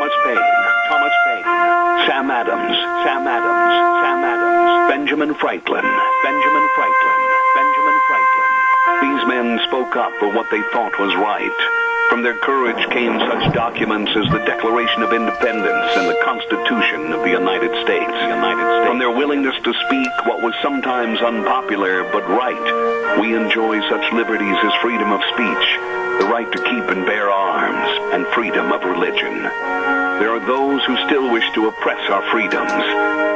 Thomas Paine, Sam Adams, Benjamin Franklin. These men spoke up for what they thought was right. From their courage came such documents as the Declaration of Independence and the Constitution of the United States. From their willingness to speak what was sometimes unpopular but right, we enjoy such liberties as freedom of speech, the right to keep and bear arms, and freedom of religion. There are those who still wish to oppress our freedoms,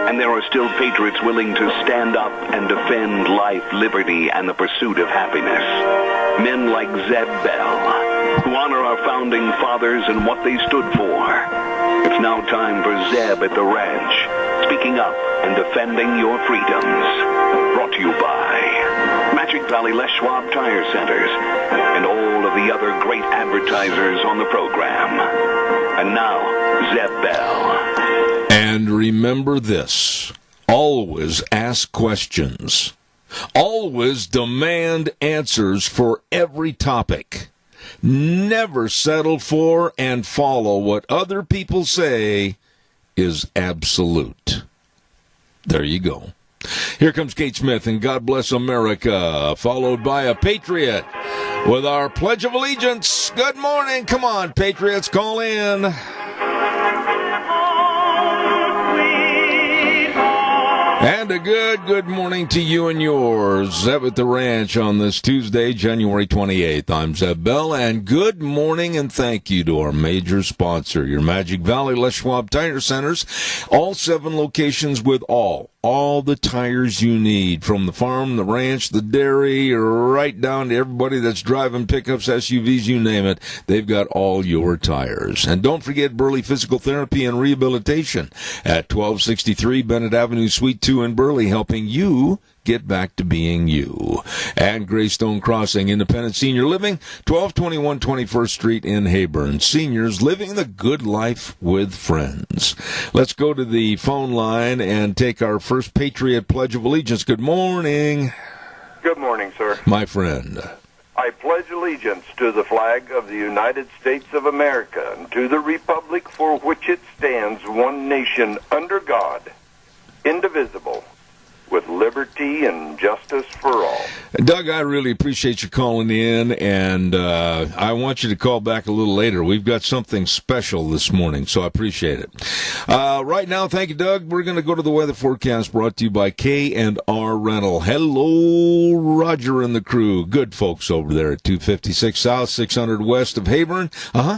and there are still patriots willing to stand up and defend life, liberty, and the pursuit of happiness. Men like Zeb Bell, who honor our founding fathers and what they stood for. It's now time for Zeb at the ranch, speaking up and defending your freedoms. Brought to you by Magic Valley Les Schwab Tire Centers and all of the other great advertisers on the program. And now, Zeb Bell. And remember this, always ask questions. Always demand answers for every topic. Never settle for and follow what other people say is absolute. There you go. Here comes Kate Smith and God Bless America, followed by a Patriot with our Pledge of Allegiance. Good morning. Come on, Patriots, call in. And a good morning to you and yours. Zeb at the Ranch on this Tuesday, January 28th. I'm Zeb Bell, and good morning and thank you to our major sponsor, your Magic Valley Les Schwab Tire Centers. All 7 locations with all the tires you need, from the farm, the ranch, the dairy, right down to everybody that's driving pickups, SUVs, you name it. They've got all your tires. And don't forget Burley Physical Therapy and Rehabilitation at 1263 Bennett Avenue, Suite 2 in Burley, helping you get back to being you. And Greystone Crossing Independent Senior Living, 1221 21st Street in Heyburn. Seniors living the good life with friends. Let's go to the phone line and take our first Patriot Pledge of Allegiance. Good morning. Good morning, sir. My friend. I pledge allegiance to the flag of the United States of America and to the republic for which it stands, one nation, under God, indivisible, with liberty and justice for all. Doug, I really appreciate you calling in, and I want you to call back a little later. We've got something special this morning, so I appreciate it. Right now, thank you, Doug. We're going to go to the weather forecast brought to you by K&R Rental. Hello, Roger and the crew. Good folks over there at 256 South, 600 West of Heyburn.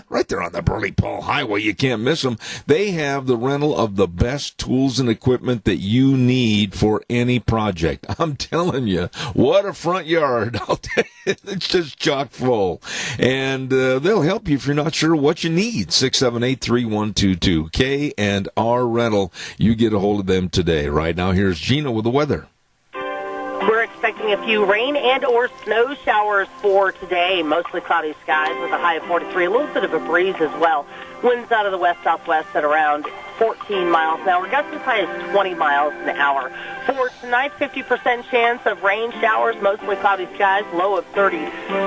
Right there on the Burley Paul Highway. You can't miss them. They have the rental of the best tools and equipment that you need for any project. I'm telling you, what a front yard. I'll tell you, it's just chock full. And they'll help you if you're not sure what you need. 678-3122. K&R Rental. You get a hold of them today. Right now, here's Gina with the weather. We're expecting a few rain and or snow showers for today. Mostly cloudy skies with a high of 43. A little bit of a breeze as well. Winds out of the west-southwest at around 14 miles an hour. Gusts as high as 20 miles an hour. For tonight, 50% chance of rain showers, mostly cloudy skies, low of 30.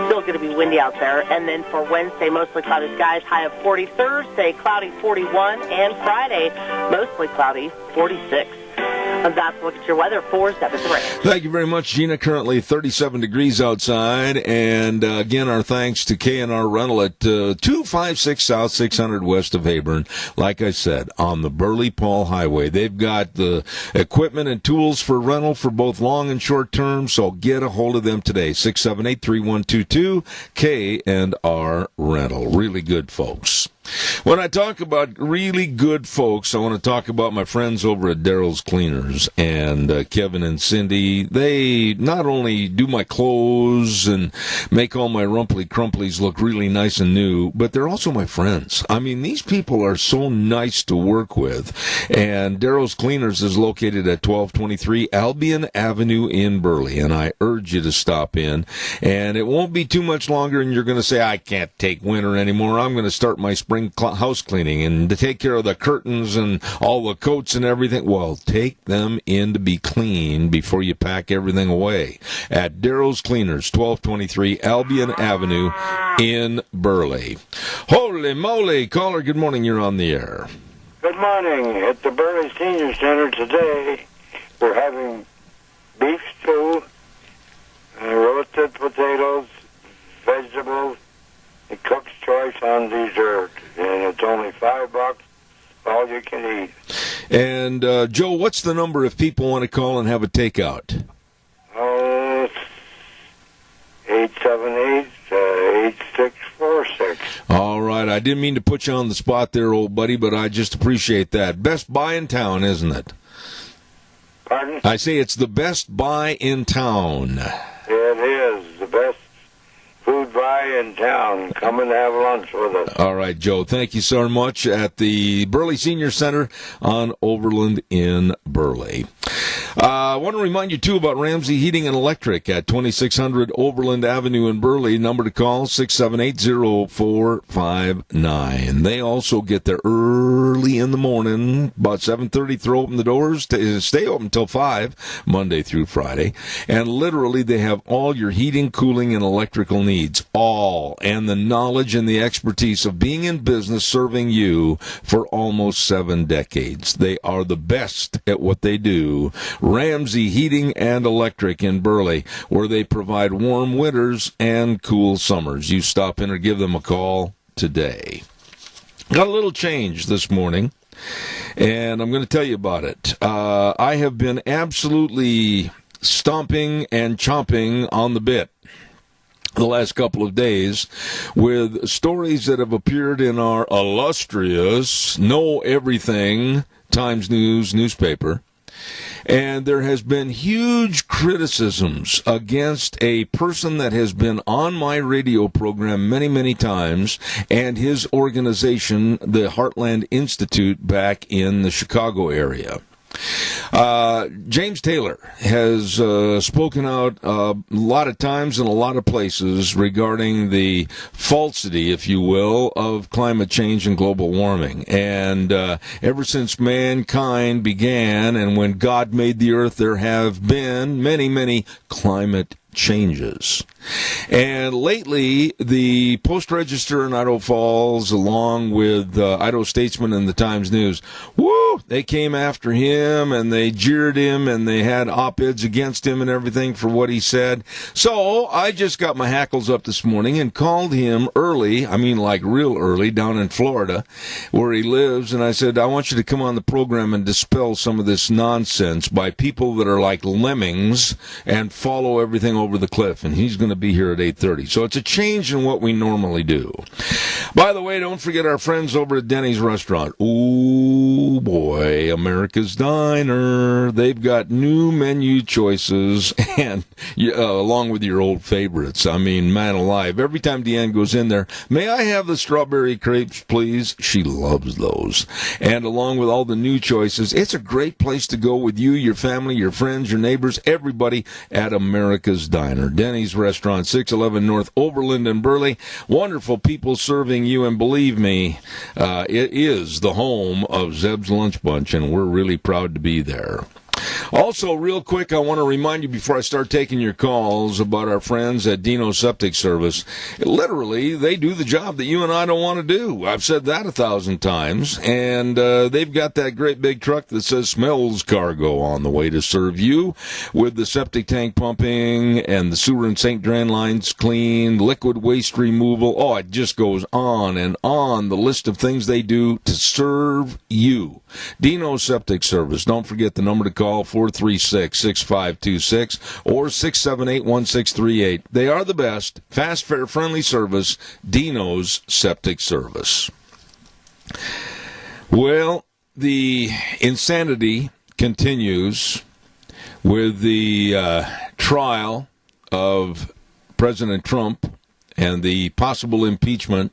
Still going to be windy out there. And then for Wednesday, mostly cloudy skies, high of 40. Thursday, cloudy 41. And Friday, mostly cloudy 46. And that's a look at your weather for 7 to 3. Thank you very much, Gina. Currently 37 degrees outside. And again, our thanks to K&R Rental at 256 South, 600 West of Heyburn. Like I said, on the Burley Paul Highway. They've got the equipment and tools for rental for both long and short term. So get a hold of them today. 678-3122, K&R Rental. Really good folks. When I talk about really good folks, I want to talk about my friends over at Daryl's Cleaners. And Kevin and Cindy, they not only do my clothes and make all my rumply-crumplies look really nice and new, but they're also my friends. I mean, these people are so nice to work with. And Daryl's Cleaners is located at 1223 Albion Avenue in Burley. And I urge you to stop in. And it won't be too much longer, and you're going to say, I can't take winter anymore. I'm going to start my spring spring house cleaning and to take care of the curtains and all the coats and everything, well, take them in to be cleaned before you pack everything away at Darrow's Cleaners, 1223 Albion Avenue in Burley. Holy moly, caller, good morning, you're on the air. Good morning. At the Burley Senior Center today, we're having beef stew, roasted potatoes, vegetables, and cook's choice on dessert. And it's only $5, all you can eat. And, Joe, what's the number if people want to call and have a takeout? 878-8646. All right. I didn't mean to put you on the spot there, old buddy, but I just appreciate that. Best buy in town, isn't it? Pardon? I say it's the best buy in town. It is the best food buy in town. Come and have lunch with us. All right, Joe. Thank you so much at the Burley Senior Center on Overland in Burley. I want to remind you, too, about Ramsey Heating and Electric at 2600 Overland Avenue in Burley. Number to call, 678-0459. They also get there early in the morning, about 7:30, throw open the doors, stay open until 5, Monday through Friday. And literally, they have all your heating, cooling, and electrical needs. All. And the knowledge and the expertise of being in business serving you for almost 7 decades. They are the best at what they do. Ramsey Heating and Electric in Burley, where they provide warm winters and cool summers. You stop in or give them a call today. Got a little change this morning, and I'm going to tell you about it. I have been absolutely stomping and chomping on the bit the last couple of days with stories that have appeared in our illustrious Know Everything Times News newspaper. And there has been huge criticisms against a person that has been on my radio program many, many times, and his organization, the Heartland Institute, back in the Chicago area. James Taylor has spoken out a lot of times in a lot of places regarding the falsity, if you will, of climate change and global warming. And ever since mankind began and when God made the earth, there have been many, many climate changes. And lately, the Post-Register in Idaho Falls, along with Idaho Statesman and the Times News, they came after him, and they jeered him, and they had op-eds against him and everything for what he said. So I just got my hackles up this morning and called him early, I mean like real early, down in Florida, where he lives, and I said, I want you to come on the program and dispel some of this nonsense by people that are like lemmings and follow everything over the cliff, and he's going to be here at 8:30. So it's a change in what we normally do. By the way, don't forget our friends over at Denny's Restaurant. Ooh, boy, America's Diner. They've got new menu choices, and along with your old favorites. I mean, man alive, every time Deanne goes in there, may I have the strawberry crepes, please? She loves those. And along with all the new choices, it's a great place to go with you, your family, your friends, your neighbors, everybody at America's Diner. Denny's Restaurant, 611 North Overland in Burley. Wonderful people serving you, and believe me, it is the home of Zeb's Lunch Bunch, and we're really proud to be there. Also, real quick, I want to remind you before I start taking your calls about our friends at Dino Septic Service. Literally, they do the job that you and I don't want to do. I've said that 1,000 times. And they've got that great big truck that says Smells Cargo on the way to serve you with the septic tank pumping and the sewer and sink drain lines cleaned, liquid waste removal. Oh, it just goes on and on, the list of things they do to serve you. Dino Septic Service. Don't forget the number to call, 436-6526 or 678-1638. They are the best, fast, fair, friendly service, Dino's Septic Service. Well, the insanity continues with the trial of President Trump and the possible impeachment.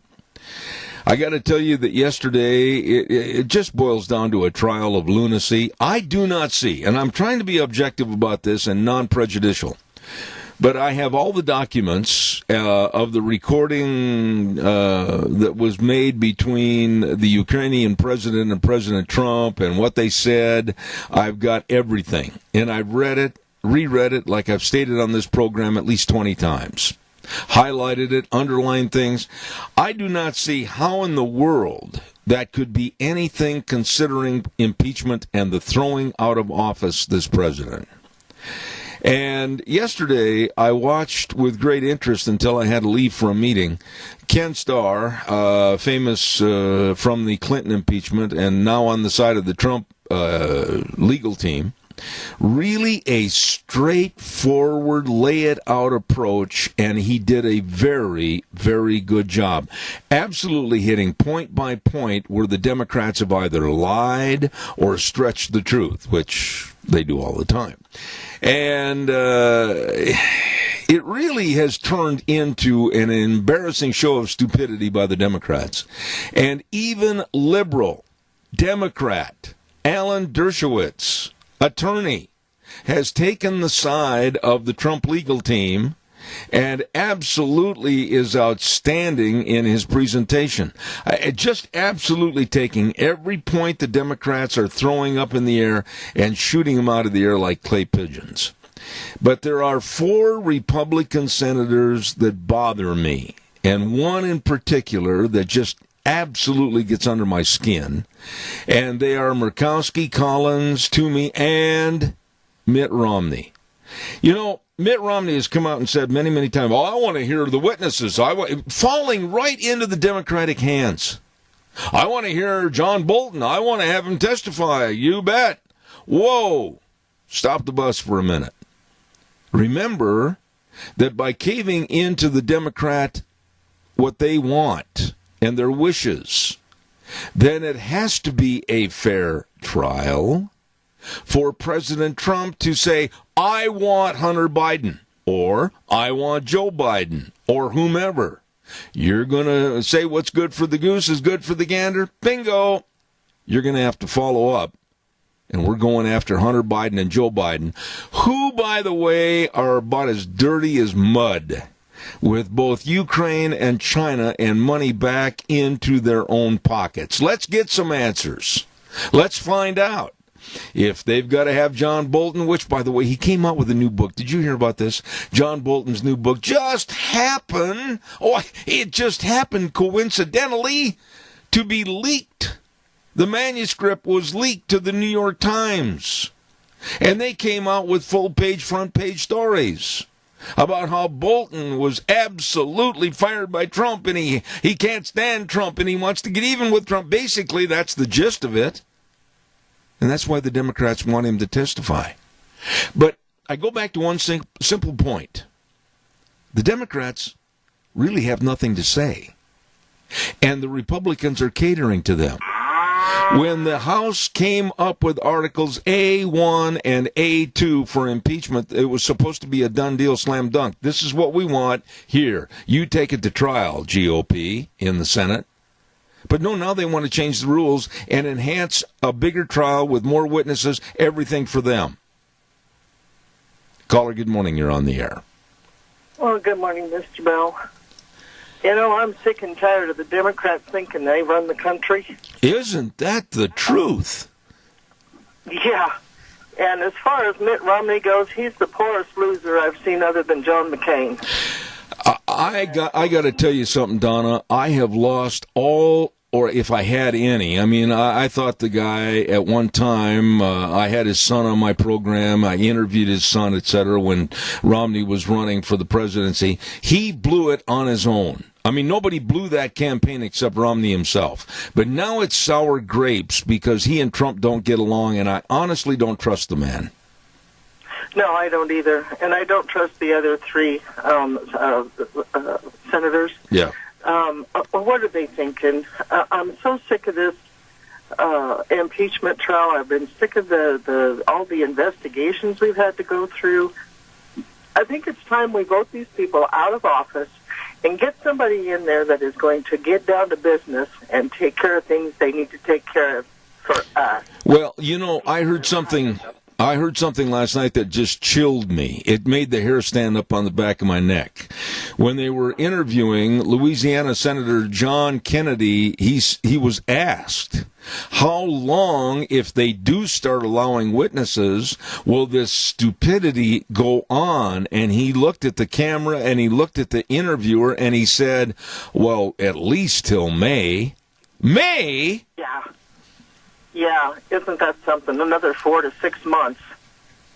I got to tell you that yesterday, it just boils down to a trial of lunacy. I do not see, and I'm trying to be objective about this and non-prejudicial, But I have all the documents of the recording that was made between the Ukrainian president and President Trump and what they said. I've got everything. And I've read it, reread it, like I've stated on this program at least 20 times. Highlighted it, underlined things. I do not see how in the world that could be anything considering impeachment and the throwing out of office this president. And yesterday, I watched with great interest until I had to leave for a meeting. Ken Starr, famous from the Clinton impeachment and now on the side of the Trump legal team, really a straightforward, lay-it-out approach, and he did a very, very good job. Absolutely hitting point by point where the Democrats have either lied or stretched the truth, which they do all the time. And it really has turned into an embarrassing show of stupidity by the Democrats. And even liberal Democrat Alan Dershowitz, attorney, has taken the side of the Trump legal team and absolutely is outstanding in his presentation. Just absolutely taking every point the Democrats are throwing up in the air and shooting them out of the air like clay pigeons. But there are 4 Republican senators that bother me, and one in particular that just absolutely gets under my skin, and they are Murkowski, Collins, Toomey, and Mitt Romney. You know, Mitt Romney has come out and said many, many times, I want to hear the witnesses. Falling right into the Democratic hands. I want to hear John Bolton. I want to have him testify. You bet. Whoa. Stop the bus for a minute. Remember that by caving into the Democrat what they want and their wishes, then it has to be a fair trial for President Trump to say, I want Hunter Biden, or I want Joe Biden, or whomever. You're going to say what's good for the goose is good for the gander? Bingo! You're going to have to follow up. And we're going after Hunter Biden and Joe Biden, who, by the way, are about as dirty as mud, with both Ukraine and China and money back into their own pockets. Let's get some answers. Let's find out. If they've got to have John Bolton, which, by the way, he came out with a new book. Did you hear about this? John Bolton's new book just happened. It just happened coincidentally to be leaked. The manuscript was leaked to the New York Times. And they came out with full-page, front-page stories about how Bolton was absolutely fired by Trump, and he can't stand Trump, and he wants to get even with Trump. Basically, that's the gist of it. And that's why the Democrats want him to testify. But I go back to one simple point. The Democrats really have nothing to say. And the Republicans are catering to them. When the House came up with Articles A1 and A2 for impeachment, it was supposed to be a done deal, slam dunk. This is what we want. Here, you take it to trial, GOP, in the Senate. But no, now they want to change the rules and enhance a bigger trial with more witnesses, everything for them. Caller, good morning. You're on the air. Well, good morning, Mr. Bell. You know, I'm sick and tired of the Democrats thinking they run the country. Isn't that the truth? Yeah. And as far as Mitt Romney goes, he's the poorest loser I've seen other than John McCain. I got to tell you something, Donna. I have lost all, or if I had any. I mean, I thought the guy at one time, I had his son on my program. I interviewed his son, etc., when Romney was running for the presidency. He blew it on his own. I mean, nobody blew that campaign except Romney himself. But now it's sour grapes because he and Trump don't get along, and I honestly don't trust the man. No, I don't either. And I don't trust the other 3 senators. Yeah. What are they thinking? I'm so sick of this impeachment trial. I've been sick of all the investigations we've had to go through. I think it's time we vote these people out of office and get somebody in there that is going to get down to business and take care of things they need to take care of for us. Well, you know, I heard something I heard something last night that just chilled me. It made the hair stand up on the back of my neck. When they were interviewing Louisiana Senator John Kennedy, he was asked, how long, if they do start allowing witnesses, will this stupidity go on? And he looked at the camera and he looked at the interviewer and he said, well, at least till May. May? Yeah, isn't that something? Another 4 to 6 months.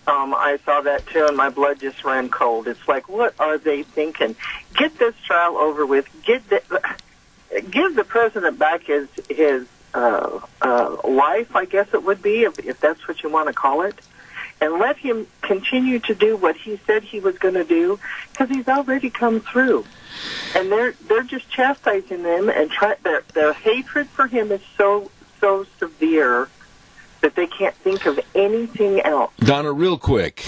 I saw that too, and my blood just ran cold. It's like, what are they thinking? Get this trial over with. Give the president back his life, I guess it would be, if that's what you want to call it, and let him continue to do what he said he was going to do, because he's already come through. And they're just chastising him, and their hatred for him is so severe that they can't think of anything else. Donna, real quick,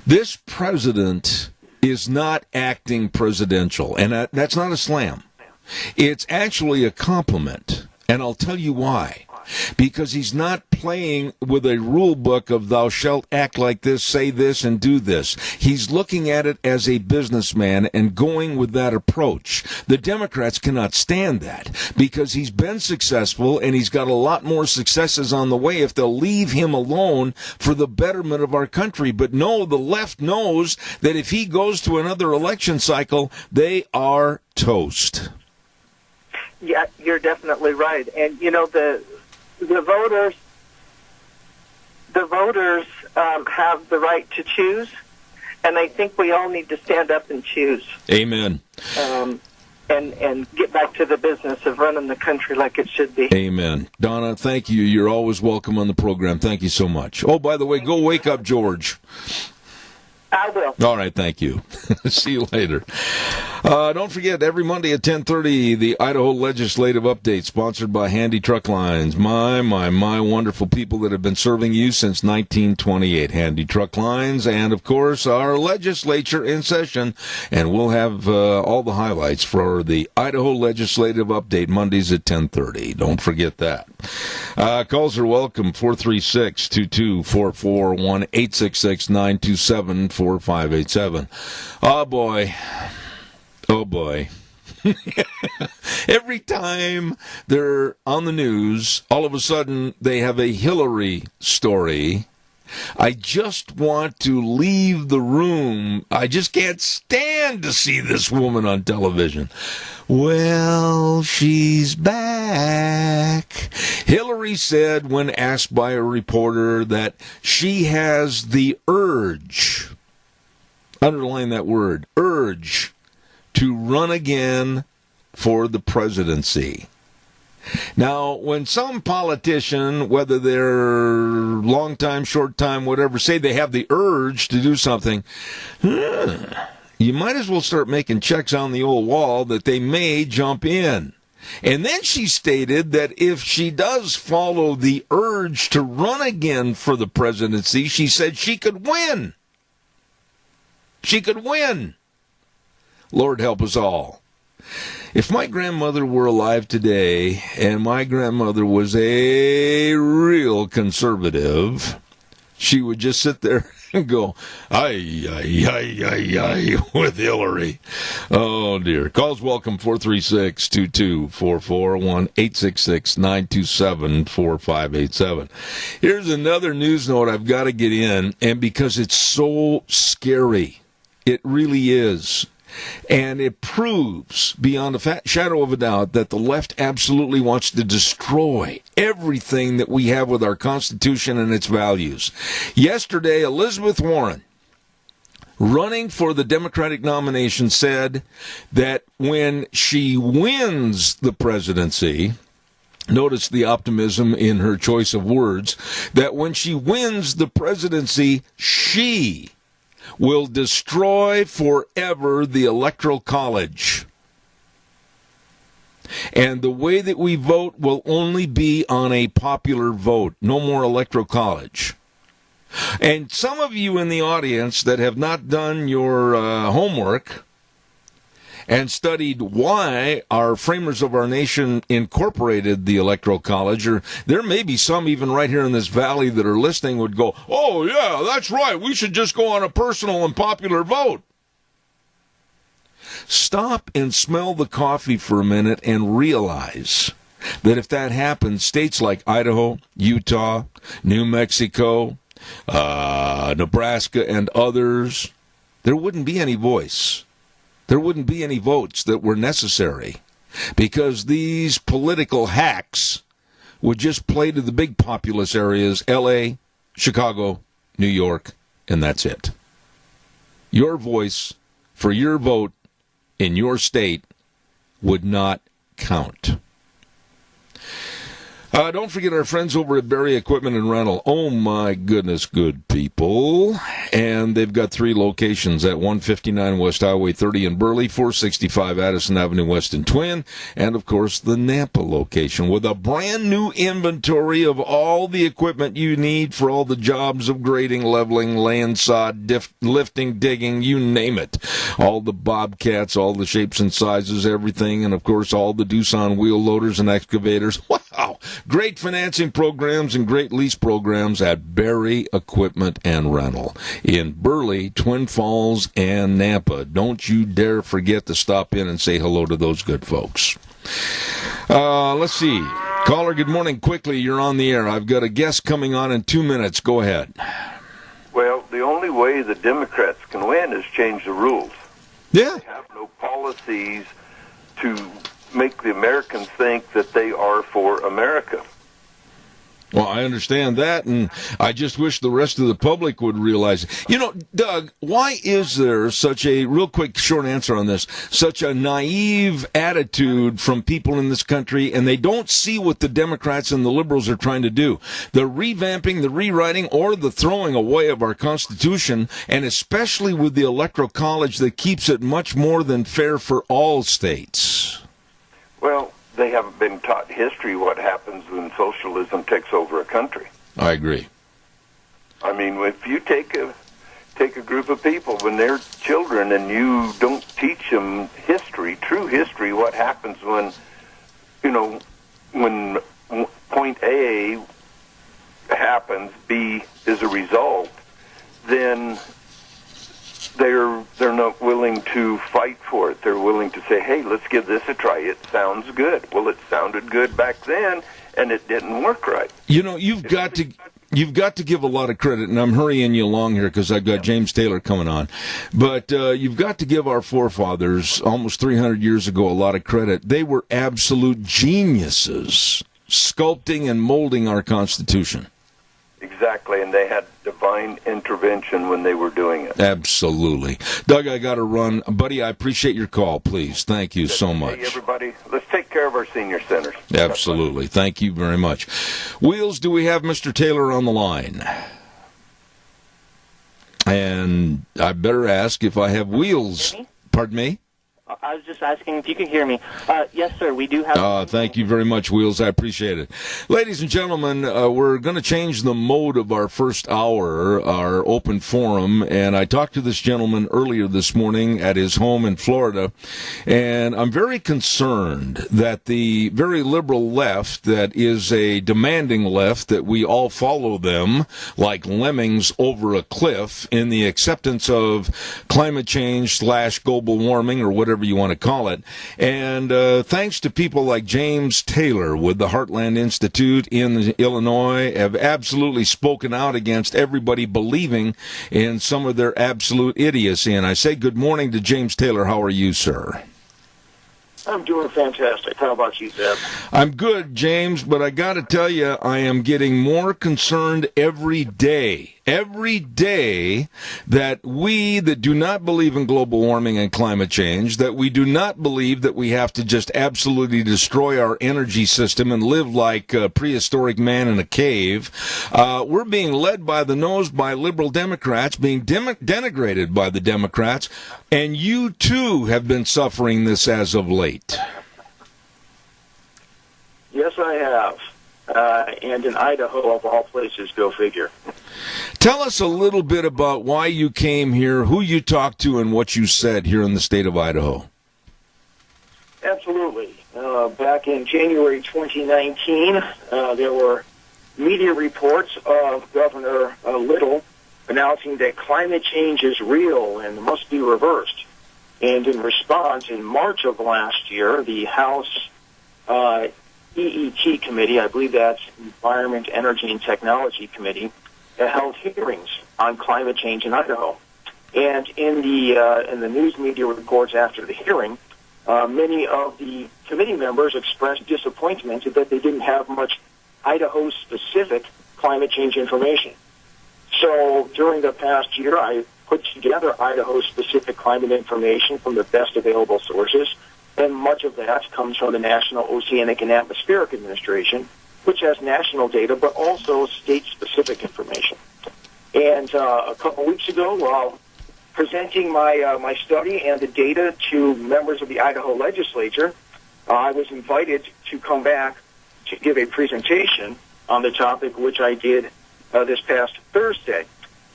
this president is not acting presidential, and that's not a slam. It's actually a compliment, and I'll tell you why. Because he's not playing with a rule book of thou shalt act like this, say this, and do this. He's looking at it as a businessman and going with that approach. The Democrats cannot stand that because he's been successful and he's got a lot more successes on the way if they'll leave him alone for the betterment of our country. But no, the left knows that if he goes to another election cycle, they are toast. Yeah, you're definitely right. And, you know, the voters have the right to choose, and I think we all need to stand up and choose. Amen. And get back to the business of running the country like it should be. Amen. Donna, thank you. You're always welcome on the program. Thank you so much. Oh, by the way, go wake up George. I will. All right, thank you. See you later. Don't forget, every Monday at 10:30, the Idaho Legislative Update, sponsored by Handy Truck Lines. My wonderful people that have been serving you since 1928. Handy Truck Lines, and, of course, our legislature in session. And we'll have all the highlights for the Idaho Legislative Update, Mondays at 10:30. Don't forget that. Calls are welcome, 436-2244, 1-866-927-4587. Oh, boy. Oh, boy. Every time they're on the news, all of a sudden they have a Hillary story. I just want to leave the room. I just can't stand to see this woman on television. Well, she's back. Hillary said when asked by a reporter that she has the urge, underline that word, urge, to run again for the presidency. Now, when some politician, whether they're long time, short time, whatever, say they have the urge to do something, you might as well start making checks on the old wall that they may jump in. And then she stated that if she does follow the urge to run again for the presidency, she said she could win. She could win. Lord help us all. If my grandmother were alive today, and my grandmother was a real conservative, she would just sit there and go, ay, with Hillary. Oh, dear. Calls welcome, 436-2244, 1-866-927-4587. Here's another news note I've got to get in, and because it's so scary. It really is. And it proves beyond a shadow of a doubt that the left absolutely wants to destroy everything that we have with our Constitution and its values. Yesterday, Elizabeth Warren, running for the Democratic nomination, said that when she wins the presidency, notice the optimism in her choice of words, that when she wins the presidency, she will destroy forever the Electoral College. And the way that we vote will only be on a popular vote. No more Electoral College. And some of you in the audience that have not done your homework and studied why our framers of our nation incorporated the Electoral College, or there may be some even right here in this valley that are listening would go, oh, yeah, that's right, we should just go on a personal and popular vote. Stop and smell the coffee for a minute and realize that if that happens, states like Idaho, Utah, New Mexico, Nebraska, and others, there wouldn't be any voice. There wouldn't be any votes that were necessary because these political hacks would just play to the big populous areas, L.A., Chicago, New York, and that's it. Your voice for your vote in your state would not count. Don't forget our friends over at Berry Equipment and Rental. Oh, my goodness, good people. And they've got 3 locations at 159 West Highway 30 in Burley, 465 Addison Avenue West in Twin, and, of course, the Nampa location with a brand-new inventory of all the equipment you need for all the jobs of grading, leveling, landsod, lifting, digging, you name it. All the Bobcats, all the shapes and sizes, everything, and, of course, all the Doosan wheel loaders and excavators. Wow! Great financing programs and great lease programs at Berry Equipment and Rental in Burley, Twin Falls, and Nampa. Don't you dare forget to stop in and say hello to those good folks. Let's see. Caller, good morning. Quickly, you're on the air. I've got a guest coming on in 2 minutes. Go ahead. Well, the only way the Democrats can win is change the rules. Yeah. They have no policies to make the Americans think that they are for America. Well, I understand that, and I just wish the rest of the public would realize it. You know, Doug, why is there such a, real quick, short answer on this, such a naive attitude from people in this country, and they don't see what the Democrats and the liberals are trying to do? The revamping, the rewriting, or the throwing away of our Constitution, and especially with the Electoral College that keeps it much more than fair for all states. Well, they haven't been taught history what happens when socialism takes over a country. I agree. I mean, if you take a group of people when they're children and you don't teach them history, true history, what happens when, you know, when point A happens, B is a result, then they're not willing to fight for it. They're willing to say, hey, let's give this a try. It sounds good. Well, it sounded good back then, and it didn't work right. You know, you've got to give a lot of credit, and I'm hurrying you along here because I've got James Taylor coming on. But you've got to give our forefathers, almost 300 years ago, a lot of credit. They were absolute geniuses sculpting and molding our Constitution. Exactly, and they had divine intervention when they were doing it. Absolutely. Doug, I got to run. Buddy, I appreciate your call, please. Thank you so much. Hey, everybody, let's take care of our senior centers. Absolutely. Thank you very much. Wheels, do we have Mr. Taylor on the line? And I better ask if I have Wheels. Pardon me? I was just asking if you can hear me. Yes, sir, we do have... Thank you very much, Wheels. I appreciate it. Ladies and gentlemen, we're going to change the mode of our first hour, our open forum, and I talked to this gentleman earlier this morning at his home in Florida, and I'm very concerned that the very liberal left, that is a demanding left, that we all follow them like lemmings over a cliff in the acceptance of climate change / global warming or whatever you want to call it. And thanks to people like James Taylor with the Heartland Institute in Illinois have absolutely spoken out against everybody believing in some of their absolute idiocy. And I say good morning to James Taylor. How are you, sir? I'm doing fantastic. How about you, Deb? I'm good, James, but I got to tell you, I am getting more concerned every day that we that do not believe in global warming and climate change, that we do not believe that we have to just absolutely destroy our energy system and live like a prehistoric man in a cave. We're being led by the nose by liberal Democrats, being denigrated by the Democrats, and you too have been suffering this as of late. Yes, I have. And in Idaho, of all places, go figure. Tell us a little bit about why you came here, who you talked to, and what you said here in the state of Idaho. Absolutely. Back in January 2019, there were media reports of Governor Little announcing that climate change is real and must be reversed. And in response, in March of last year, the House EET Committee, I believe that's Environment, Energy, and Technology Committee, held hearings on climate change in Idaho. And in the news media reports after the hearing, many of the committee members expressed disappointment that they didn't have much Idaho-specific climate change information. So during the past year, I put together Idaho-specific climate information from the best available sources, and much of that comes from the National Oceanic and Atmospheric Administration, which has national data, but also state-specific information. And a couple weeks ago, while presenting my study and the data to members of the Idaho legislature, I was invited to come back to give a presentation on the topic, which I did this past Thursday.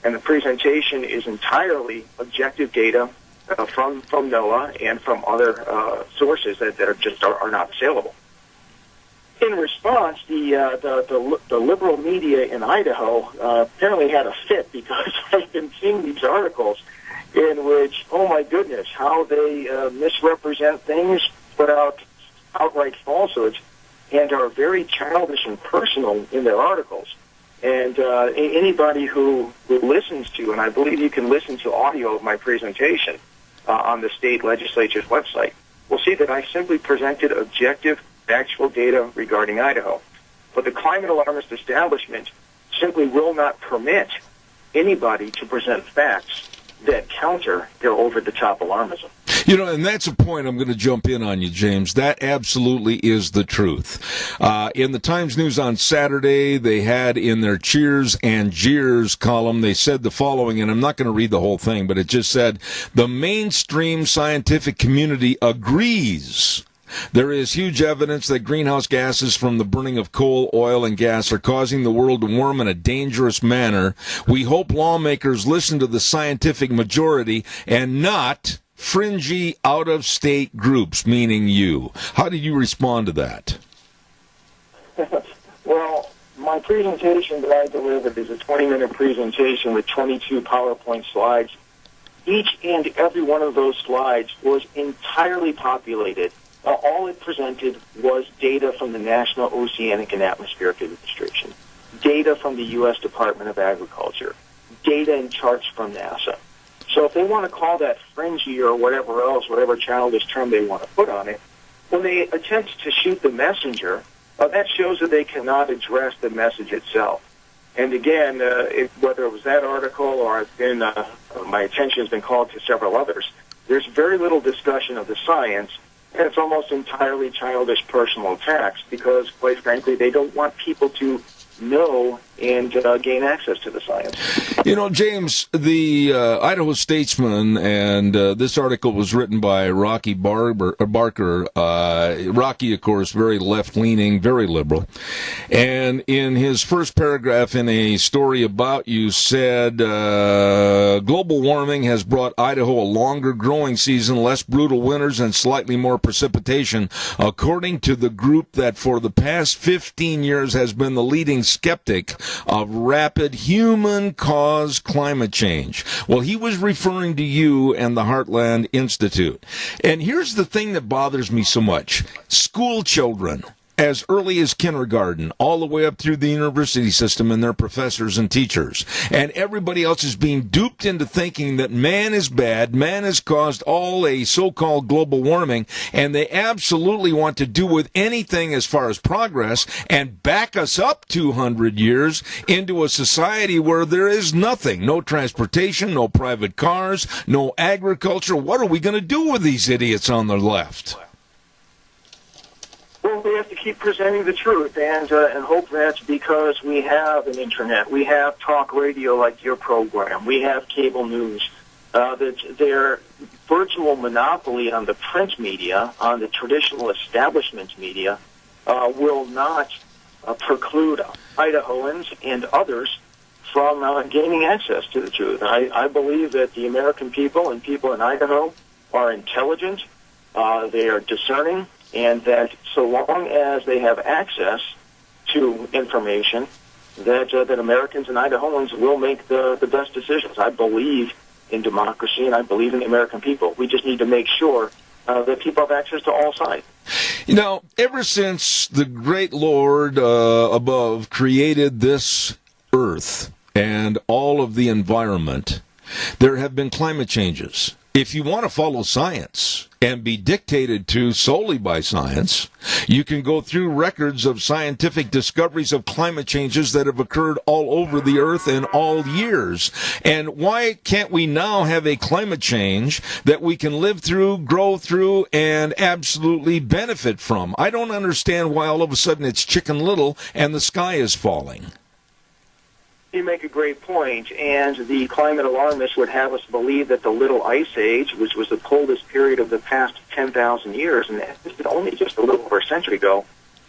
And the presentation is entirely objective data from NOAA and from other sources that are not saleable. In response, the liberal media in Idaho apparently had a fit because I've been seeing these articles in which, oh my goodness, how they misrepresent things, put out outright falsehoods, and are very childish and personal in their articles. And anybody who listens to, and I believe you can listen to audio of my presentation on the state legislature's website, will see that I simply presented objective, factual data regarding Idaho. But the climate alarmist establishment simply will not permit anybody to present facts that counter their over-the-top alarmism. You know, and that's a point I'm going to jump in on you, James. That absolutely is the truth. In the Times News on Saturday, they had in their cheers and jeers column, they said the following, and I'm not going to read the whole thing, but it just said, the mainstream scientific community agrees there is huge evidence that greenhouse gases from the burning of coal, oil, and gas are causing the world to warm in a dangerous manner. We hope lawmakers listen to the scientific majority and not fringy, out-of-state groups, meaning you. How did you respond to that? Well, my presentation that I delivered is a 20-minute presentation with 22 PowerPoint slides. Each and every one of those slides was entirely populated. All it presented was data from the National Oceanic and Atmospheric Administration, data from the U.S. Department of Agriculture, data and charts from NASA. So if they want to call that fringy or whatever else, whatever childish term they want to put on it, when they attempt to shoot the messenger, that shows that they cannot address the message itself. And again, whether it was that article or my attention has been called to several others, there's very little discussion of the science, and it's almost entirely childish personal attacks because, quite frankly, they don't want people to know and gain access to the science. You know, James, the Idaho Statesman, and this article was written by Rocky Barker. Rocky, of course, very left-leaning, very liberal. And in his first paragraph in a story about you said, global warming has brought Idaho a longer growing season, less brutal winters, and slightly more precipitation, according to the group that for the past 15 years has been the leading skeptic of rapid human-caused climate change. Well, he was referring to you and the Heartland Institute. And here's the thing that bothers me so much. School children, as early as kindergarten, all the way up through the university system and their professors and teachers. And everybody else is being duped into thinking that man is bad, man has caused all a so-called global warming, and they absolutely want to do with anything as far as progress and back us up 200 years into a society where there is nothing. No transportation, no private cars, no agriculture. What are we going to do with these idiots on the left? Well, we have to keep presenting the truth, and hope that's because we have an internet, we have talk radio like your program, we have cable news. Their virtual monopoly on the print media, on the traditional establishment media, will not preclude Idahoans and others from gaining access to the truth. I believe that the American people and people in Idaho are intelligent, they are discerning, and that so long as they have access to information, that Americans and Idahoans will make the best decisions. I believe in democracy, and I believe in the American people. We just need to make sure that people have access to all sides. You know, ever since the great Lord above created this earth and all of the environment, there have been climate changes. If you want to follow science and be dictated to solely by science, you can go through records of scientific discoveries of climate changes that have occurred all over the earth in all years. And why can't we now have a climate change that we can live through, grow through, and absolutely benefit from? I don't understand why all of a sudden it's Chicken Little and the sky is falling. You make a great point, and the climate alarmists would have us believe that the Little Ice Age, which was the coldest period of the past 10,000 years, and only just a little over a century ago,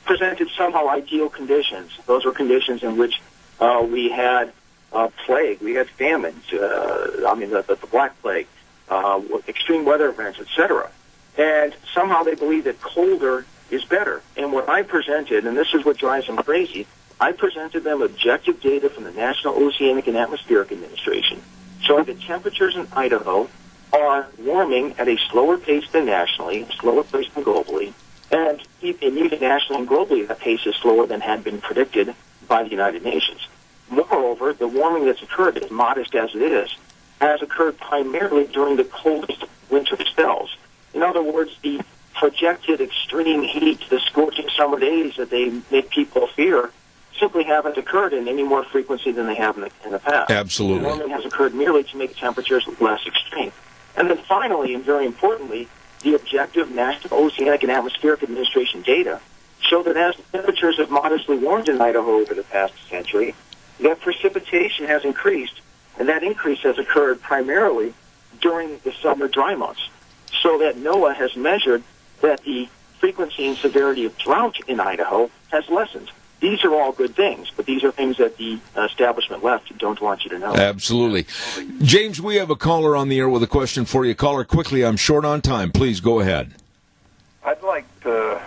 presented somehow ideal conditions. Those were conditions in which we had plague, we had famines, the Black Plague, extreme weather events, etc. And somehow they believe that colder is better. And what I presented, and this is what drives them crazy, I presented them objective data from the National Oceanic and Atmospheric Administration showing that temperatures in Idaho are warming at a slower pace than nationally, a slower pace than globally, and even nationally and globally that pace is slower than had been predicted by the United Nations. Moreover, the warming that's occurred, as modest as it is, has occurred primarily during the coldest winter spells. In other words, the projected extreme heat, the scorching summer days that they make people fear, simply haven't occurred in any more frequency than they have in the past. Absolutely. Warming has occurred merely to make temperatures less extreme. And then finally, and very importantly, the objective National Oceanic and Atmospheric Administration data show that as temperatures have modestly warmed in Idaho over the past century, that precipitation has increased, and that increase has occurred primarily during the summer dry months. So that NOAA has measured that the frequency and severity of drought in Idaho has lessened. These are all good things, but these are things that the establishment left don't want you to know. Absolutely. James, we have a caller on the air with a question for you. Caller, quickly, I'm short on time. Please go ahead. I'd like to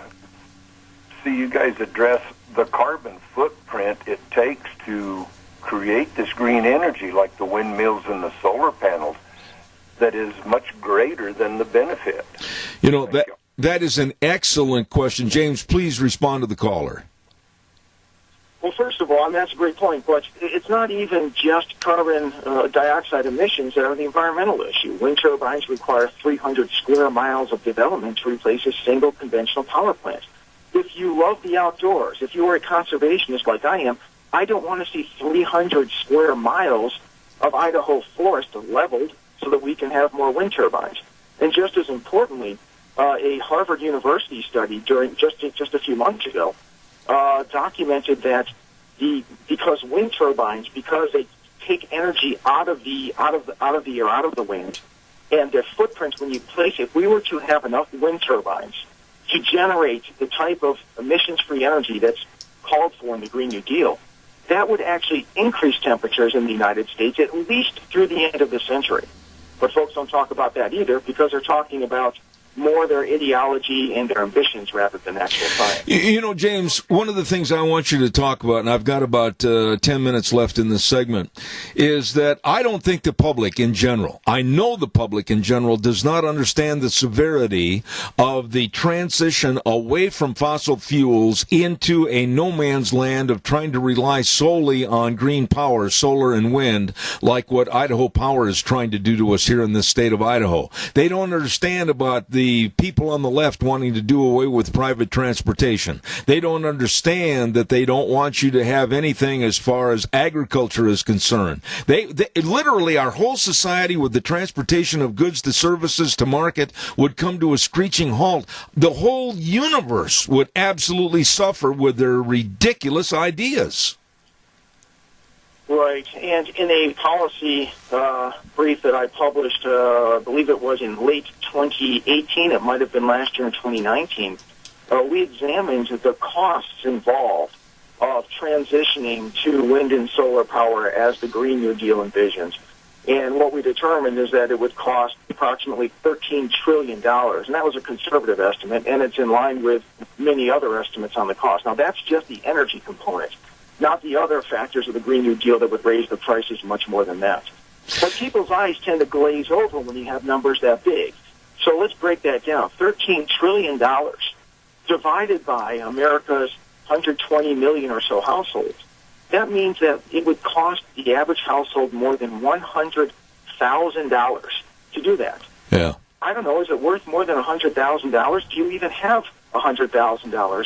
see you guys address the carbon footprint it takes to create this green energy, like the windmills and the solar panels, that is much greater than the benefit. You know, that is an excellent question. James, please respond to the caller. Well, first of all, and that's a great point, but it's not even just carbon dioxide emissions that are the environmental issue. Wind turbines require 300 square miles of development to replace a single conventional power plant. If you love the outdoors, if you are a conservationist like I am, I don't want to see 300 square miles of Idaho forest leveled so that we can have more wind turbines. And just as importantly, a Harvard University study during just a few months ago documented that because wind turbines, because they take energy out of the air, out of the wind, and their footprint when you place it, if we were to have enough wind turbines to generate the type of emissions-free energy that's called for in the Green New Deal, that would actually increase temperatures in the United States at least through the end of the century. But folks don't talk about that either because they're talking about more their ideology and their ambitions rather than actual science. You know, James, one of the things I want you to talk about, and I've got about 10 minutes left in this segment, is that I don't think the public in general, I know the public in general, does not understand the severity of the transition away from fossil fuels into a no man's land of trying to rely solely on green power, solar and wind, like what Idaho Power is trying to do to us here in this state of Idaho. They don't understand about the people on the left wanting to do away with private transportation. They don't understand that they don't want you to have anything as far as agriculture is concerned. They literally, our whole society with the transportation of goods to services to market would come to a screeching halt. The whole universe would absolutely suffer with their ridiculous ideas. Right, and in a policy brief that I published, I believe it was in late 2018, it might have been last year in 2019, we examined the costs involved of transitioning to wind and solar power as the Green New Deal envisions. And what we determined is that it would cost approximately $13 trillion. And that was a conservative estimate, and it's in line with many other estimates on the cost. Now, that's just the energy component, not the other factors of the Green New Deal that would raise the prices much more than that. But people's eyes tend to glaze over when you have numbers that big. So let's break that down. $13 trillion divided by America's 120 million or so households. That means that it would cost the average household more than $100,000 to do that. Yeah. I don't know, is it worth more than $100,000? Do you even have $100,000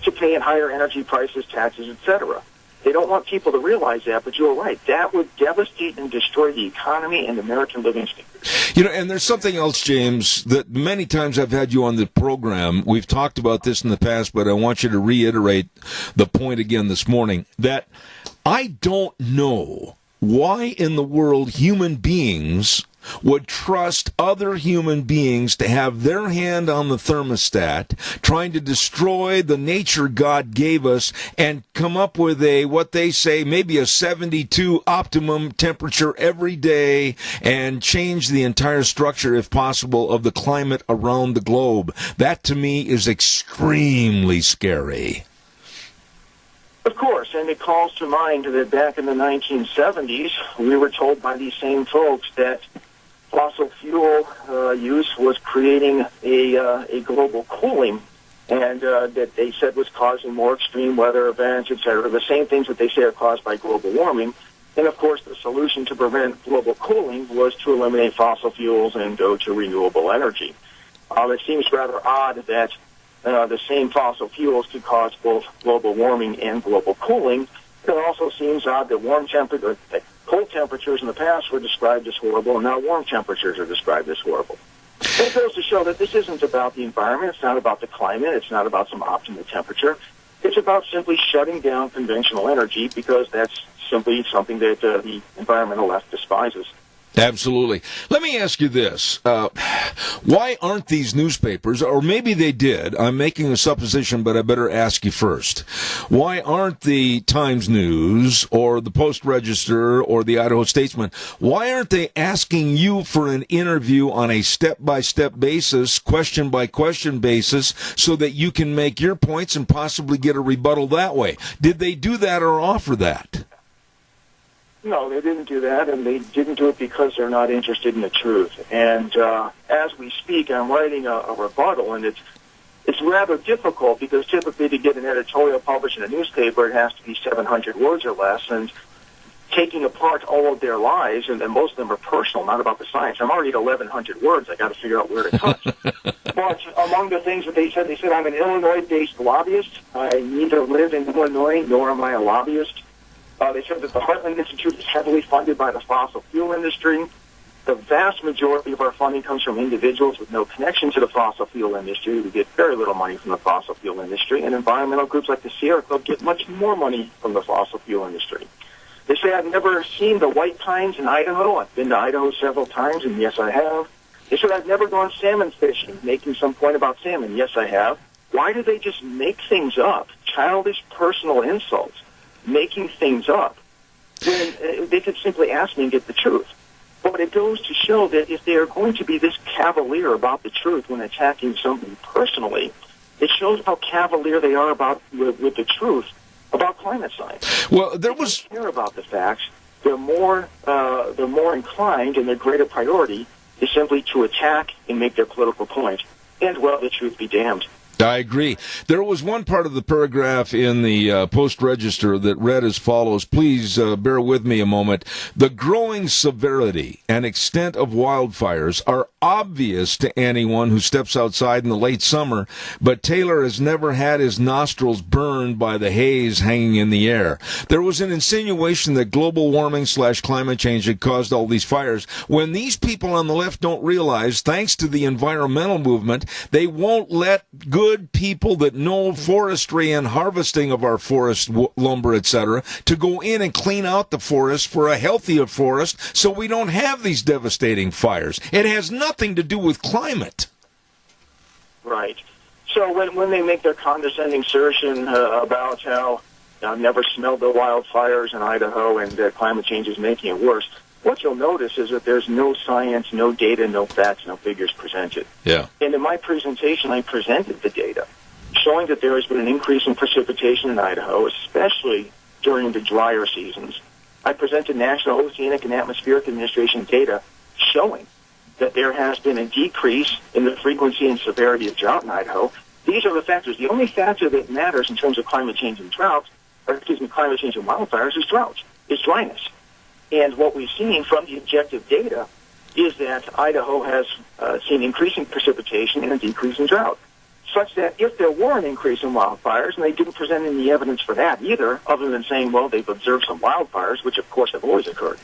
to pay in higher energy prices, taxes, etc.? They don't want people to realize that, but you're right. That would devastate and destroy the economy and American living standards. You know, and there's something else, James, that many times I've had you on the program. We've talked about this in the past, but I want you to reiterate the point again this morning, that I don't know why in the world human beings would trust other human beings to have their hand on the thermostat, trying to destroy the nature God gave us and come up with what they say, maybe a 72 optimum temperature every day and change the entire structure, if possible, of the climate around the globe. That, to me, is extremely scary. Of course, and it calls to mind that back in the 1970s, we were told by these same folks that fossil fuel use was creating a global cooling, and that they said was causing more extreme weather events, etc. The same things that they say are caused by global warming. And, of course, the solution to prevent global cooling was to eliminate fossil fuels and go to renewable energy. It seems rather odd that the same fossil fuels could cause both global warming and global cooling. It also seems odd that cold temperatures in the past were described as horrible, and now warm temperatures are described as horrible. It goes to show that this isn't about the environment. It's not about the climate. It's not about some optimal temperature. It's about simply shutting down conventional energy, because that's simply something that the environmental left despises. Absolutely. Let me ask you this. Why aren't these newspapers, or maybe they did, I'm making a supposition, but I better ask you first. Why aren't the Times News or the Post-Register or the Idaho Statesman, why aren't they asking you for an interview on a step-by-step basis, question-by-question basis, so that you can make your points and possibly get a rebuttal that way? Did they do that or offer that? No, they didn't do that, and they didn't do it because they're not interested in the truth. And as we speak, I'm writing a rebuttal, and it's rather difficult, because typically to get an editorial published in a newspaper, it has to be 700 words or less, and taking apart all of their lives, and most of them are personal, not about the science. I'm already at 1,100 words. I got to figure out where to touch. But among the things that they said, I'm an Illinois-based lobbyist. I neither live in Illinois nor am I a lobbyist. They said that the Heartland Institute is heavily funded by the fossil fuel industry. The vast majority of our funding comes from individuals with no connection to the fossil fuel industry. We get very little money from the fossil fuel industry, and environmental groups like the Sierra Club get much more money from the fossil fuel industry. They say I've never seen the white pines in Idaho. I've been to Idaho several times, and yes, I have. They said I've never gone salmon fishing, making some point about salmon. Yes, I have. Why do they just make things up? Childish personal insults. Making things up, when they could simply ask me and get the truth. But it goes to show that if they are going to be this cavalier about the truth when attacking something personally, it shows how cavalier they are with the truth about climate science. Well, they don't care about the facts. They're more inclined, and their greater priority is simply to attack and make their political point. And, well, the truth be damned. I agree. There was one part of the paragraph in the Post-Register that read as follows. Please bear with me a moment. The growing severity and extent of wildfires are obvious to anyone who steps outside in the late summer, but Taylor has never had his nostrils burned by the haze hanging in the air. There was an insinuation that global warming / climate change had caused all these fires. When these people on the left don't realize, thanks to the environmental movement, they won't let good people that know forestry and harvesting of our forest lumber, etc., to go in and clean out the forest for a healthier forest so we don't have these devastating fires. It has nothing to do with climate. Right. So when they make their condescending assertion about how I've never smelled the wildfires in Idaho and climate change is making it worse, what you'll notice is that there's no science, no data, no facts, no figures presented. Yeah. And in my presentation, I presented the data showing that there has been an increase in precipitation in Idaho, especially during the drier seasons. I presented National Oceanic and Atmospheric Administration data showing that there has been a decrease in the frequency and severity of drought in Idaho. These are the factors. The only factor that matters in terms of climate change and drought, climate change and wildfires is drought, is dryness. And what we've seen from the objective data is that Idaho has seen increasing precipitation and a decrease in drought, such that if there were an increase in wildfires, and they didn't present any evidence for that either, other than saying, well, they've observed some wildfires, which of course have always occurred.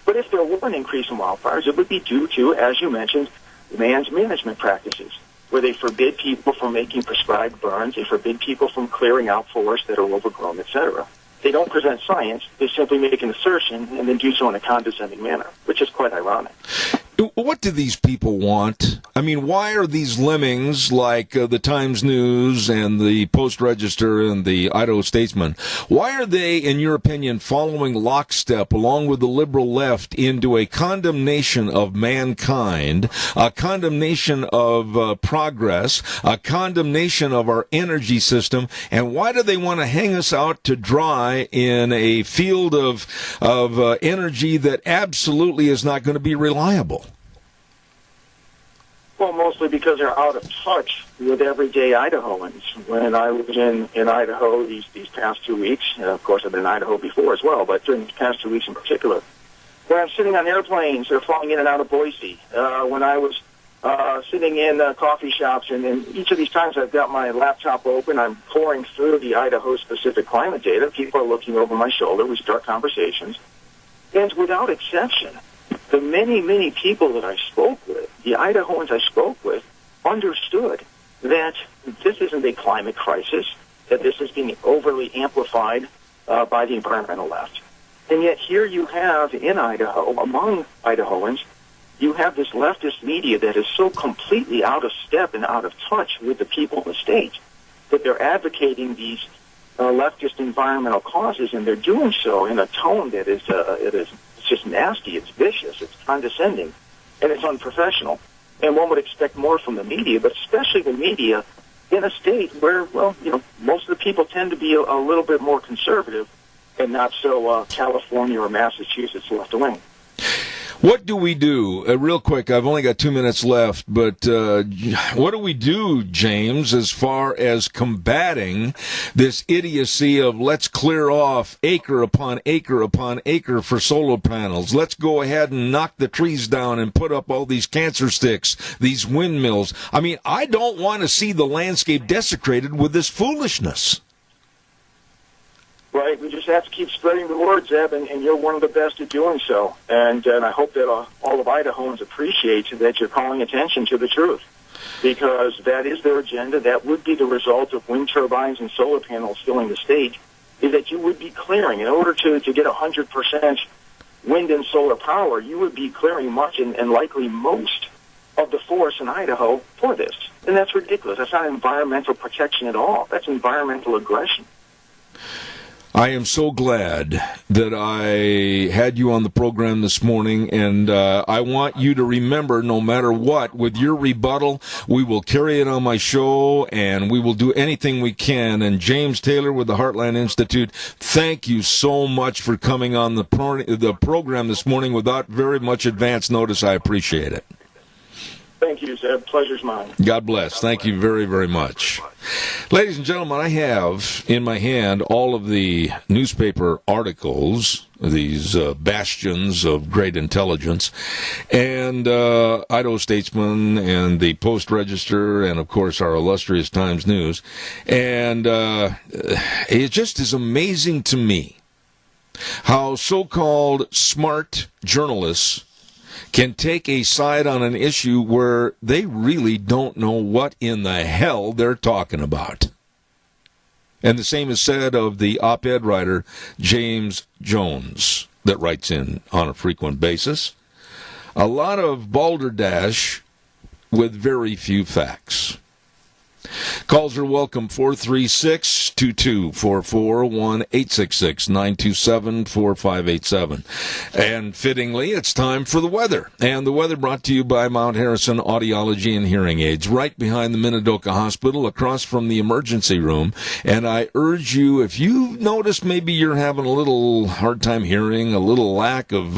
But if there were an increase in wildfires, it would be due to, as you mentioned, man's management practices, where they forbid people from making prescribed burns, they forbid people from clearing out forests that are overgrown, etc. They don't present science, they simply make an assertion and then do so in a condescending manner, which is quite ironic. What do these people want? I mean, why are these lemmings like the Times News and the Post-Register and the Idaho Statesman, why are they, in your opinion, following lockstep along with the liberal left into a condemnation of mankind, a condemnation of progress, a condemnation of our energy system, and why do they want to hang us out to dry in a field of energy that absolutely is not going to be reliable? Well, mostly because they're out of touch with everyday Idahoans. When I was in Idaho these past 2 weeks, and of course I've been in Idaho before as well, but during these past 2 weeks in particular, where I'm sitting on airplanes that are flying in and out of Boise, when I was sitting in coffee shops, and each of these times I've got my laptop open, I'm pouring through the Idaho-specific climate data, people are looking over my shoulder, we start conversations, and without exception, the many, many people that I spoke with, the Idahoans I spoke with, understood that this isn't a climate crisis, that this is being overly amplified by the environmental left. And yet here you have in Idaho, among Idahoans, you have this leftist media that is so completely out of step and out of touch with the people in the state that they're advocating these leftist environmental causes, and they're doing so in a tone that is it's just nasty, it's vicious, it's condescending, and it's unprofessional. And one would expect more from the media, but especially the media in a state where, well, most of the people tend to be a little bit more conservative and not so California or Massachusetts left-wing. What do we do? Real quick, I've only got 2 minutes left, but what do we do, James, as far as combating this idiocy of let's clear off acre upon acre upon acre for solar panels? Let's go ahead and knock the trees down and put up all these cancer sticks, these windmills. I mean, I don't want to see the landscape desecrated with this foolishness. Right, we just have to keep spreading the word, Zeb, and you're one of the best at doing so. And I hope that all of Idahoans appreciate that you're calling attention to the truth, because that is their agenda. That would be the result of wind turbines and solar panels filling the state, is that you would be clearing. In order to get 100% wind and solar power, you would be clearing much and likely most of the forest in Idaho for this. And that's ridiculous. That's not environmental protection at all. That's environmental aggression. I am so glad that I had you on the program this morning, and I want you to remember, no matter what, with your rebuttal, we will carry it on my show, and we will do anything we can. And James Taylor with the Heartland Institute, thank you so much for coming on the program this morning without very much advance notice. I appreciate it. Thank you, Zeb. Pleasure's mine. God bless. Thank you very, very much. Ladies and gentlemen, I have in my hand all of the newspaper articles, these bastions of great intelligence, and Idaho Statesman and the Post-Register and, of course, our illustrious Times News. And it just is amazing to me how so-called smart journalists can take a side on an issue where they really don't know what in the hell they're talking about. And the same is said of the op-ed writer James Jones that writes in on a frequent basis. A lot of balderdash with very few facts. Calls are welcome, 436-2244, 1-866-927-4587. And fittingly, it's time for the weather. And the weather brought to you by Mount Harrison Audiology and Hearing Aids, right behind the Minidoka Hospital, across from the emergency room. And I urge you, if you notice maybe you're having a little hard time hearing, a little lack of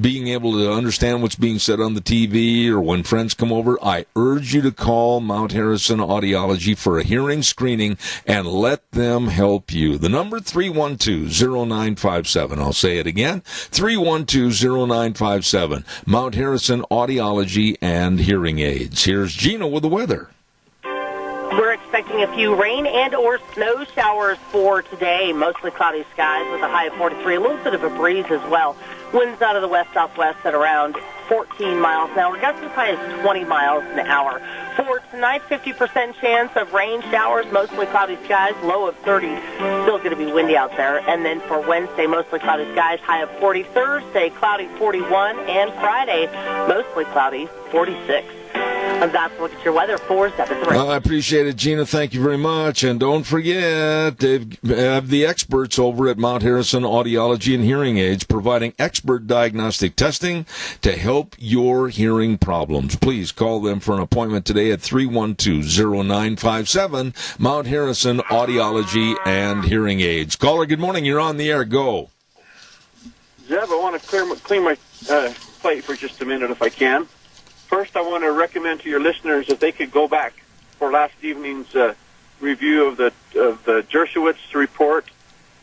being able to understand what's being said on the TV or when friends come over, I urge you to call Mount Harrison Audiology for a hearing screening and let them help you. The number 312-0957. I'll say it again, 312-0957. Mount Harrison Audiology and Hearing Aids. Here's Gina with the weather. We're expecting a few rain and or snow showers for today. Mostly cloudy skies with a high of 43. A little bit of a breeze as well. Winds out of the west-southwest at around 14 miles an hour. Gusts as high as 20 miles an hour. For tonight, 50% chance of rain showers, mostly cloudy skies, low of 30. Still going to be windy out there. And then for Wednesday, mostly cloudy skies, high of 40. Thursday, cloudy 41. And Friday, mostly cloudy 46. And that's a look at your weather for 7-3. I appreciate it, Gina. Thank you very much. And don't forget, they have the experts over at Mount Harrison Audiology and Hearing Aids providing expert diagnostic testing to help your hearing problems. Please call them for an appointment today at 312-0957, Mount Harrison Audiology and Hearing Aids. Caller, good morning. You're on the air. Go. Zeb, I want to clean my plate for just a minute if I can. First, I want to recommend to your listeners that they could go back for last evening's review of the Dershowitz report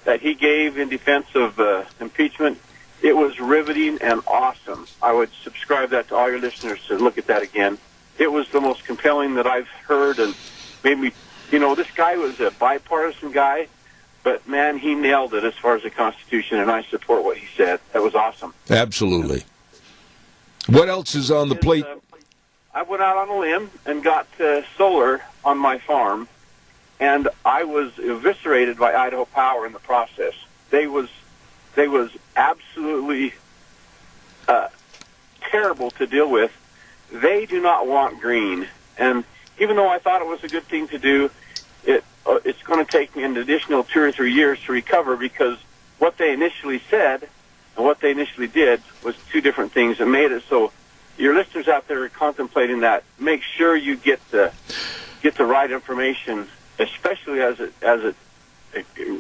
that he gave in defense of impeachment. It was riveting and awesome. I would subscribe that to all your listeners to look at that again. It was the most compelling that I've heard and made me, this guy was a bipartisan guy, but, man, he nailed it as far as the Constitution, and I support what he said. That was awesome. Absolutely. What else is on the plate? I went out on a limb and got solar on my farm, and I was eviscerated by Idaho Power in the process. They was absolutely terrible to deal with. They do not want green, and even though I thought it was a good thing to do, it's going to take me an additional 2 or 3 years to recover because what they initially said and what they initially did was two different things that made it so your listeners out there are contemplating that. Make sure you get the right information, especially as it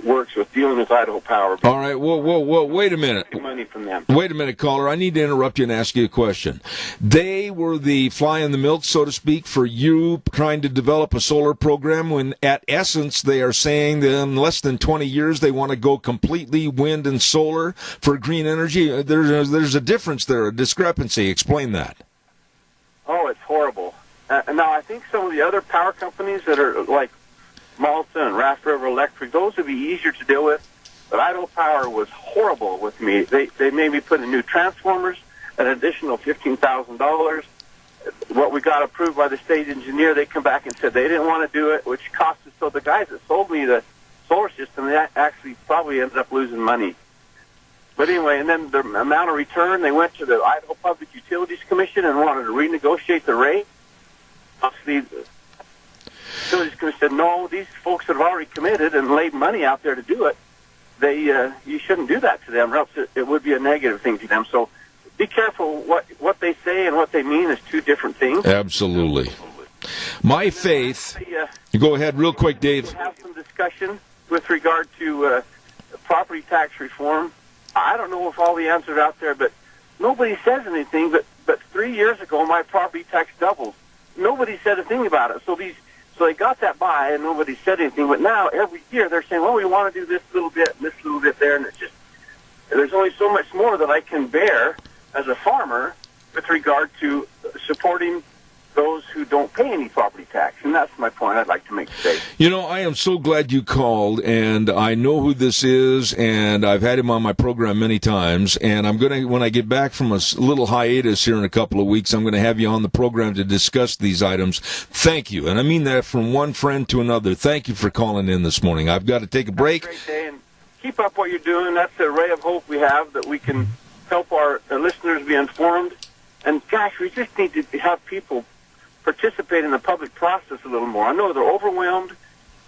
works with dealing with Idaho Power. All right, whoa, wait a minute. Money from them. Wait a minute, caller. I need to interrupt you and ask you a question. They were the fly in the milk, so to speak, for you trying to develop a solar program when, at essence, they are saying that in less than 20 years they want to go completely wind and solar for green energy. There's a difference there, a discrepancy. Explain that. Oh, it's horrible. Now, I think some of the other power companies that are like Malta and Raft River Electric, those would be easier to deal with, but Idaho Power was horrible with me. They made me put in new transformers, an additional $15,000. What we got approved by the state engineer, they come back and said they didn't want to do it, which cost us. So the guys that sold me the solar system, they actually probably ended up losing money. But anyway, and then the amount of return, they went to the Idaho Public Utilities Commission and wanted to renegotiate the rate. Obviously, the Utilities Commission said, no, these folks that have already committed and laid money out there to do it, you shouldn't do that to them, or else it would be a negative thing to them. So be careful. What they say and what they mean is two different things. Absolutely. My faith. Go ahead real quick, Dave. We'll have some discussion with regard to property tax reform. I don't know if all the answers are out there, but nobody says anything. But 3 years ago, my property tax doubled. Nobody said a thing about it. So they got that by, and nobody said anything. But now, every year, they're saying, well, we want to do this little bit and this little bit there. And it's just, there's only so much more that I can bear as a farmer with regard to supporting those who don't pay any property tax. And that's my point I'd like to make today. You know, I am so glad you called, and I know who this is, and I've had him on my program many times, and I'm going to, when I get back from a little hiatus here in a couple of weeks, I'm going to have you on the program to discuss these items. Thank you, and I mean that from one friend to another. Thank you for calling in this morning. I've got to take a break. Have a great day, and keep up what you're doing. That's a ray of hope we have, that we can help our listeners be informed. And, gosh, we just need to have people participate in the public process a little more. I know they're overwhelmed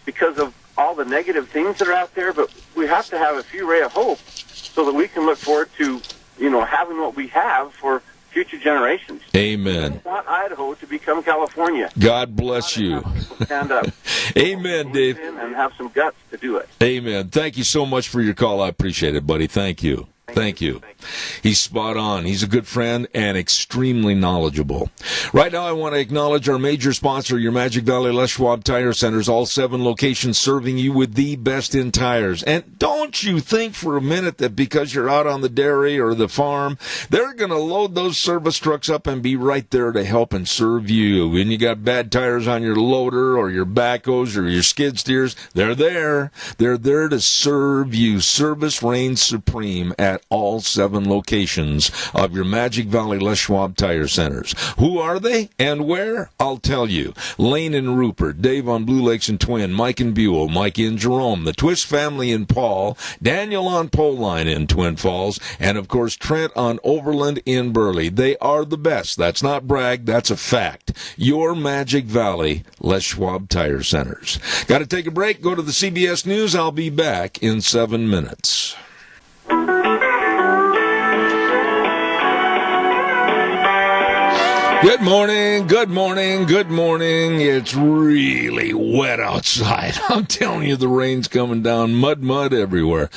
because of all the negative things that are out there, but we have to have a few ray of hope so that we can look forward to, having what we have for future generations. Amen. We want Idaho to become California. God bless you. Stand up. Amen, Dave. And have some guts to do it. Amen. Thank you so much for your call. I appreciate it, buddy. Thank you. Thank you. He's spot on. He's a good friend and extremely knowledgeable. Right now, I want to acknowledge our major sponsor, your Magic Valley Les Schwab Tire Centers, all 7 locations serving you with the best in tires. And don't you think for a minute that because you're out on the dairy or the farm, they're going to load those service trucks up and be right there to help and serve you. And you got bad tires on your loader or your backhoes or your skid steers, they're there. They're there to serve you. Service reigns supreme at all 7 locations of your Magic Valley Les Schwab Tire Centers. Who are they and where? I'll tell you. Lane and Rupert, Dave on Blue Lakes and Twin, Mike and Buell, Mike in Jerome, the Twist family in Paul, Daniel on Pole Line in Twin Falls, and of course Trent on Overland in Burley. They are the best. That's not brag, that's a fact. Your Magic Valley Les Schwab Tire Centers. Got to take a break, go to the CBS News. I'll be back in 7 minutes. Good morning, good morning, good morning. It's really wet outside. I'm telling you, the rain's coming down. Mud everywhere.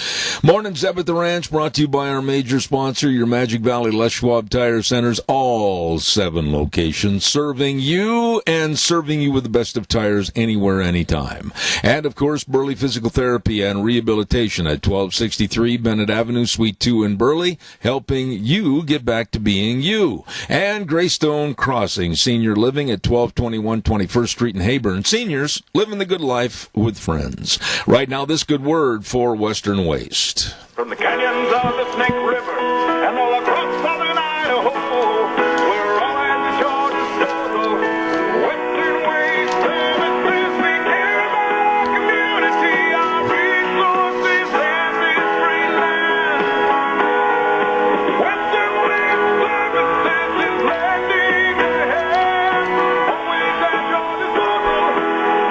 Mornings up at the ranch, brought to you by our major sponsor, your Magic Valley Les Schwab Tire Centers. All 7 locations serving you and serving you with the best of tires anywhere, anytime. And, of course, Burley Physical Therapy and Rehabilitation at 1263 Bennett Avenue, Suite 2 in Burley, helping you get back to being you. And Greystone Crossing Senior Living at 1221 21st Street in Hayburn. Seniors living the good life with friends. Right now, this good word for Western Waste. From the canyons of the Snake River and all across southern Idaho, we're all at the shore disposal. Western Waste Services, we care about our community, our resources, and this free land. Western Waste Services is lending a hand, always at your disposal.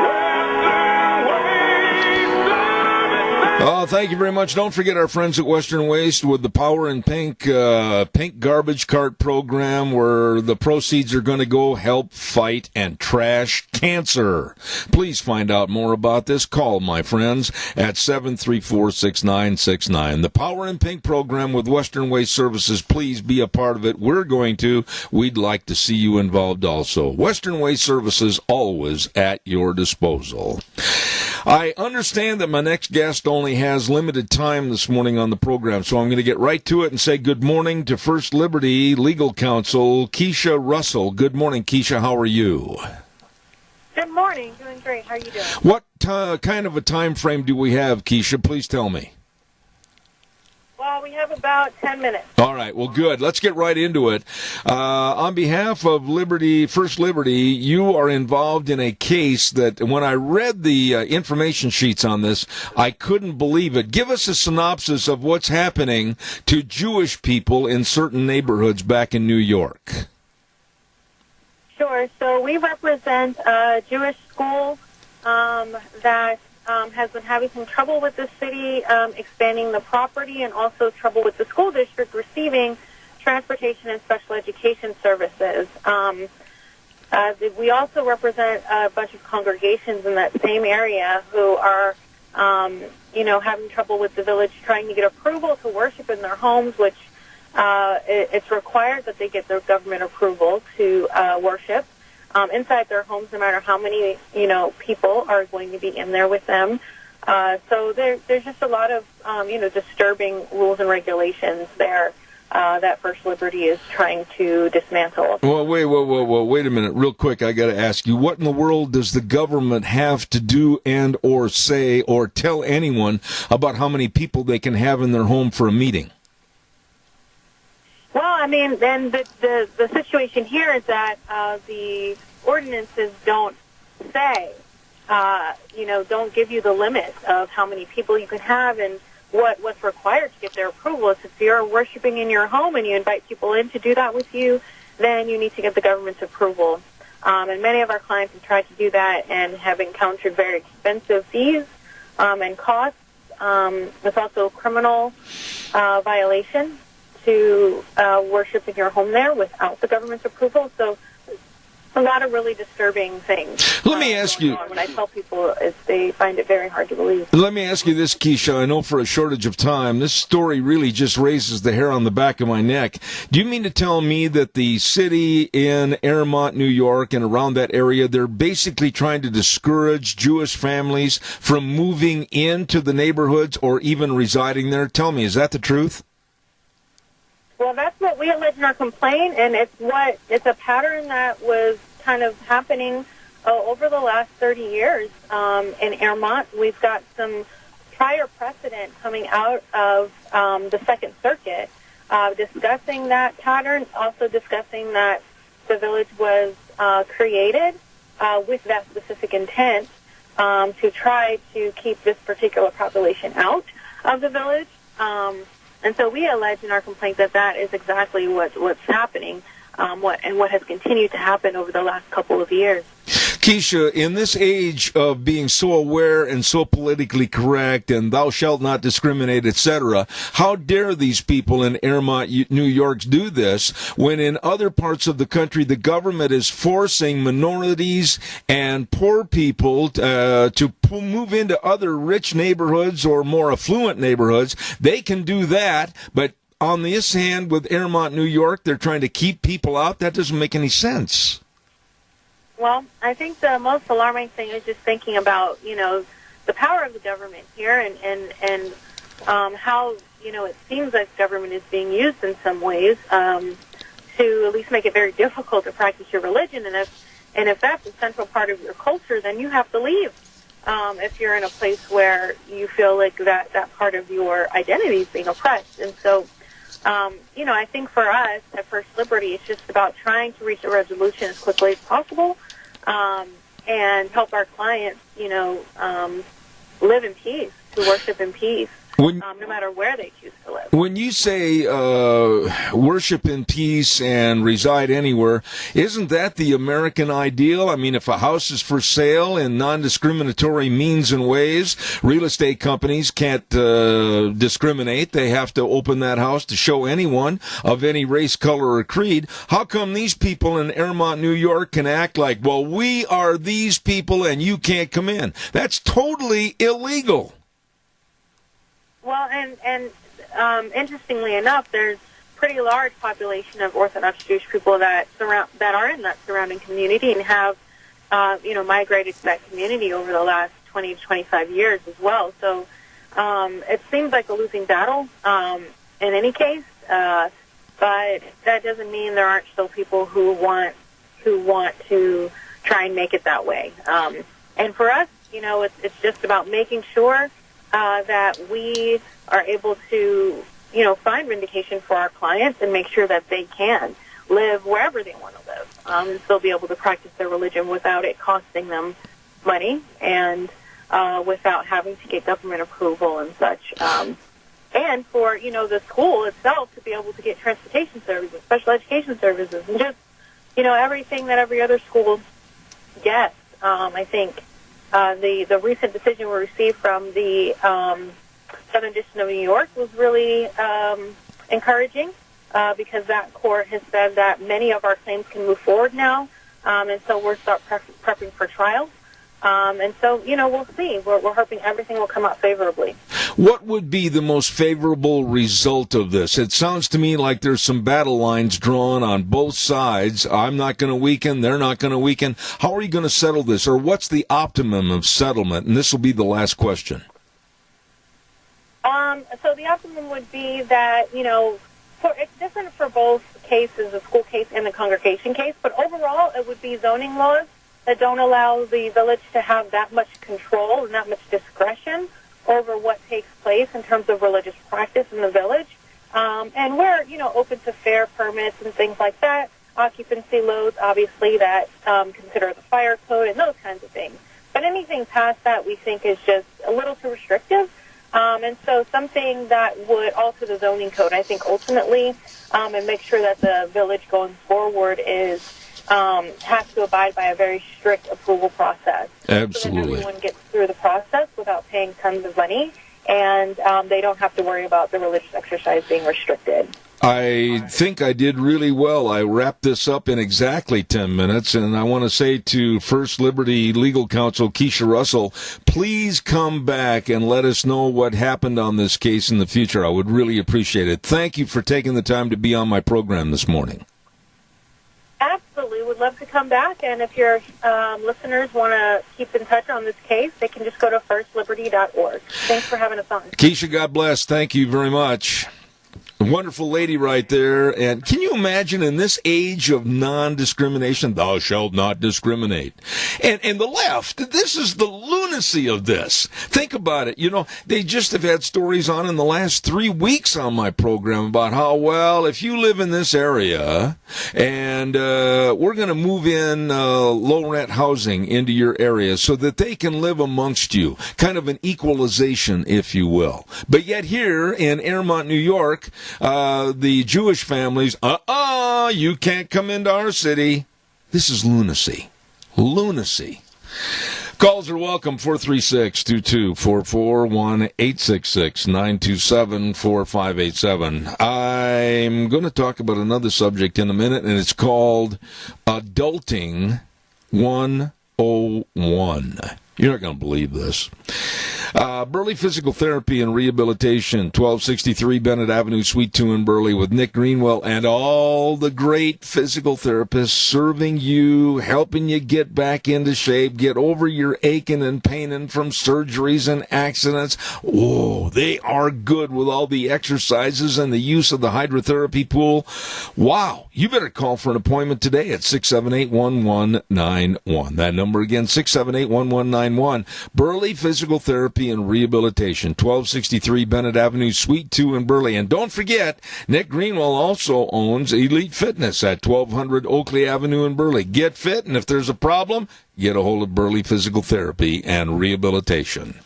Western Waste Services. Oh, thank you very much. Don't forget our friends at Western Waste with the Power and Pink Garbage Cart program, where the proceeds are going to go help fight and trash cancer. Please find out more about this. Call my friends at 734-6969. The Power and Pink program with Western Waste Services. Please be a part of it. We'd like to see you involved also. Western Waste Services, always at your disposal. I understand that my next guest only has limited time this morning on the program, so I'm going to get right to it and say good morning to First Liberty Legal Counsel Keisha Russell. Good morning, Keisha. How are you? Good morning. Doing great. How are you doing? What kind of a time frame do we have, Keisha? Please tell me. Well, we have about 10 minutes. All right. Well, good. Let's get right into it. On behalf of First Liberty, you are involved in a case that when I read the information sheets on this, I couldn't believe it. Give us a synopsis of what's happening to Jewish people in certain neighborhoods back in New York. Sure. So we represent a Jewish school that has been having some trouble with the city expanding the property, and also trouble with the school district receiving transportation and special education services. We also represent a bunch of congregations in that same area who are, having trouble with the village trying to get approval to worship in their homes, which it's required that they get their government approval to worship inside their homes, no matter how many, people are going to be in there with them. So there's just a lot of, disturbing rules and regulations there that First Liberty is trying to dismantle. Well, wait a minute. Real quick, I got to ask you, what in the world does the government have to do and or say or tell anyone about how many people they can have in their home for a meeting? Well, then the situation here is that the ordinances don't say, don't give you the limit of how many people you can have and what's required to get their approval. If you're worshiping in your home and you invite people in to do that with you, then you need to get the government's approval. And many of our clients have tried to do that and have encountered very expensive fees and costs. It's also a criminal violation to worship in your home there without the government's approval. So a lot of really disturbing things. Let me ask you. When I tell people, they find it very hard to believe. Let me ask you this, Keisha. I know for a shortage of time, this story really just raises the hair on the back of my neck. Do you mean to tell me that the city in Airmont, New York, and around that area, they're basically trying to discourage Jewish families from moving into the neighborhoods or even residing there? Tell me, is that the truth? Well, that's what we allege in our complaint, and it's a pattern that was kind of happening over the last 30 years in Airmont. We've got some prior precedent coming out of the Second Circuit discussing that pattern, also discussing that the village was created with that specific intent to try to keep this particular population out of the village. And so we allege in our complaint that that is exactly what's happening, what has continued to happen over the last couple of years. Keisha, in this age of being so aware and so politically correct and thou shalt not discriminate, etc., how dare these people in Airmont, New York do this when in other parts of the country the government is forcing minorities and poor people to move into other rich neighborhoods or more affluent neighborhoods? They can do that, but on this hand, with Airmont, New York, they're trying to keep people out? That doesn't make any sense. Well, I think the most alarming thing is just thinking about, the power of the government here and how, it seems like government is being used in some ways to at least make it very difficult to practice your religion. And if that's a central part of your culture, then you have to leave if you're in a place where you feel like that part of your identity is being oppressed. And so, I think for us at First Liberty, it's just about trying to reach a resolution as quickly as possible and help our clients, live in peace, to worship in peace, no matter where they choose to live. When you say worship in peace and reside anywhere, isn't that the American ideal? I mean, if a house is for sale in non-discriminatory means and ways, real estate companies can't discriminate. They have to open that house to show anyone of any race, color, or creed. How come these people in Airmont, New York can act like, well, we are these people and you can't come in? That's totally illegal. Well, and interestingly enough, there's a pretty large population of Orthodox Jewish people that are in that surrounding community and have, migrated to that community over the last 20 to 25 years as well. So it seems like a losing battle in any case, but that doesn't mean there aren't still people who want to try and make it that way. And for us, it's just about making sure that we are able to, find vindication for our clients and make sure that they can live wherever they want to live and still be able to practice their religion without it costing them money and without having to get government approval and such. And for, the school itself to be able to get transportation services, special education services, and just, everything that every other school gets. I think the recent decision we received from the Southern District of New York was really encouraging because that court has said that many of our claims can move forward now, and so we'll start prepping for trial. And so, we'll see. We're hoping everything will come out favorably. What would be the most favorable result of this? It sounds to me like there's some battle lines drawn on both sides. I'm not going to weaken. They're not going to weaken. How are you going to settle this? Or what's the optimum of settlement? And this will be the last question. So the optimum would be that, it's different for both cases, the school case and the congregation case, but overall it would be zoning laws that don't allow the village to have that much control and that much discretion over what takes place in terms of religious practice in the village. And we're, open to fair permits and things like that, occupancy loads, obviously, that consider the fire code and those kinds of things. But anything past that we think is just a little too restrictive. And so something that would alter the zoning code, I think, ultimately, and make sure that the village going forward is has to abide by a very strict approval process. Absolutely. So that everyone gets through the process without paying tons of money, and they don't have to worry about the religious exercise being restricted. I think I did really well. I wrapped this up in exactly 10 minutes, and I want to say to First Liberty Legal Counsel Keisha Russell, please come back and let us know what happened on this case in the future. I would really appreciate it. Thank you for taking the time to be on my program this morning. Absolutely. Would love to come back, and if your listeners want to keep in touch on this case, they can just go to firstliberty.org. Thanks for having us on. Keisha, God bless. Thank you very much. Wonderful lady right there. And can you imagine in this age of non-discrimination, thou shalt not discriminate? And the left, this is the lunacy of this. Think about it. You know, they just have had stories on in the last 3 weeks on my program about how, well, if you live in this area and we're going to move in low-rent housing into your area so that they can live amongst you, kind of an equalization, if you will. But yet here in Airmont, New York, the Jewish families, you can't come into our city. This is lunacy. Lunacy. Calls are welcome, 436-2244, 1-866-927-4587. I'm going to talk about another subject in a minute, and it's called Adulting 101. You're not going to believe this. Burley Physical Therapy and Rehabilitation, 1263 Bennett Avenue, Suite 2 in Burley, with Nick Greenwell and all the great physical therapists serving you, helping you get back into shape, get over your aching and paining from surgeries and accidents. Oh, they are good with all the exercises and the use of the hydrotherapy pool. Wow, you better call for an appointment today at 678-1191. That number again, 678-1191. Burley Physical Therapy and Rehabilitation, 1263 Bennett Avenue, Suite 2 in Burley. And don't forget, Nick Greenwell also owns Elite Fitness at 1200 Oakley Avenue in Burley. Get fit, and if there's a problem, get a hold of Burley Physical Therapy and Rehabilitation.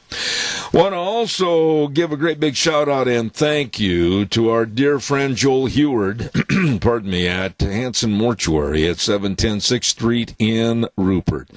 Want to also give a great big shout-out and thank you to our dear friend Joel Heward, pardon me, at Hanson Mortuary at 710 6th Street in Rupert.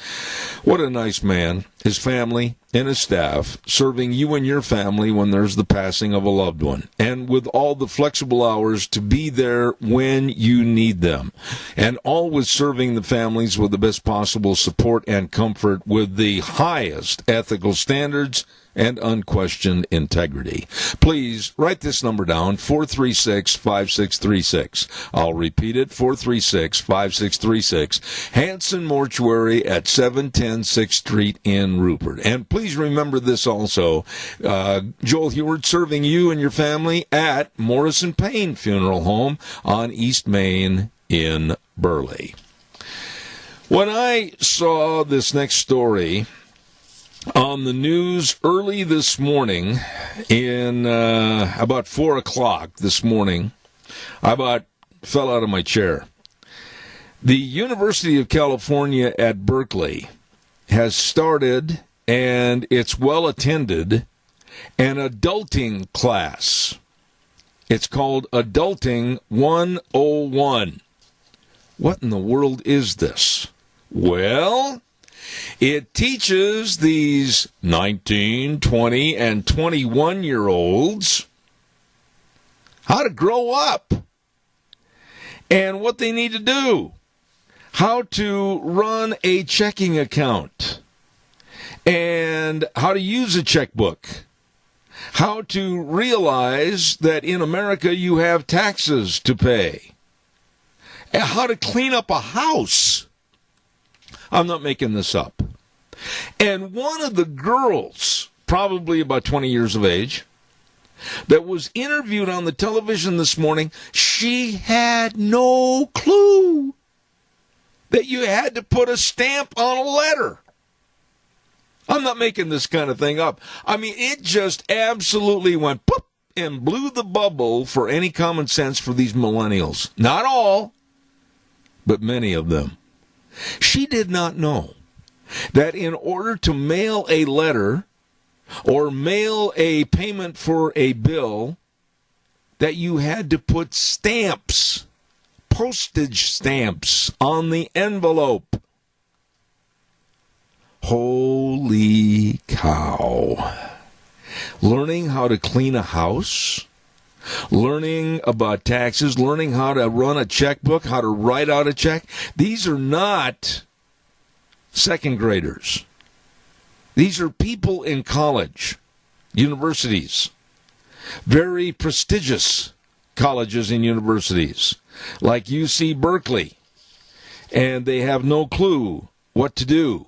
What a nice man. His family and his staff serving you and your family when there's the passing of a loved one, and with all the flexible hours to be there when you need them, and always serving the families with the best possible support and comfort with the highest ethical standards and unquestioned integrity. Please write this number down, 436-5636. I'll repeat it, 436-5636. Hanson Mortuary at 710 6th Street in Rupert. And please remember this also, Joel Heward serving you and your family at Morrison Payne Funeral Home on East Main in Burley. When I saw this next story on the news early this morning, in about 4 o'clock this morning, I about fell out of my chair. The University of California at Berkeley has started, and it's well attended, an adulting class. It's called Adulting 101. What in the world is this? Well, it teaches these 19, 20, and 21-year-olds how to grow up and what they need to do, how to run a checking account, and how to use a checkbook, how to realize that in America you have taxes to pay, and how to clean up a house. I'm not making this up. And one of the girls, probably about 20 years of age, that was interviewed on the television this morning, she had no clue that you had to put a stamp on a letter. I'm not making this kind of thing up. I mean, it just absolutely went poof and blew the bubble for any common sense for these millennials. Not all, but many of them. She did not know that in order to mail a letter or mail a payment for a bill, that you had to put stamps, postage stamps on the envelope. Holy cow. Learning how to clean a house, learning about taxes, learning how to run a checkbook, how to write out a check. These are not second graders. These are people in college, universities, very prestigious colleges and universities, like UC Berkeley, and they have no clue what to do.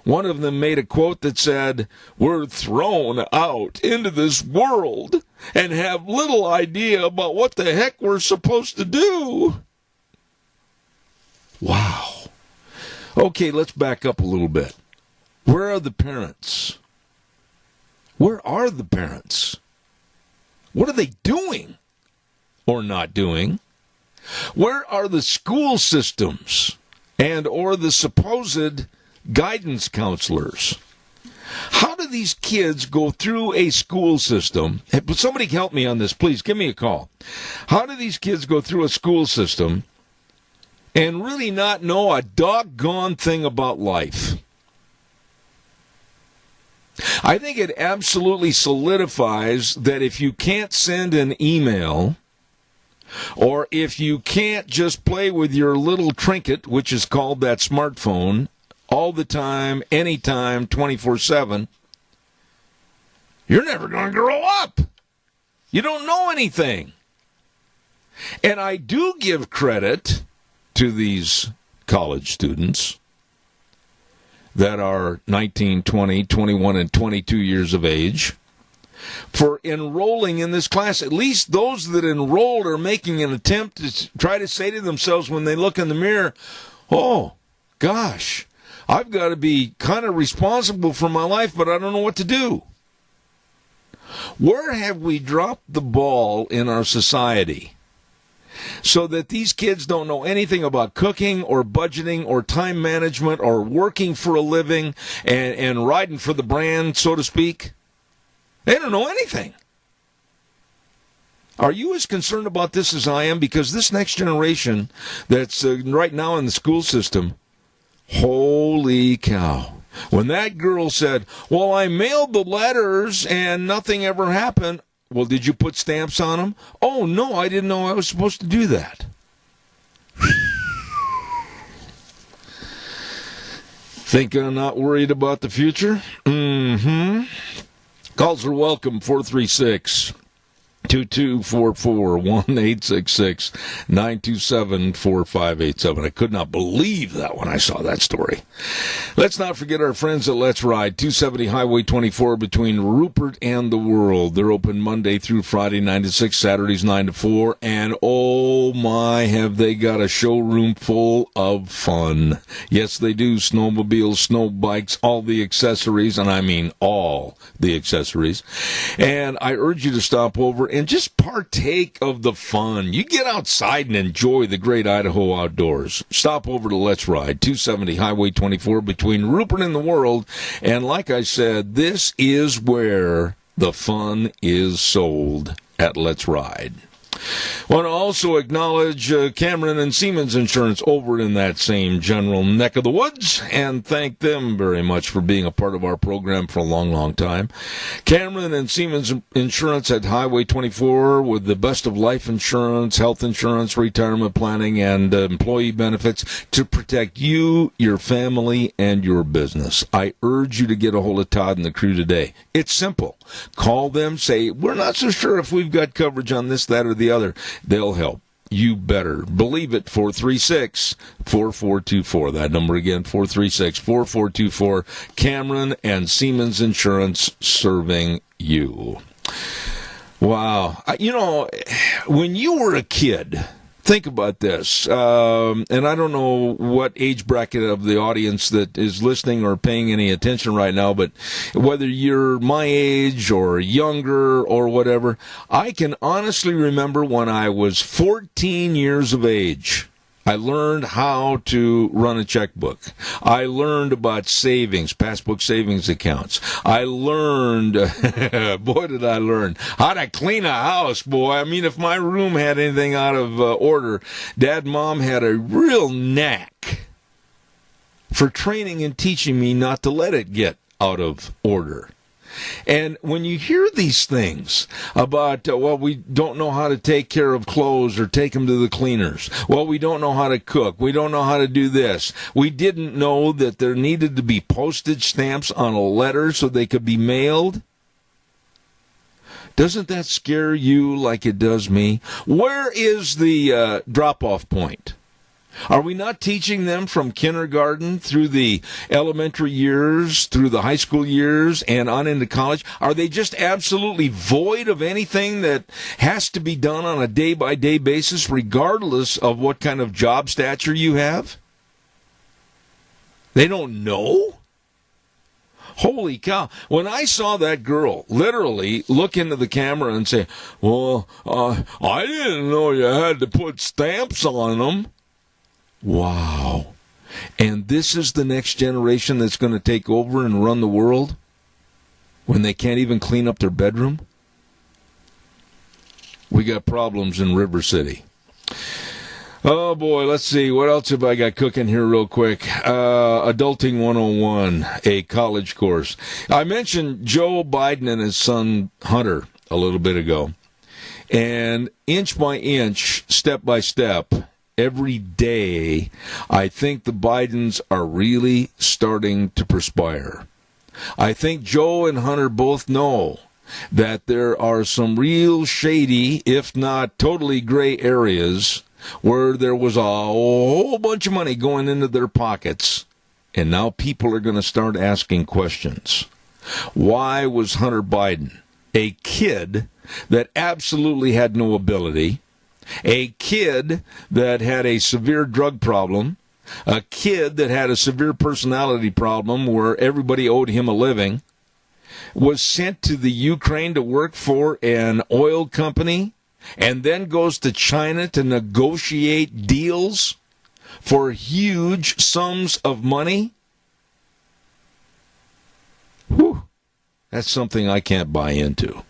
One of them made a quote that said, "We're thrown out into this world and have little idea about what the heck we're supposed to do." Wow. Okay, let's back up a little bit. Where are the parents? Where are the parents? What are they doing or not doing? Where are the school systems and or the supposed guidance counselors? How do these kids go through a school system? Somebody help me on this, please. Give me a call. How do these kids go through a school system and really not know a doggone thing about life? I think it absolutely solidifies that if you can't send an email, or if you can't just play with your little trinket, which is called that smartphone, all the time, anytime, 24/7, you're never going to grow up. You don't know anything. And I do give credit to these college students that are 19, 20, 21, and 22 years of age for enrolling in this class. At least those that enrolled are making an attempt to try to say to themselves when they look in the mirror, "Oh, gosh, I've got to be kind of responsible for my life, but I don't know what to do." Where have we dropped the ball in our society so that these kids don't know anything about cooking or budgeting or time management or working for a living and riding for the brand, so to speak? They don't know anything. Are you as concerned about this as I am? Because this next generation that's right now in the school system, holy cow. When that girl said, "Well, I mailed the letters and nothing ever happened," well, did you put stamps on them? "Oh, no, I didn't know I was supposed to do that." Think I'm not worried about the future? Calls are welcome, 436-2244, 1-866-927-4587. I could not believe that when I saw that story. Let's not forget our friends at Let's Ride, 270 Highway 24 between Rupert and the World. They're open Monday through Friday, 9 to 6, Saturdays 9 to 4, and oh my, have they got a showroom full of fun. Yes, they do. Snowmobiles, snow bikes, all the accessories, and I mean all the accessories. And I urge you to stop over and just partake of the fun. You get outside and enjoy the great Idaho outdoors. Stop over to Let's Ride, 270 Highway 24 between Rupert and the World. And like I said, this is where the fun is sold, at Let's Ride. Want to also acknowledge Cameron and Siemens Insurance over in that same general neck of the woods and thank them very much for being a part of our program for a long, long time. Cameron and Siemens Insurance at Highway 24 with the best of life insurance, health insurance, retirement planning, and employee benefits to protect you, your family, and your business. I urge you to get a hold of Todd and the crew today. It's simple. Call them, say, "We're not so sure if we've got coverage on this, that, or the other." They'll help. You better believe it. 436-4424. That number again, 436-4424. Cameron and Siemens Insurance serving you. Wow. You know, when you were a kid, think about this, and I don't know what age bracket of the audience that is listening or paying any attention right now, but whether you're my age or younger or whatever, I can honestly remember when I was 14 years of age, I learned how to run a checkbook. I learned about savings, passbook savings accounts. I learned, boy, did I learn how to clean a house, boy. I mean, if my room had anything out of order, Dad and Mom had a real knack for training and teaching me not to let it get out of order. And when you hear these things about, well, we don't know how to take care of clothes or take them to the cleaners. Well, we don't know how to cook. We don't know how to do this. We didn't know that there needed to be postage stamps on a letter so they could be mailed. Doesn't that scare you like it does me? Where is the drop-off point? Are we not teaching them from kindergarten through the elementary years, through the high school years, and on into college? Are they just absolutely void of anything that has to be done on a day-by-day basis, regardless of what kind of job stature you have? They don't know? Holy cow. When I saw that girl literally look into the camera and say, well, I didn't know you had to put stamps on them. Wow. And this is the next generation that's going to take over and run the world when they can't even clean up their bedroom? We got problems in River City. Oh, boy, let's see. What else have I got cooking here real quick? Adulting 101, a college course. I mentioned Joe Biden and his son Hunter a little bit ago. And inch by inch, step by step, every day, I think the Bidens are really starting to perspire. I think Joe and Hunter both know that there are some real shady, if not totally gray areas where there was a whole bunch of money going into their pockets, and now people are going to start asking questions. Why was Hunter Biden, a kid that absolutely had no ability, a kid that had a severe drug problem, a kid that had a severe personality problem where everybody owed him a living, was sent to the Ukraine to work for an oil company, and then goes to China to negotiate deals for huge sums of money? Whew. That's something I can't buy into.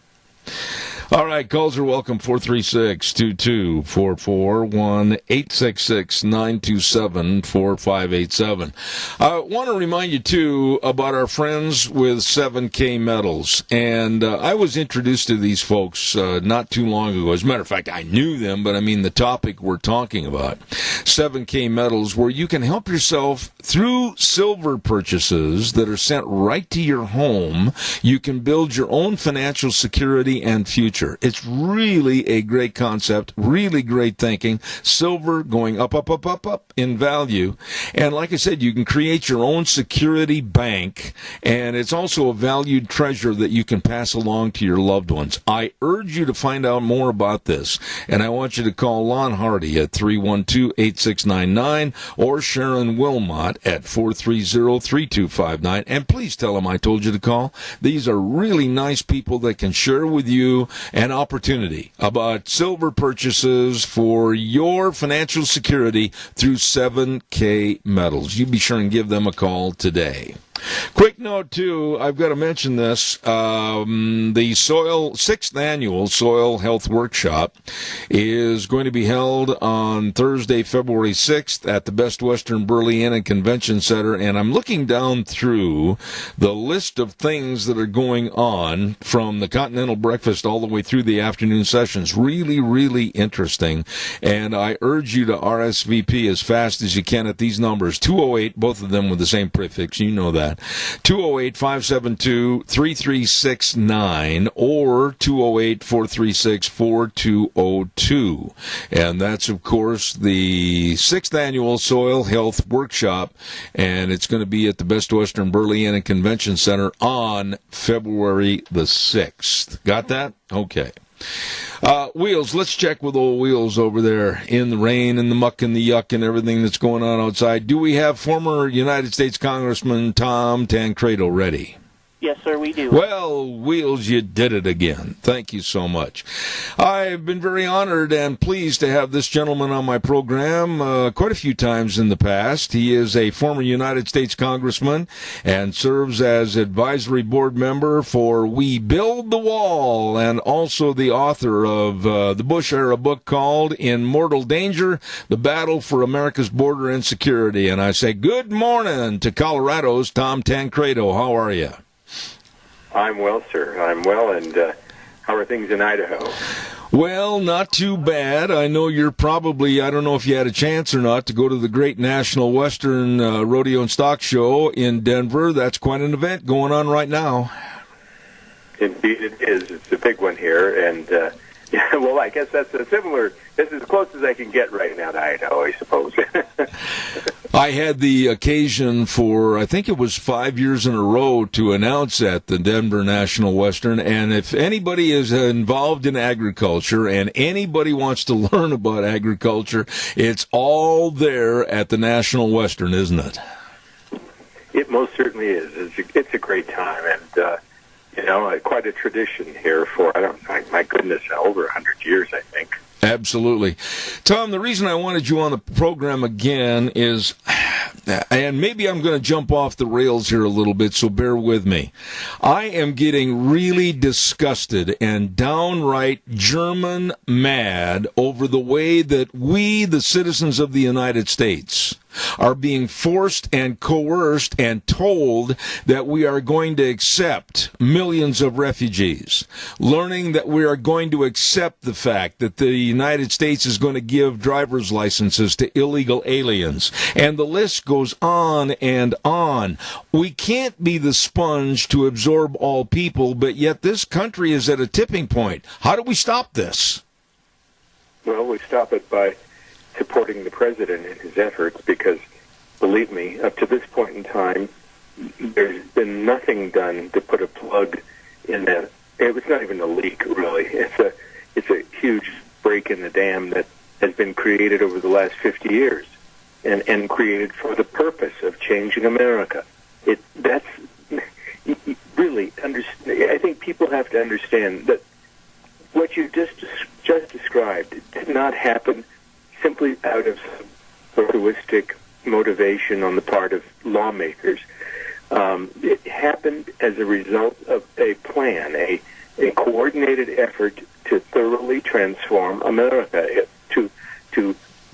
All right, calls are welcome, 436-2244, 1-866-927-4587. I want to remind you, too, about our friends with 7K Metals. And I was introduced to these folks not too long ago. As a matter of fact, I knew them, but I mean the topic we're talking about, 7K Metals, where you can help yourself through silver purchases that are sent right to your home. You can build your own financial security and future. It's really a great concept, really great thinking. Silver going up, up, up, up, up in value. And like I said, you can create your own security bank, and it's also a valued treasure that you can pass along to your loved ones. I urge you to find out more about this, and I want you to call Lon Hardy at 312-8699 or Sharon Wilmot at 430-3259. And please tell them I told you to call. These are really nice people that can share with you an opportunity about silver purchases for your financial security through 7K Metals. You be sure and give them a call today. Quick note, too, I've got to mention this. The 6th Annual Soil Health Workshop is going to be held on Thursday, February 6th at the Best Western Burley Inn and Convention Center, and I'm looking down through the list of things that are going on from the Continental Breakfast all the way through the afternoon sessions. Really, really interesting, and I urge you to RSVP as fast as you can at these numbers. 208, both of them with the same prefix, you know that. 208-572-3369 or 208-436-4202. And that's, of course, the 6th Annual Soil Health Workshop, and it's going to be at the Best Western Burley Inn and Convention Center on February the 6th. Got that? Okay. Wheels, let's check with old Wheels over there in the rain and the muck and the yuck and everything that's going on outside. Do we have former United States Congressman Tom Tancredo ready? Yes, sir, we do. Well, Wheels, you did it again. Thank you so much. I've been very honored and pleased to have this gentleman on my program quite a few times in the past. He is a former United States congressman and serves as advisory board member for We Build the Wall, and also the author of the Bush-era book called In Mortal Danger, The Battle for America's Border and Security. And I say good morning to Colorado's Tom Tancredo. How are you? I'm well, sir. I'm well, and how are things in Idaho? Well, not too bad. I know you're probably, I don't know if you had a chance or not, to go to the Great National Western Rodeo and Stock Show in Denver. That's quite an event going on right now. Indeed it is. It's a big one here, and yeah, well, I guess that's a similar, this is as close as I can get right now to Idaho, I suppose. I had the occasion for, I think it was 5 years in a row, to announce at the Denver National Western. And if anybody is involved in agriculture and anybody wants to learn about agriculture, it's all there at the National Western, isn't it? It most certainly is. It's a great time, and quite a tradition here for, my goodness, over 100 years, I think. Absolutely. Tom, the reason I wanted you on the program again is, and maybe I'm going to jump off the rails here a little bit, so bear with me. I am getting really disgusted and downright German mad over the way that we, the citizens of the United States, are being forced and coerced and told that we are going to accept millions of refugees, learning that we are going to accept the fact that the United States is going to give driver's licenses to illegal aliens, and the list goes on and on. We can't be the sponge to absorb all people, but yet this country is at a tipping point. How do we stop this? Well, we stop it by supporting the president in his efforts, because, believe me, up to this point in time, there's been nothing done to put a plug in that. It was not even a leak, really. It's a huge break in the dam that has been created over the last 50 years, and created for the purpose of changing America. That's really, I think people have to understand that what you just described did not happen simply out of altruistic motivation on the part of lawmakers. It happened as a result of a plan, a coordinated effort to thoroughly transform America, to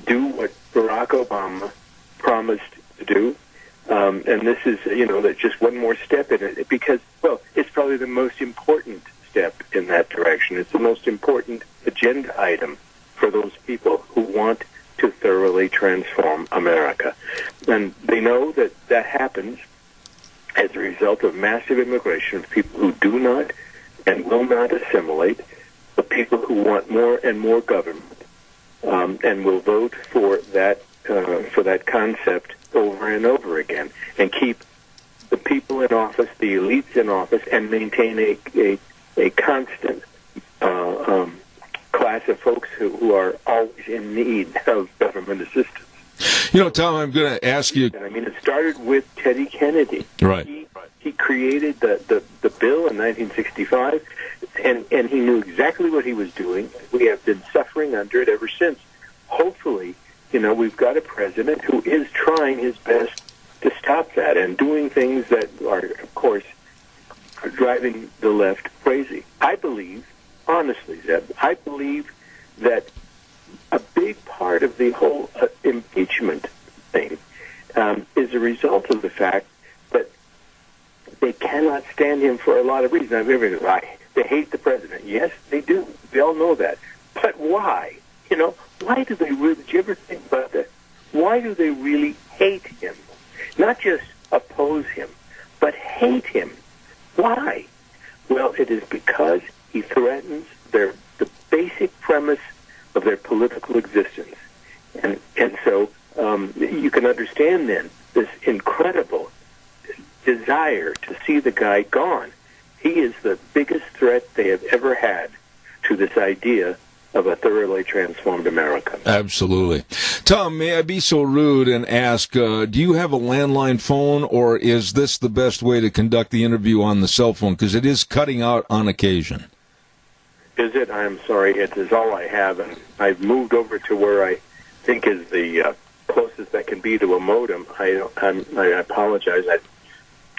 do what Barack Obama promised to do. And this is, just one more step in it, because, well, it's probably the most important step in that direction. It's the most important agenda item for those people who want to thoroughly transform America. And they know that that happens as a result of massive immigration of people who do not and will not assimilate, the people who want more and more government, and will vote for that concept over and over again, and keep the people in office, the elites in office, and maintain a constant class of folks who are always in need of government assistance. Tom, I'm going to ask you. I mean, it started with Teddy Kennedy. Right. He created the bill in 1965, and he knew exactly what he was doing. We have been suffering under it ever since. Hopefully, we've got a president who is trying his best to stop that and doing things that are, of course, driving the left crazy. I believe, honestly, Zeb, I believe that a big part of the whole impeachment thing is a result of the fact that they cannot stand him for a lot of reasons. They hate the president. Yes, they do. We all know that. But why? Why do they really, did you ever think about that? Why do they really hate him? Not just oppose him, but hate him. Why? Well, it is because he threatens the basic premise of their political existence. And so you can understand then this incredible desire to see the guy gone. He is the biggest threat they have ever had to this idea of a thoroughly transformed America. Absolutely. Tom, may I be so rude and ask, do you have a landline phone, or is this the best way to conduct the interview on the cell phone? Because it is cutting out on occasion. Is it? I'm sorry. It is all I have, and I've moved over to where I think is the closest that can be to a modem. I apologize.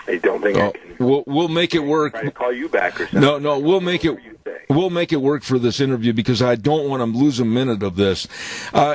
I don't think I can. We'll make it work. Try to call you back or something. No, we'll make it. We'll make it work for this interview because I don't want to lose a minute of this.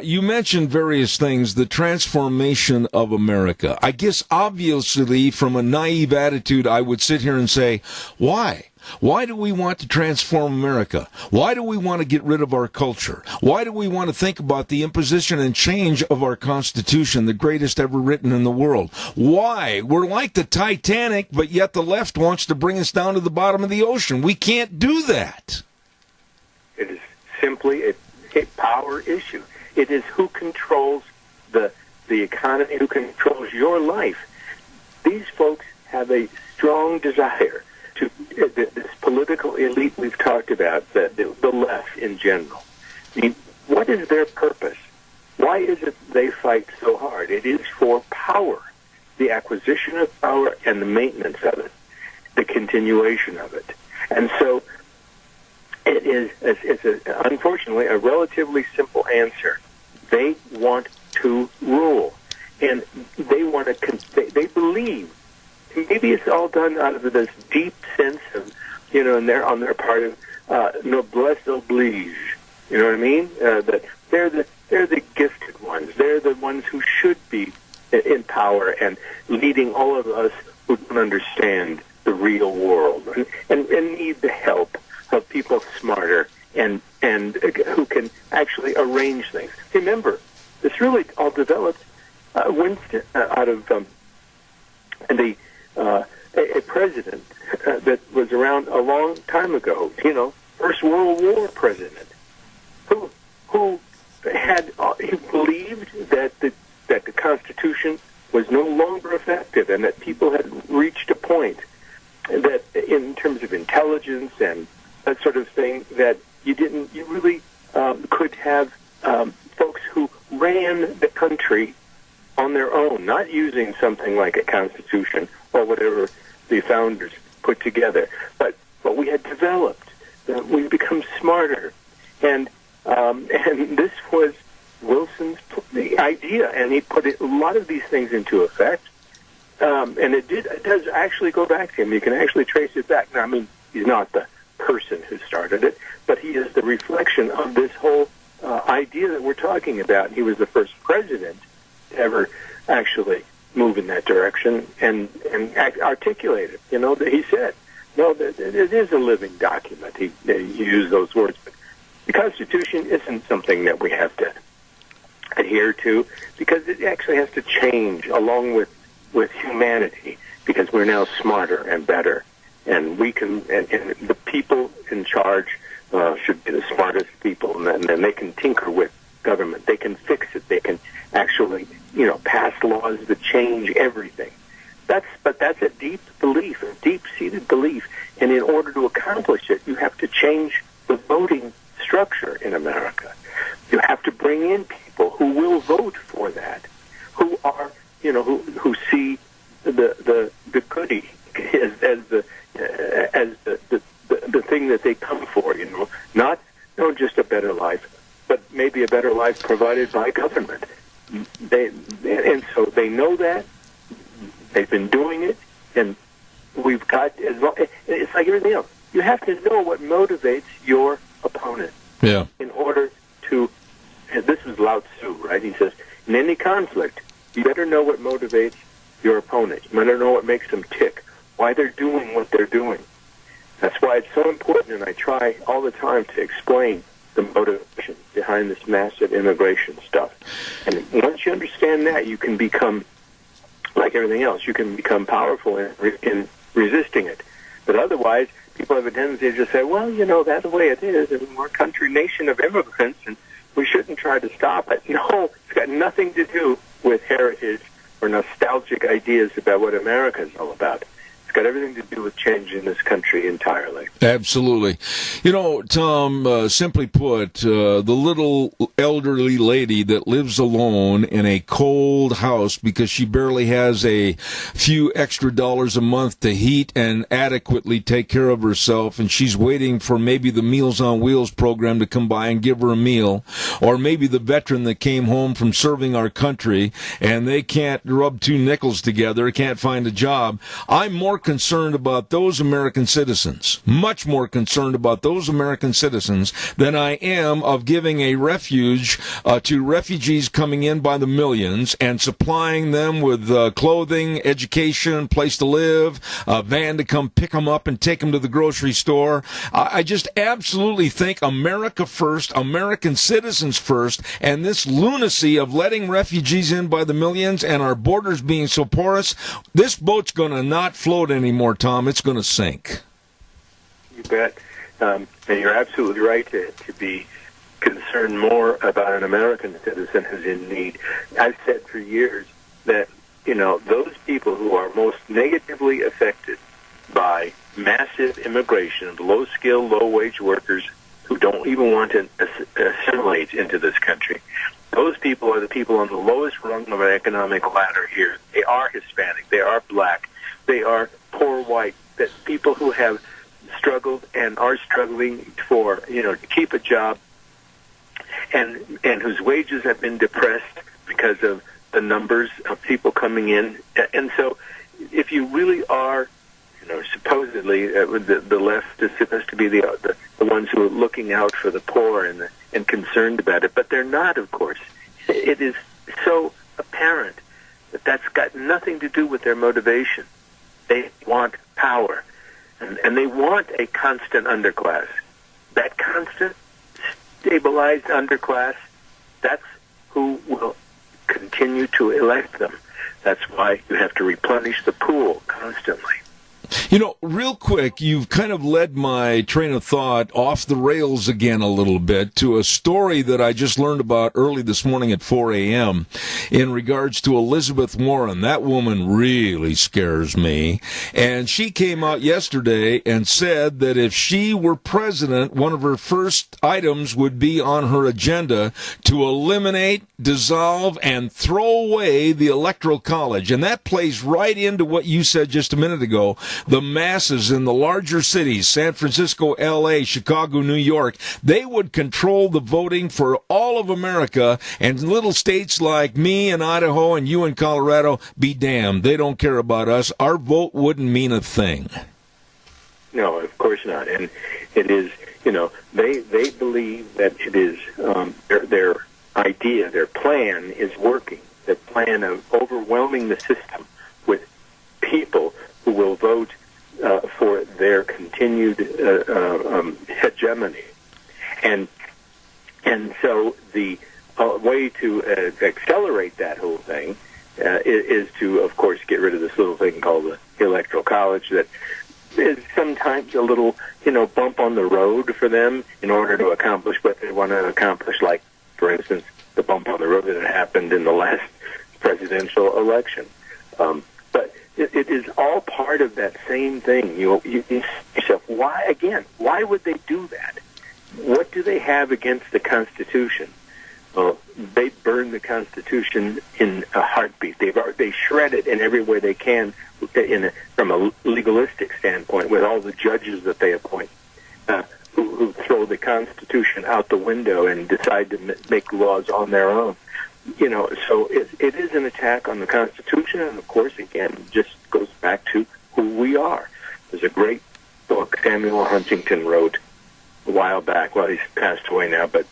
You mentioned various things, the transformation of America. I guess obviously from a naive attitude, I would sit here and say, why? Why do we want to transform America? Why do we want to get rid of our culture? Why do we want to think about the imposition and change of our Constitution, the greatest ever written in the world? Why? We're like the Titanic, but yet the left wants to bring us down to the bottom of the ocean. We can't do that. It is simply a power issue. It is who controls the economy, who controls your life. These folks have a strong desire to this political elite we've talked about, the left in general. I mean, what is their purpose? Why is it they fight so hard? It is for power, the acquisition of power and the maintenance of it, the continuation of it. And so it is, unfortunately, a relatively simple answer. They want to rule, and they want to. They believe. Maybe it's all done out of this deep sense of, and they're on their part of noblesse oblige. You know what I mean? That they're the gifted ones. They're the ones who should be in power and leading all of us who don't understand the real world and need the help of people smarter and who can actually arrange things. Remember, this really all developed Winston out of a president that was around a long time ago, First World War president, who had he believed that the Constitution was no longer effective and that people had reached a point that, in terms of intelligence and that sort of thing, that you really could have folks who ran the country on their own, not using something like a constitution or whatever the founders put together, but we had developed. We've become smarter, and this was Wilson's idea, and he put a lot of these things into effect. And it does actually go back to him. You can actually trace it back. Now, I mean, he's not the person who started it, but he is the reflection of this whole idea that we're talking about. He was the first president to ever actually move in that direction and articulate it. He said, no, it is a living document. He used those words. But the Constitution isn't something that we have to adhere to because it actually has to change along with humanity because we're now smarter and better. And we can, and the people in charge should be the smartest people, and then they can tinker with government. They can fix it. They can actually, pass laws that change everything. But that's a deep belief, a deep-seated belief. And in order to accomplish it, you have to change the voting structure in America. You have to bring in people who will vote for that, who are, who see the goodie as the thing that they come for. Not just a better life, but maybe a better life provided by government. And so they know that. They've been doing it, and we've got, it's like everything else. You have to know what motivates your opponent. Yeah. In order to, and this is Lao Tzu, right? He says, in any conflict, you better know what motivates your opponent. You better know what makes them tick, why they're doing what they're doing. That's why it's so important, and I try all the time to explain the motivation behind this massive immigration stuff. And once you understand that, you can become, like everything else, you can become powerful in resisting it. But otherwise, people have a tendency to just say, well, that's the way it is, and we're a nation of immigrants, and we shouldn't try to stop it. No, it's got nothing to do with heritage or nostalgic ideas about what America is all about. It's got everything to do with changing this country entirely. Absolutely. You know, Tom, simply put, the little elderly lady that lives alone in a cold house because she barely has a few extra dollars a month to heat and adequately take care of herself, and she's waiting for maybe the Meals on Wheels program to come by and give her a meal, or maybe the veteran that came home from serving our country and they can't rub two nickels together, can't find a job. I'm more concerned about those American citizens, much more concerned about those American citizens than I am of giving a refuge to refugees coming in by the millions and supplying them with clothing, education, place to live, a van to come pick them up and take them to the grocery store. I just absolutely think America first, American citizens first, and this lunacy of letting refugees in by the millions and our borders being so porous, this boat's going to not float anymore, Tom. It's going to sink. You bet. And you're absolutely right to be concerned more about an American citizen who's in need. I've said for years that, those people who are most negatively affected by massive immigration of low-skilled, low-wage workers who don't even want to assimilate into this country, those people are the people on the lowest rung of an economic ladder here. They are Hispanic. They are black. They are poor white. That people who have struggled and are struggling for, to keep a job, and whose wages have been depressed because of the numbers of people coming in. And so if you really are, supposedly the left is supposed to be the ones who are looking out for the poor and concerned about it, but they're not, of course. It is so apparent that that's got nothing to do with their motivation. They want power, and they want a constant underclass. That constant, stabilized underclass, that's who will continue to elect them. That's why you have to replenish the pool constantly. Real quick, you've kind of led my train of thought off the rails again a little bit to a story that I just learned about early this morning at 4 a.m. in regards to Elizabeth Warren. That woman really scares me. And she came out yesterday and said that if she were president, one of her first items would be on her agenda to eliminate, dissolve, and throw away the Electoral College. And that plays right into what you said just a minute ago. The masses in the larger cities, San Francisco, L.A., Chicago, New York, they would control the voting for all of America, and little states like me in Idaho and you in Colorado, be damned. They don't care about us. Our vote wouldn't mean a thing. No, of course not. And it is, they believe that it is their idea, their plan is working, the plan of overwhelming the system with people who will vote for their continued hegemony. And so the way to accelerate that whole thing is to, of course, get rid of this little thing called the Electoral College that is sometimes a little, bump on the road for them in order to accomplish what they want to accomplish, like, for instance, the bump on the road that happened in the last presidential election. But it is all part of that same thing. You yourself, why would they do that? What do they have against the Constitution? Well, they burn the Constitution in a heartbeat. They shred it in every way they can from a legalistic standpoint with all the judges that they appoint who throw the Constitution out the window and decide to make laws on their own. So it is an attack on the Constitution, and of course, again, it just goes back to who we are. There's a great book Samuel Huntington wrote a while back. Well, he's passed away now, but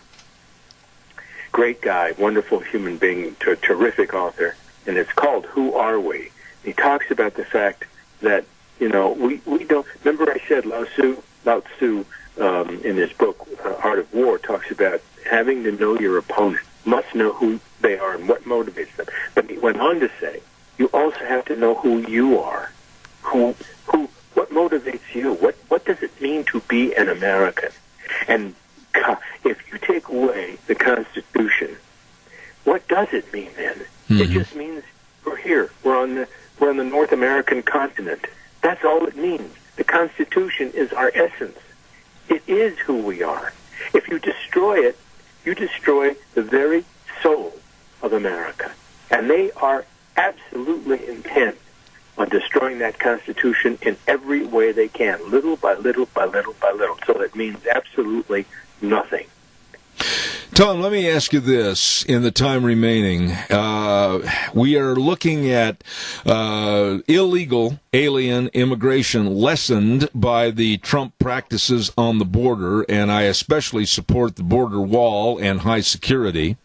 great guy, wonderful human being, terrific author, and it's called Who Are We? He talks about the fact that, we don't, remember I said Lao Tzu in his book, Art of War, talks about having to know your opponent, must know who they are and what motivates them. But he went on to say, you also have to know who you are. What motivates you? What does it mean to be an American? And if you take away the Constitution, what does it mean then? Mm-hmm. It just means we're here. We're on the North American continent. That's all it means. The Constitution is our essence. It is who we are. If you destroy it, you destroy the very soul of America. And they are absolutely intent on destroying that Constitution in every way they can, little by little by little by little. So it means absolutely nothing. Tom, let me ask you this in the time remaining. We are looking at illegal alien immigration lessened by the Trump practices on the border, and I especially support the border wall and high security.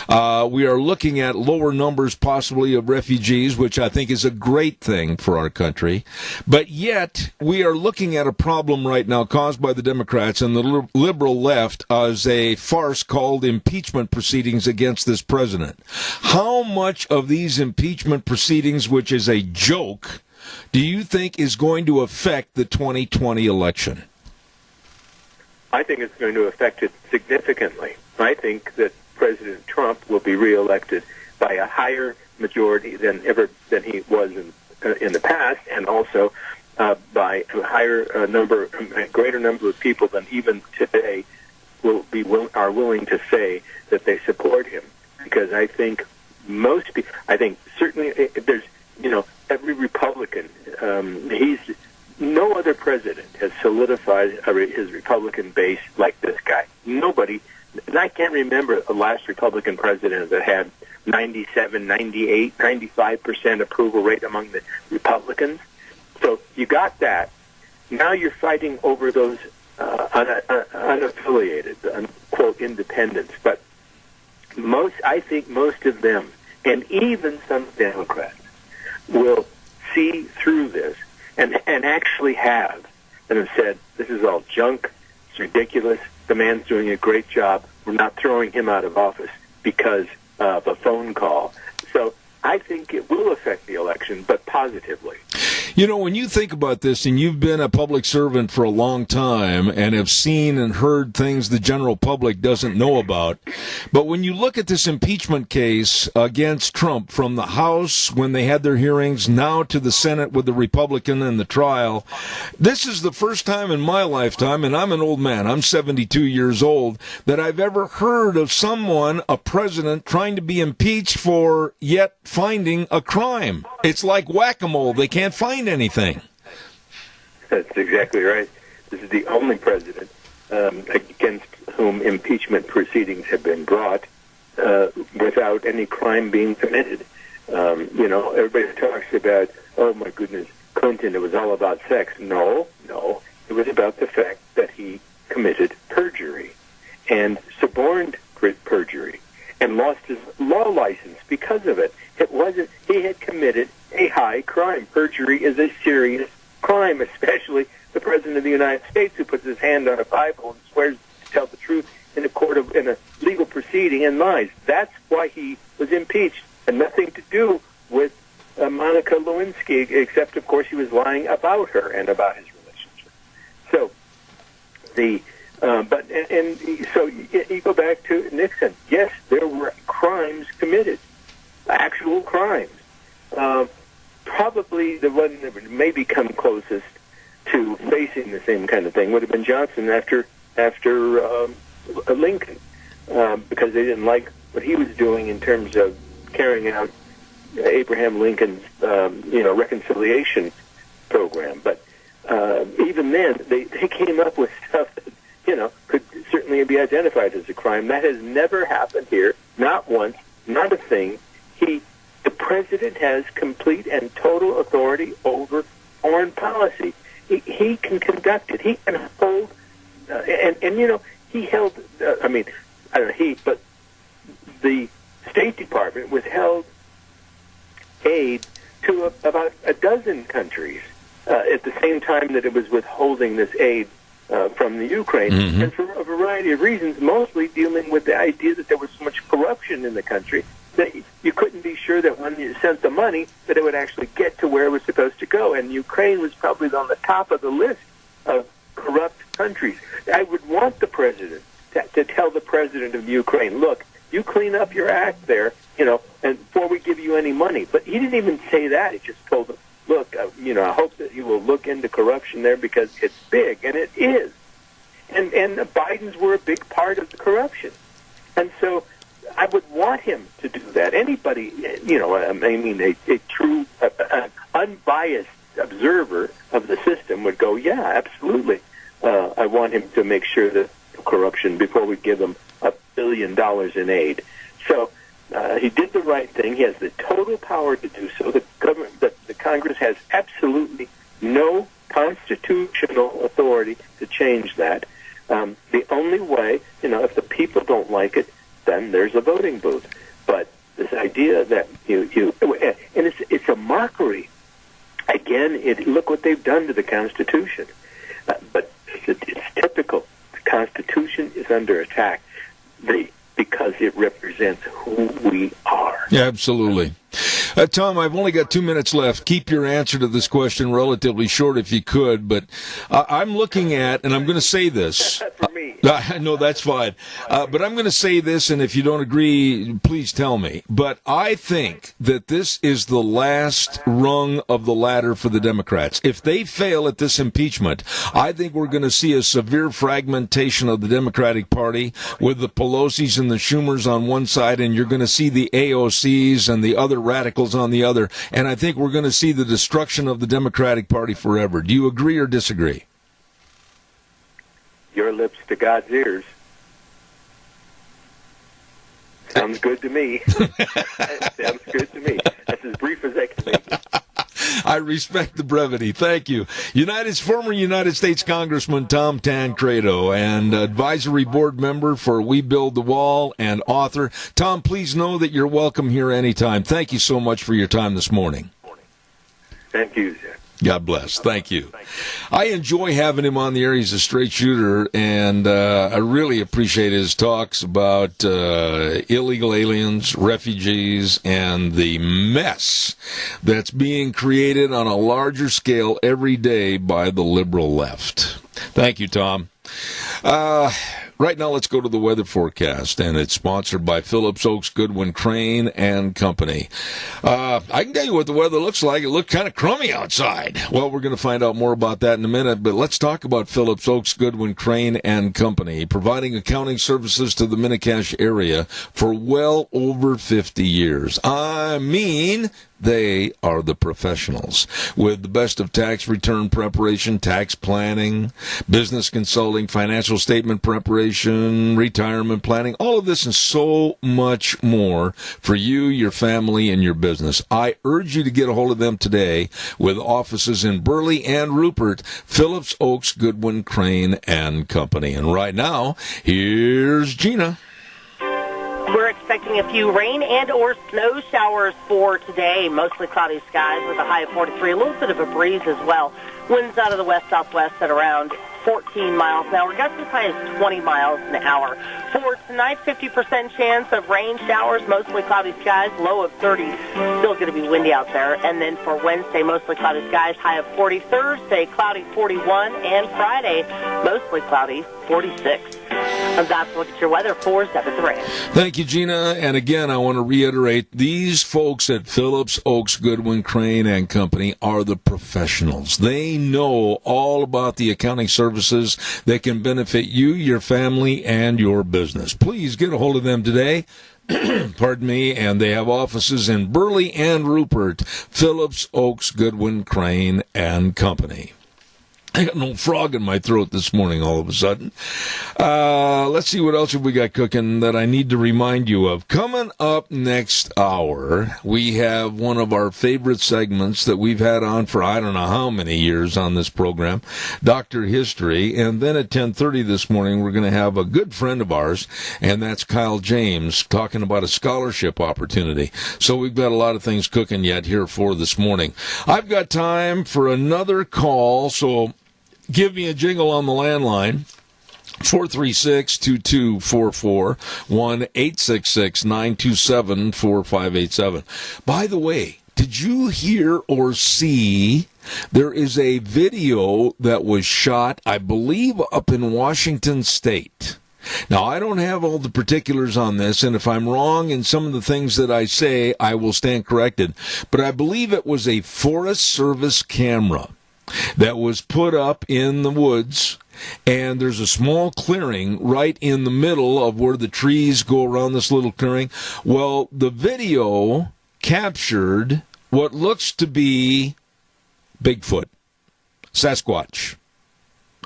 We are looking at lower numbers possibly of refugees, which I think is a great thing for our country. But yet, we are looking at a problem right now caused by the Democrats and the liberal left as a farce called impeachment proceedings against this president. How much of these impeachment proceedings, which is a joke, do you think is going to affect the 2020 election? I think it's going to affect it significantly. I think that President Trump will be reelected by a higher majority than he was in the past, and also by a greater number of people than even today are willing to say that they support him. Because I think certainly there's, every Republican, no other president has solidified his Republican base like this guy. Nobody, and I can't remember the last Republican president that had 97, 98, 95% approval rate among the Republicans. So you got that. Now you're fighting over those unaffiliated, quote, independents. But I think most of them, and even some Democrats, will see through this and actually have said, this is all junk, it's ridiculous, the man's doing a great job, we're not throwing him out of office because of a phone call. So I think it will affect the election, but positively. When you think about this, and you've been a public servant for a long time and have seen and heard things the general public doesn't know about, but when you look at this impeachment case against Trump from the House when they had their hearings, now to the Senate with the Republican and the trial, this is the first time in my lifetime, and I'm an old man, I'm 72 years old, that I've ever heard of someone, a president, trying to be impeached for yet finding a crime. It's like whack-a-mole. They can't find anything. That's exactly right. This is the only president against whom impeachment proceedings have been brought without any crime being committed. Everybody talks about, oh my goodness, Clinton, it was all about sex. No, it was about the fact that he committed perjury and suborned perjury and lost his law license because of it. He had committed a high crime. Perjury is a serious crime, especially the President of the United States, who puts his hand on a Bible and swears to tell the truth in a legal proceeding and lies. That's why he was impeached, and nothing to do with Monica Lewinsky, except, of course, he was lying about her and about his relationship. So so you go back to Nixon. Yes, there were crimes committed, actual crimes. Probably the one that would maybe come closest to facing the same kind of thing would have been Johnson after Lincoln, because they didn't like what he was doing in terms of carrying out Abraham Lincoln's reconciliation program. But even then, they came up with stuff that could certainly be identified as a crime. That has never happened here, not once, not a thing. The president has complete and total authority over foreign policy. He can conduct it. He can hold, he held. But the State Department withheld aid to about a dozen countries at the same time that it was withholding this aid from the Ukraine, and for a variety of reasons, mostly dealing with the idea that there was so much corruption in the country that you couldn't be sure that when you sent the money that it would actually get to where it was supposed to go. And Ukraine was probably on the top of the list of corrupt countries. I would want the president to tell the president of Ukraine, look, you clean up your act there, and before we give you any money. But he didn't even say that. He just told him, look, I hope that you will look look into corruption there because it's big, and it is. And the Bidens were a big part of the corruption. And so I would want him to do that. Anybody, a true, unbiased observer of the system would go, yeah, absolutely. I want him to make sure that corruption before we give him $1 billion in aid. So he did the right thing. He has the total power to do so. The government, the Congress has absolutely no constitutional authority to change that. The only way, if the people don't like it, then there's a voting booth. But this idea that and it's a mockery. Again, look what they've done to the Constitution. But it's typical. The Constitution is under attack because it represents who we are. Yeah, absolutely. Tom, I've only got 2 minutes left. Keep your answer to this question relatively short if you could, but I'm looking at, and I'm going to say this. For me. No, that's fine. But I'm going to say this, and if you don't agree, please tell me. But I think that this is the last rung of the ladder for the Democrats. If they fail at this impeachment, I think we're going to see a severe fragmentation of the Democratic Party with the Pelosi's and the Schumers on one side, and you're going to see the AOCs and the other radicals on the other, and I think we're going to see the destruction of the Democratic Party forever. Do you agree or disagree? Your lips to God's ears. Sounds good to me. Sounds good to me. That's as brief as I can make it. I respect the brevity. Thank you. Former United States Congressman Tom Tancredo and advisory board member for We Build the Wall and author. Tom, please know that you're welcome here anytime. Thank you so much for your time this morning. Thank you, Zach. God bless. Thank you. I enjoy having him on the air. He's a straight shooter, and I really appreciate his talks about illegal aliens, refugees, and the mess that's being created on a larger scale every day by the liberal left. Thank you, Tom. Right now, let's go to the weather forecast, and it's sponsored by Phillips Oaks Goodwin Crane and Company. I can tell you what the weather looks like. It looked kind of crummy outside. Well, we're going to find out more about that in a minute, but let's talk about Phillips Oaks Goodwin Crane and Company, providing accounting services to the Mini-Cash area for well over 50 years. I mean, they are the professionals with the best of tax return preparation, tax planning, business consulting, financial statement preparation, retirement planning, all of this and so much more for you, your family, and your business. I urge you to get a hold of them today with offices in Burley and Rupert, Phillips Oaks Goodwin Crane and Company. And right now, here's Gina. We're expecting a few rain and or snow showers for today. Mostly cloudy skies with a high of 43. A little bit of a breeze as well. Winds out of the west-southwest at around 14 miles an hour. Gusts as high as 20 miles an hour. For tonight, 50% chance of rain showers, mostly cloudy skies, low of 30. Still going to be windy out there. And then for Wednesday, mostly cloudy skies, high of 40. Thursday, cloudy 41. And Friday, mostly cloudy 46. And that's a look at your weather for 7th Ranch. Thank you, Gina. And again, I want to reiterate, these folks at Phillips Oaks Goodwin Crane and Company are the professionals. They know all about the accounting services that can benefit you, your family, and your business. Please get a hold of them today. Pardon me. And they have offices in Burley and Rupert, Phillips Oaks Goodwin Crane and Company. I got an old frog in my throat this morning all of a sudden. Let's see what else have we got cooking that I need to remind you of. Coming up next hour, we have one of our favorite segments that we've had on for I don't know how many years on this program, Dr. History. And then at 10:30 this morning, we're going to have a good friend of ours, and that's Kyle James, talking about a scholarship opportunity. So we've got a lot of things cooking yet here for this morning. I've got time for another call, so give me a jingle on the landline, 436-2244, 1-866-927-4587. By the way, did you hear or see there is a video that was shot, I believe, up in Washington State? Now, I don't have all the particulars on this, and if I'm wrong in some of the things that I say, I will stand corrected. But I believe it was a Forest Service camera that was put up in the woods, and there's a small clearing right in the middle of where the trees go around this little clearing. Well, the video captured what looks to be Bigfoot, Sasquatch.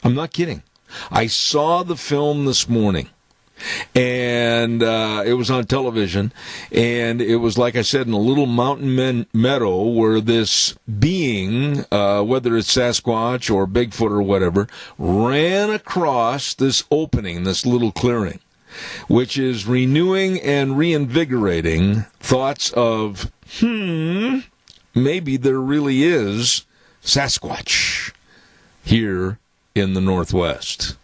I'm not kidding. I saw the film this morning, and it was on television, and it was, like I said, in a little mountain meadow where this being, whether it's Sasquatch or Bigfoot or whatever, ran across this opening, this little clearing, which is renewing and reinvigorating thoughts of, maybe there really is Sasquatch here in the Northwest.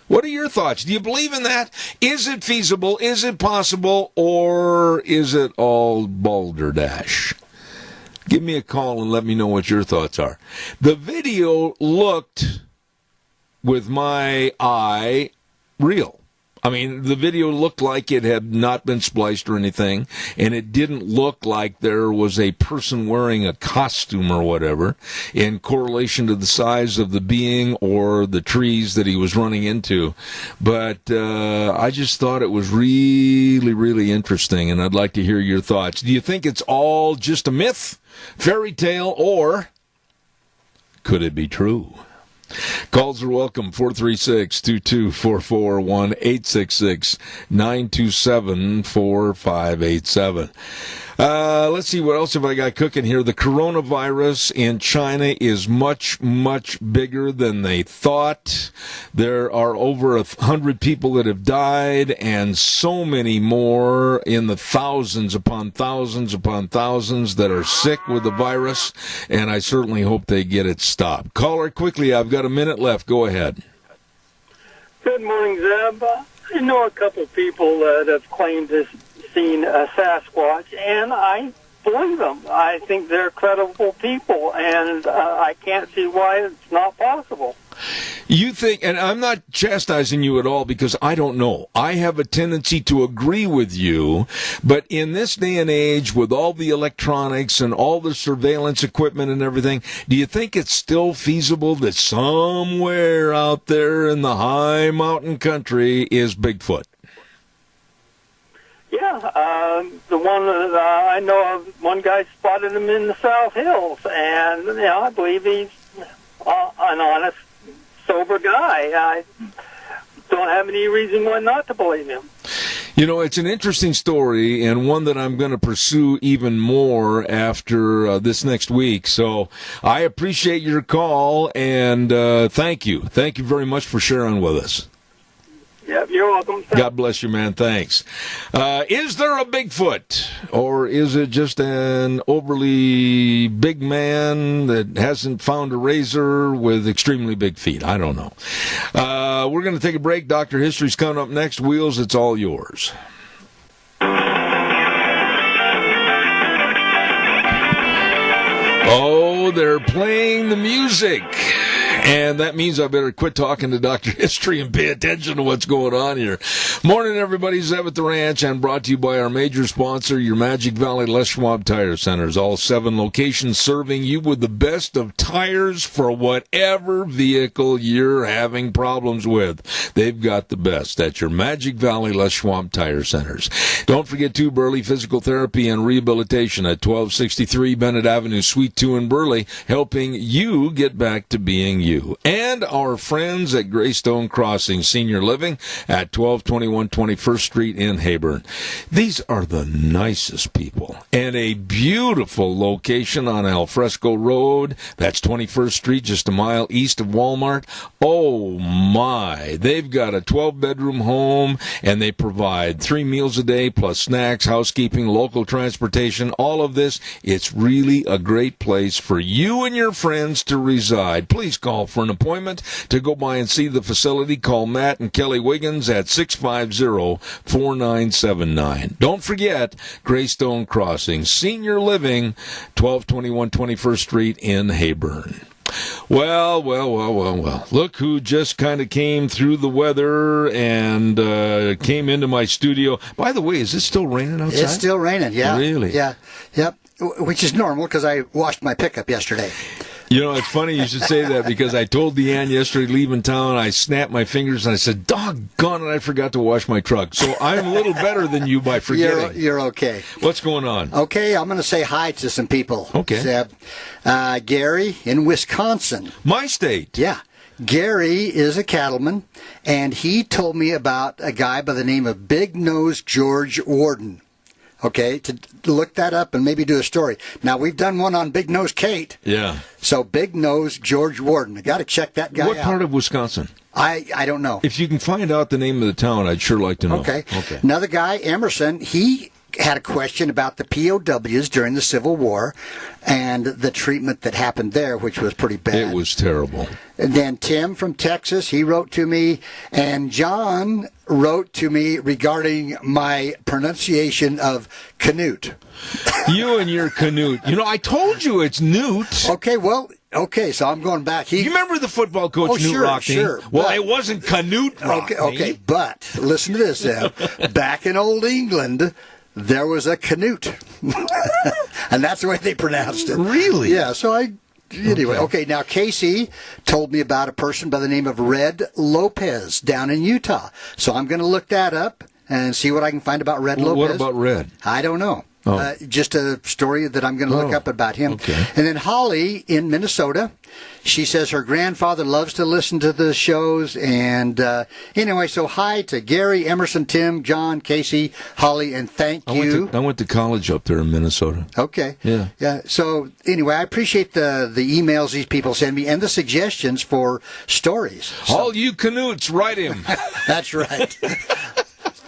What are your thoughts? Do you believe in that? Is it feasible? Is it possible? Or is it all balderdash? Give me a call and let me know what your thoughts are. The video looked, with my eye, real. I mean, the video looked like it had not been spliced or anything, and it didn't look like there was a person wearing a costume or whatever in correlation to the size of the being or the trees that he was running into. But I just thought it was really, really interesting, and I'd like to hear your thoughts. Do you think it's all just a myth, fairy tale, or could it be true? Calls are welcome, 436-2244, 1-866-927-4587. Let's see, what else have I got cooking here? The coronavirus in China is much, much bigger than they thought. There are over 100 people that have died, and so many more, in the thousands upon thousands upon thousands, that are sick with the virus, and I certainly hope they get it stopped. Caller, quickly, I've got a minute left. Go ahead. Good morning, Zeb. I know a couple people that have claimed to seen a Sasquatch, and I believe them. I think they're credible people, and I can't see why it's not possible. You think, and I'm not chastising you at all because I don't know. I have a tendency to agree with you, but in this day and age, with all the electronics and all the surveillance equipment and everything, do you think it's still feasible that somewhere out there in the high mountain country is Bigfoot? Yeah, the one that I know of, one guy spotted him in the South Hills, and I believe he's an honest, sober guy. I don't have any reason why not to believe him. You know, it's an interesting story, and one that I'm going to pursue even more after this next week. So I appreciate your call, and thank you. Thank you very much for sharing with us. Yep, you're welcome. God bless you, man. Thanks. Is there a Bigfoot, or is it just an overly big man that hasn't found a razor with extremely big feet? I don't know. We're going to take a break. Dr. History's coming up next. Wheels, it's all yours. Oh, they're playing the music. And that means I better quit talking to Dr. History and pay attention to what's going on here. Morning, everybody. Zeb at the Ranch, and brought to you by our major sponsor, your Magic Valley Les Schwab Tire Centers. All 7 locations serving you with the best of tires for whatever vehicle you're having problems with. They've got the best at your Magic Valley Les Schwab Tire Centers. Don't forget, too, Burley Physical Therapy and Rehabilitation at 1263 Bennett Avenue, Suite 2 in Burley, helping you get back to being you. And our friends at Greystone Crossing Senior Living at 1221 21st Street in Heyburn. These are the nicest people. And a beautiful location on Alfresco Road. That's 21st Street, just a mile east of Walmart. Oh, my. They've got a 12-bedroom home, and they provide 3 meals a day, plus snacks, housekeeping, local transportation, all of this. It's really a great place for you and your friends to reside. Please call for an appointment to go by and see the facility. Call Matt and Kelly Wiggins at 650-4979. Don't forget, Greystone Crossing Senior Living, 1221 21st Street in Heyburn. Well. Look who just kind of came through the weather and came into my studio. By the way, is it still raining outside? It's still raining, yeah. Really? Yeah, yep. Which is normal because I washed my pickup yesterday. You know, it's funny you should say that because I told Deanne yesterday leaving town, I snapped my fingers and I said, doggone it, I forgot to wash my truck. So I'm a little better than you by forgetting. You're okay. What's going on? Okay, I'm going to say hi to some people. Okay. Zeb. Gary in Wisconsin. My state. Yeah. Gary is a cattleman, and he told me about a guy by the name of Big Nose George Warden. Okay, to look that up and maybe do a story. Now, we've done one on Big Nose Kate. Yeah. So, Big Nose George Warden. I got to check that guy out. What part of Wisconsin? I don't know. If you can find out the name of the town, I'd sure like to know. Okay. Another guy, Emerson, he had a question about the POWs during the Civil War and the treatment that happened there, which was pretty bad. It was terrible. And then Tim from Texas, he wrote to me, and John wrote to me regarding my pronunciation of Canute. You and your Canute. You know, I told you it's Newt. Okay, so I'm going back. You remember the football coach, Newt Rockney? Sure. Well, it wasn't Canute Rockney. Okay, but listen to this, Zeb. Back in Old England, there was a Canute. And that's the way they pronounced it. Really? Yeah, anyway, okay, now Casey told me about a person by the name of Red Lopez down in Utah. So I'm going to look that up and see what I can find about Red Lopez. What about Red? I don't know. Oh. Just a story that I'm going to look up about him. Okay. And then Holly in Minnesota, she says her grandfather loves to listen to the shows. And anyway, so hi to Gary, Emerson, Tim, John, Casey, Holly, and thank you. I went to college up there in Minnesota. Okay. Yeah. So anyway, I appreciate the emails these people send me and the suggestions for stories. All you Canutes, write him. That's right.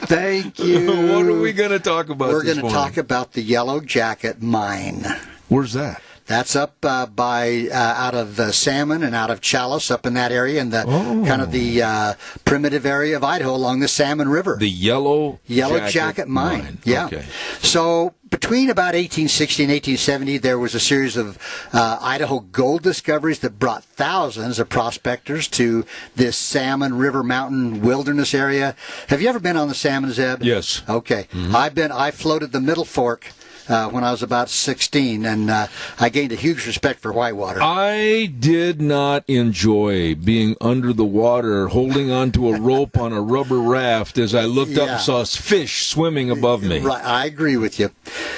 Thank you. What are we going to talk about We're this going to morning? talk about the Yellow Jacket Mine. Where's that? That's up by out of the Salmon and out of Chalice, up in that area, in the kind of the primitive area of Idaho along the Salmon River. The Yellow Jacket Mine. Yeah. Okay. So between about 1860 and 1870, there was a series of Idaho gold discoveries that brought thousands of prospectors to this Salmon River Mountain wilderness area. Have you ever been on the Salmon, Zeb? Yes. Okay. Mm-hmm. I floated the Middle Fork when I was about 16, and I gained a huge respect for whitewater. I did not enjoy being under the water, holding onto a rope on a rubber raft as I looked up and saw fish swimming above me. Right, I agree with you.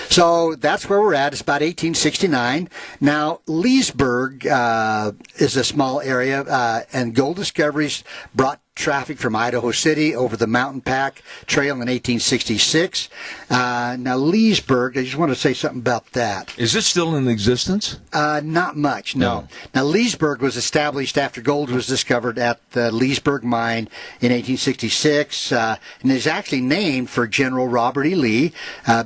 So that's where we're at. It's about 1869. Now, Leesburg is a small area, and gold discoveries brought traffic from Idaho City over the Mountain Pack Trail in 1866. Now, Leesburg, I just want to say something about that. Is it still in existence? Not much, no. Now, Leesburg was established after gold was discovered at the Leesburg mine in 1866, and is actually named for General Robert E. Lee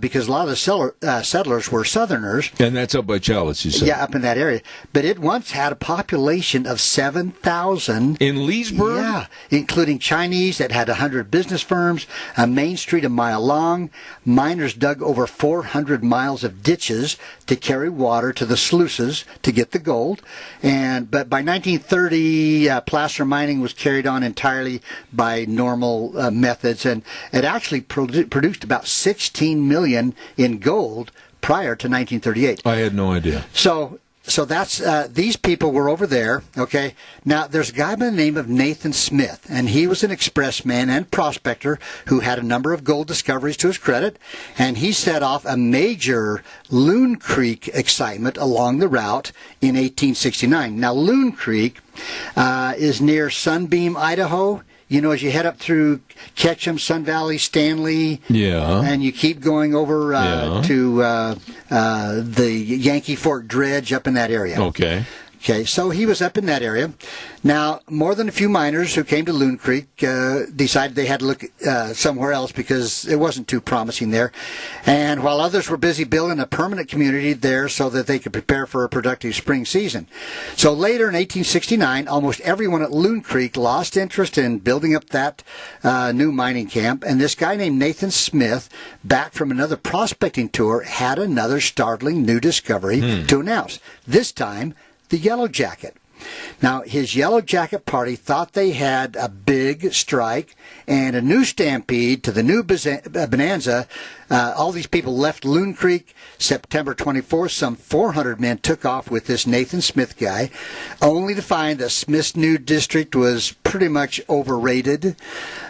because a lot of the settlers were Southerners. And that's up by Chalice, you said? Yeah, up in that area. But it once had a population of 7,000. In Leesburg? Yeah, including Chinese that had 100 business firms, a main street a mile long. Miners dug over 400 miles of ditches to carry water to the sluices to get the gold. But by 1930, placer mining was carried on entirely by normal methods, and it actually produced about 16 million in gold prior to 1938. I had no idea. So that's these people were over there, okay? Now, there's a guy by the name of Nathan Smith, and he was an expressman and prospector who had a number of gold discoveries to his credit, and he set off a major Loon Creek excitement along the route in 1869. Now, Loon Creek is near Sunbeam, Idaho. You know, as you head up through Ketchum, Sun Valley, Stanley, and you keep going over to the Yankee Fork Dredge up in that area. Okay, so he was up in that area. Now, more than a few miners who came to Loon Creek decided they had to look somewhere else because it wasn't too promising there. And while others were busy building a permanent community there so that they could prepare for a productive spring season. So later in 1869, almost everyone at Loon Creek lost interest in building up that new mining camp. And this guy named Nathan Smith, back from another prospecting tour, had another startling new discovery to announce. This time, the Yellow Jacket. Now, his Yellow Jacket Party thought they had a big strike and a new stampede to the new bonanza. All these people left Loon Creek September 24th. Some 400 men took off with this Nathan Smith guy, only to find that Smith's new district was pretty much overrated.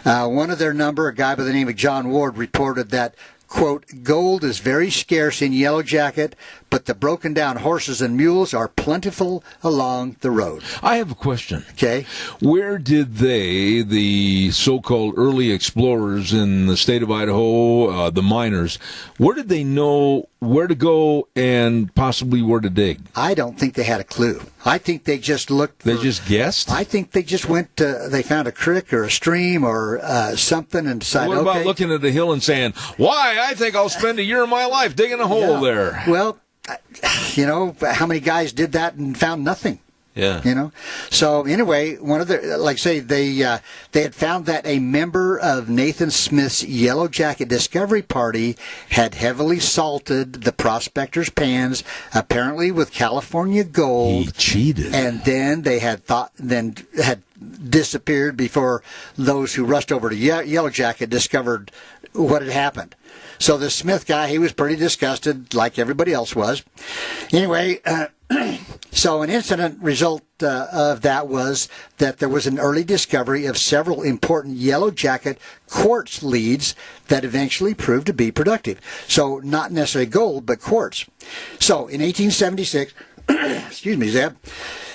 One of their number, a guy by the name of John Ward, reported that, quote, gold is very scarce in Yellow Jacket, but the broken down horses and mules are plentiful along the road. I have a question. Okay. Where did they, the so-called early explorers in the state of Idaho, the miners, where did they know where to go and possibly where to dig? I don't think they had a clue. I think they just looked. They just guessed? I think they just went to, they found a creek or a stream or something and decided, what about okay. looking at a hill and saying, why, I think I'll spend a year of my life digging a hole there? Well, you know, how many guys did that and found nothing? Yeah. You know? So anyway, one of the, like say, they had found that a member of Nathan Smith's Yellow Jacket Discovery Party had heavily salted the prospectors' pans, apparently with California gold. He cheated. And then they had disappeared before those who rushed over to Yellow Jacket discovered what had happened. So the Smith guy, he was pretty disgusted, like everybody else was. Anyway, so an incident result of that was that there was an early discovery of several important Yellow Jacket quartz leads that eventually proved to be productive. So not necessarily gold, but quartz. So in 1876, excuse me, Zeb,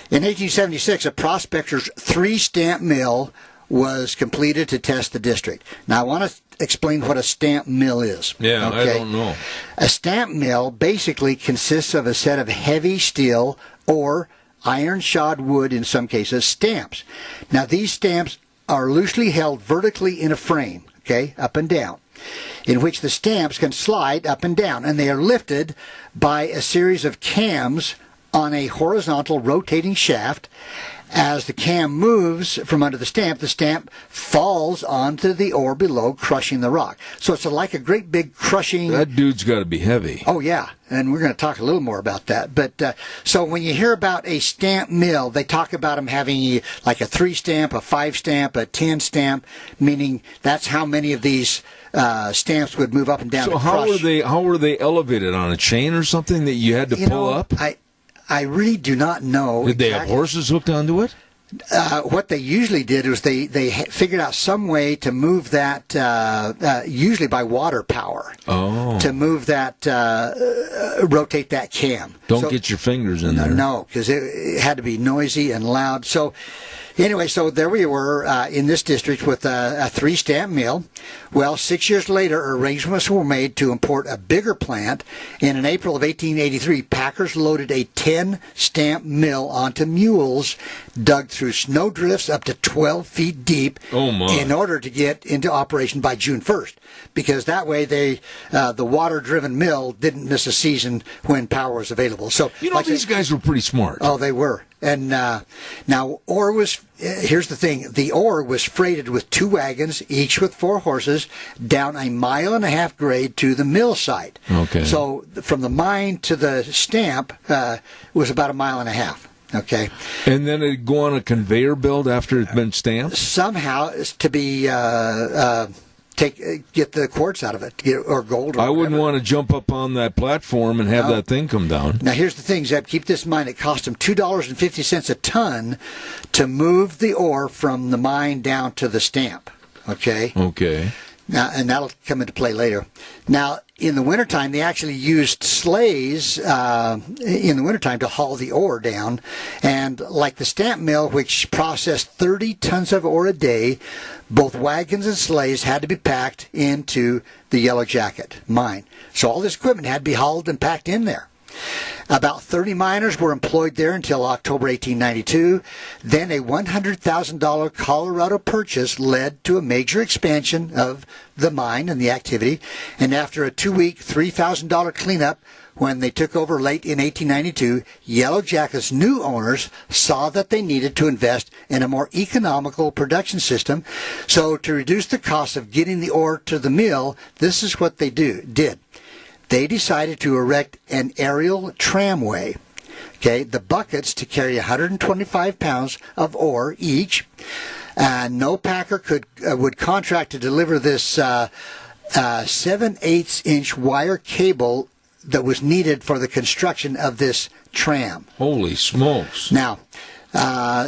in 1876, a prospector's 3-stamp mill was completed to test the district. Now, I want to explain what a stamp mill is. Yeah, okay? I don't know. A stamp mill basically consists of a set of heavy steel or iron-shod wood, in some cases, stamps. Now, these stamps are loosely held vertically in a frame, okay, up and down, in which the stamps can slide up and down, and they are lifted by a series of cams on a horizontal rotating shaft. As the cam moves from under the stamp falls onto the ore below, crushing the rock. So it's like a great big crushing. That dude's got to be heavy. Oh, yeah. And we're going to talk a little more about that. But so when you hear about a stamp mill, they talk about them having like a 3-stamp, a 5-stamp, a 10-stamp, meaning that's how many of these stamps would move up and down. So how were they elevated, on a chain or something that you had to pull up? I really do not know. Did they have horses hooked onto it? What they usually did was they figured out some way to move that, usually by water power. Oh. To move that, rotate that cam. Don't get your fingers in there. No, because it had to be noisy and loud. So anyway, so there we were in this district with a 3-stamp mill. Well, 6 years later, arrangements were made to import a bigger plant. And in April of 1883, packers loaded a 10-stamp mill onto mules, dug through snow drifts up to 12 feet deep in order to get into operation by June 1st. Because that way the water-driven mill didn't miss a season when power was available. So these guys were pretty smart. Oh, they were. And now ore was, here's the thing, the ore was freighted with 2 wagons, each with 4 horses, down 1.5 mile grade to the mill site. Okay. So from the mine to the stamp was about 1.5 miles. Okay. And then it'd go on a conveyor belt after it's been stamped? Somehow to be get the quartz out of it, or gold. Or I wouldn't want to jump up on that platform and have that thing come down. Now, here's the thing, Zeb. Keep this in mind. It cost them $2.50 a ton to move the ore from the mine down to the stamp. Okay? Okay. Now, and that'll come into play later. Now, in the wintertime, they actually used sleighs in the wintertime to haul the ore down. And like the stamp mill, which processed 30 tons of ore a day, both wagons and sleighs had to be packed into the Yellow Jacket mine. So all this equipment had to be hauled and packed in there. About 30 miners were employed there until October 1892. Then a $100,000 Colorado purchase led to a major expansion of the mine and the activity. And after a 2-week, $3,000 cleanup, when they took over late in 1892, Yellow Jacket's new owners saw that they needed to invest in a more economical production system. So to reduce the cost of getting the ore to the mill, this is what they did. They decided to erect an aerial tramway. Okay, the buckets to carry 125 pounds of ore each. No packer would contract to deliver this 7/8-inch wire cable that was needed for the construction of this tram. Holy smokes. Now,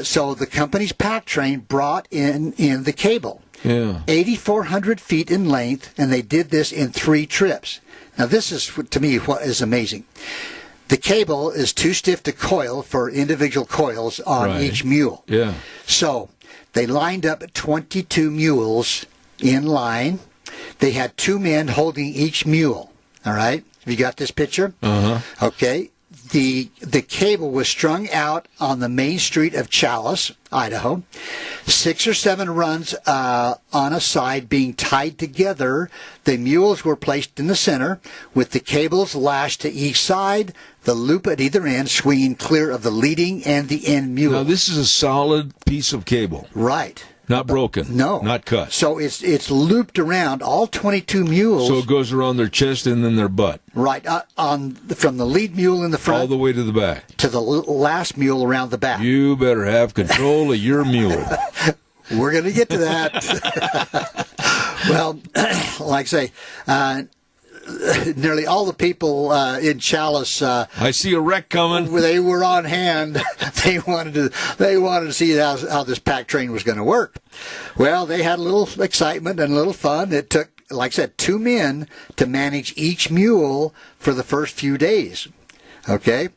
so the company's pack train brought in the cable. Yeah. 8,400 feet in length, and they did this in 3 trips. Now, this is, to me, what is amazing. The cable is too stiff to coil for individual coils on each mule. Yeah. So they lined up 22 mules in line. They had 2 men holding each mule. All right? Have you got this picture? Uh-huh. Okay. The cable was strung out on the main street of Challis, Idaho. 6 or 7 runs on a side being tied together. The mules were placed in the center with the cables lashed to each side, the loop at either end swinging clear of the leading and the end mule. Now, this is a solid piece of cable. Right. Not broken. No. Not cut. So it's looped around all 22 mules. So it goes around their chest and then their butt. Right. From the lead mule in the front. All the way to the back. To the last mule around the back. You better have control of your mule. We're going to get to that. Well, like I say, nearly all the people in Challis. I see a wreck coming. They were on hand. They wanted to see how this pack train was going to work. Well, they had a little excitement and a little fun. It took, like I said, 2 men to manage each mule for the first few days. Okay.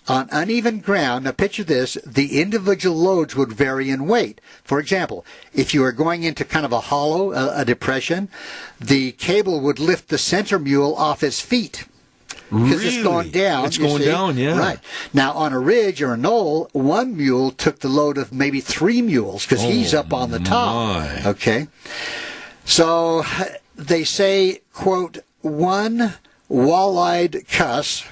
On uneven ground, now picture this, the individual loads would vary in weight. For example, if you were going into kind of a hollow, a depression, the cable would lift the center mule off its feet. Because it's going down. It's going down, yeah. Right. Now, on a ridge or a knoll, 1 mule took the load of maybe 3 mules because he's up on the top. My. Okay. So they say, quote, 1 wall-eyed cuss.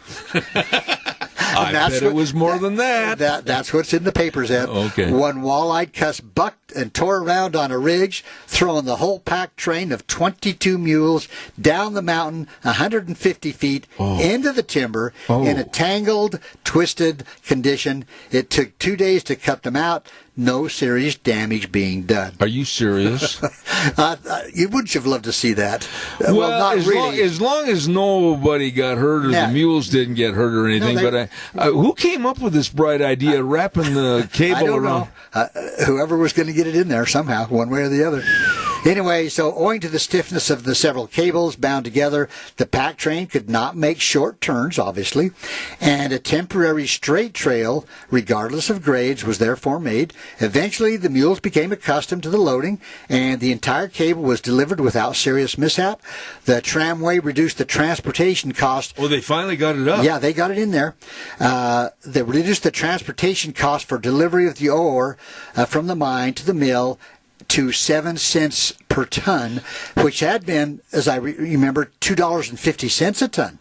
I bet it was more than that. That's what's in the papers, Ed. Okay. 1 wall-eyed cuss bucked and tore around on a ridge, throwing the whole pack train of 22 mules down the mountain 150 feet into the timber in a tangled, twisted condition. It took 2 days to cut them out. No serious damage being done. Are you serious? You wouldn't have loved to see that. Well, not really. As long as nobody got hurt or the mules didn't get hurt or anything. But who came up with this bright idea of wrapping the cable I don't around? know. Whoever was going to get it in there somehow, one way or the other. Anyway, so owing to the stiffness of the several cables bound together, the pack train could not make short turns, obviously, and a temporary straight trail, regardless of grades, was therefore made. Eventually, the mules became accustomed to the loading, and the entire cable was delivered without serious mishap. The tramway reduced the transportation cost. Well, they finally got it up. Yeah, they got it in there. They reduced the transportation cost for delivery of the ore from the mine to the mill to 7 cents per ton, which had been, as I remember, $2.50 a ton.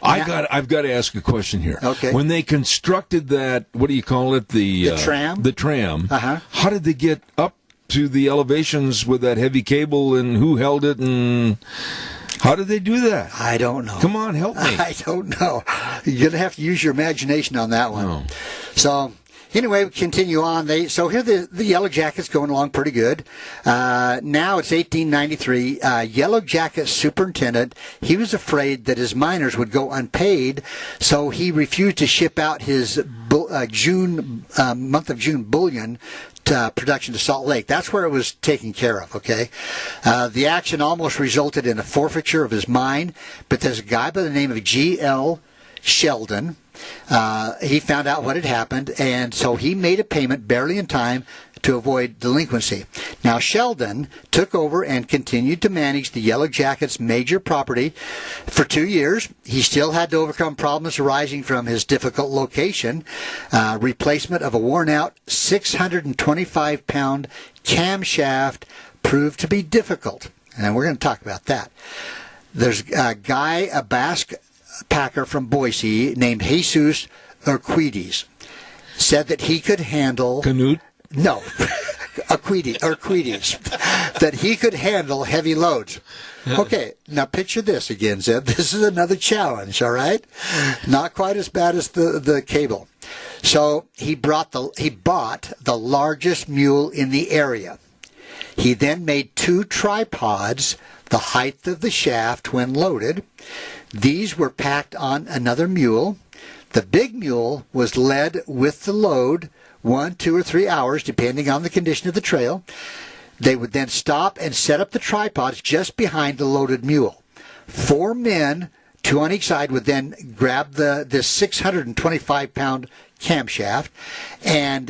I've got to ask a question here. Okay. When they constructed that, what do you call it? The tram? The tram. Uh-huh. How did they get up to the elevations with that heavy cable, and who held it, and how did they do that? I don't know. Come on, help me. I don't know. You're going to have to use your imagination on that one. Oh. So, anyway, we continue on. So here the Yellow Jacket's going along pretty good. Now it's 1893. Yellow Jacket superintendent, he was afraid that his miners would go unpaid, so he refused to ship out his month of June bullion production to Salt Lake. That's where it was taken care of, okay? The action almost resulted in a forfeiture of his mine, but there's a guy by the name of G.L. Sheldon. He found out what had happened, and so he made a payment barely in time to avoid delinquency. Now, Sheldon took over and continued to manage the Yellow Jacket's major property for 2 years. He still had to overcome problems arising from his difficult location. Replacement of a worn-out 625-pound camshaft proved to be difficult, and we're going to talk about that. There's a Basque packer from Boise named Jesus Urquides said that he could handle... Canute? No. that he could handle heavy loads. Okay, now picture this again, Zeb. This is another challenge, all right? Not quite as bad as the cable. So he bought the largest mule in the area. He then made 2 tripods, the height of the shaft when loaded. These were packed on another mule. The big mule was led with the load 1, 2, or 3 hours, depending on the condition of the trail. They would then stop and set up the tripods just behind the loaded mule. 4 men, 2 on each side, would then grab this 625-pound camshaft, and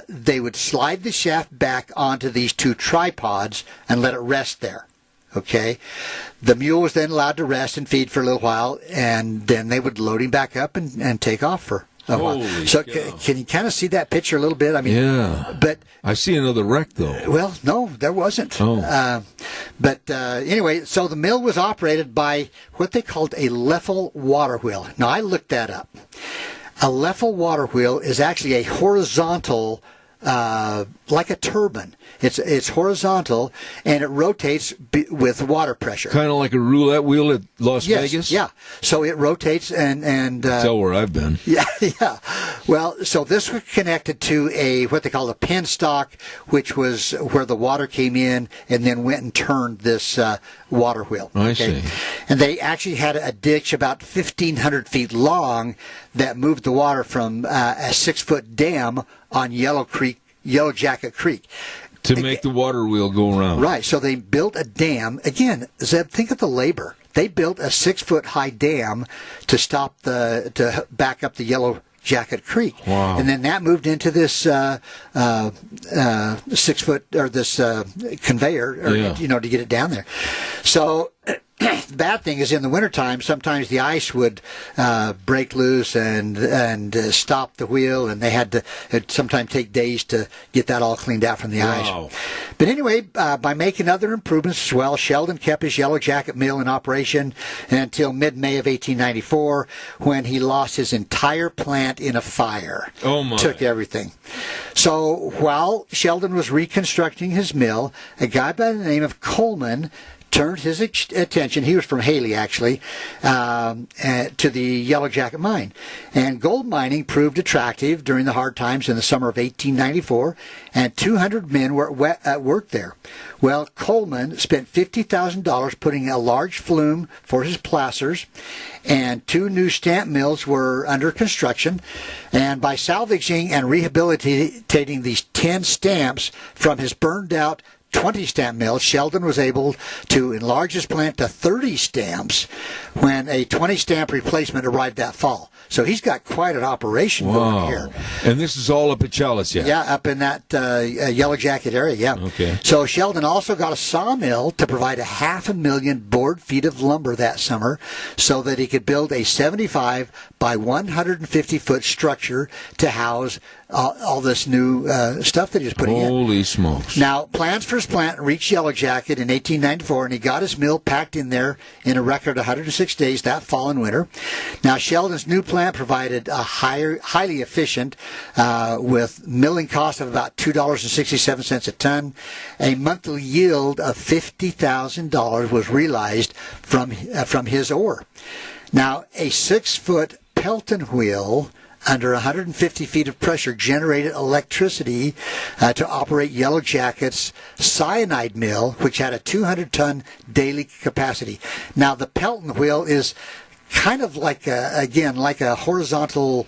they would slide the shaft back onto these 2 tripods and let it rest there. Okay, the mule was then allowed to rest and feed for a little while, and then they would load him back up and take off for a while. So can you kind of see that picture a little bit? I mean, yeah. But I see another wreck though. Well, no, there wasn't. Oh. But anyway, so the mill was operated by what they called a Leffel water wheel. Now I looked that up. A Leffel water wheel is actually a horizontal, like a turbine. It's horizontal, and it rotates with water pressure. Kind of like a roulette wheel at Las Vegas? Yeah. So it rotates and tell where I've been. Yeah. Well, so this was connected to what they call a penstock, which was where the water came in and then went and turned this water wheel. I see. And they actually had a ditch about 1,500 feet long that moved the water from a 6-foot dam on Yellow Jacket Creek. To make the water wheel go around. Right. So they built a dam. Again, Zeb, think of the labor. They built a 6-foot high dam to back up the Yellow Jacket Creek. Wow. And then that moved into this 6-foot or this conveyor, to get it down there. So the bad thing is in the wintertime, sometimes the ice would break loose and stop the wheel, and they had to sometimes take days to get that all cleaned out from the ice. But anyway, by making other improvements as well, Sheldon kept his Yellow Jacket mill in operation until mid-May of 1894, when he lost his entire plant in a fire. Oh my! Took everything. So while Sheldon was reconstructing his mill, a guy by the name of Coleman turned his attention, he was from Haley actually, to the Yellow Jacket mine. And gold mining proved attractive during the hard times in the summer of 1894, and 200 men were at work there. Well, Coleman spent $50,000 putting a large flume for his placers, and 2 new stamp mills were under construction. And by salvaging and rehabilitating these 10 stamps from his burned out 20 stamp mill, Sheldon was able to enlarge his plant to 30 stamps when a 20 stamp replacement arrived that fall. So he's got quite an operation going here. And this is all up at Chalice, yeah? Yeah, up in that Yellow Jacket area, yeah. Okay. So Sheldon also got a sawmill to provide 500,000 board feet of lumber that summer so that he could build a 75 by 150-foot structure to house all this new stuff that he was putting in. Holy smokes. Now, plans for his plant reached Yellow Jacket in 1894, and he got his mill packed in there in a record 106 days that fall and winter. Now, Sheldon's new plant provided a highly efficient, with milling cost of about $2.67 a ton. A monthly yield of $50,000 was realized from his ore. Now, a 6-foot Pelton wheel under 150 feet of pressure generated electricity to operate Yellow Jacket's cyanide mill, which had a 200-ton daily capacity. Now, the Pelton wheel is kind of like a horizontal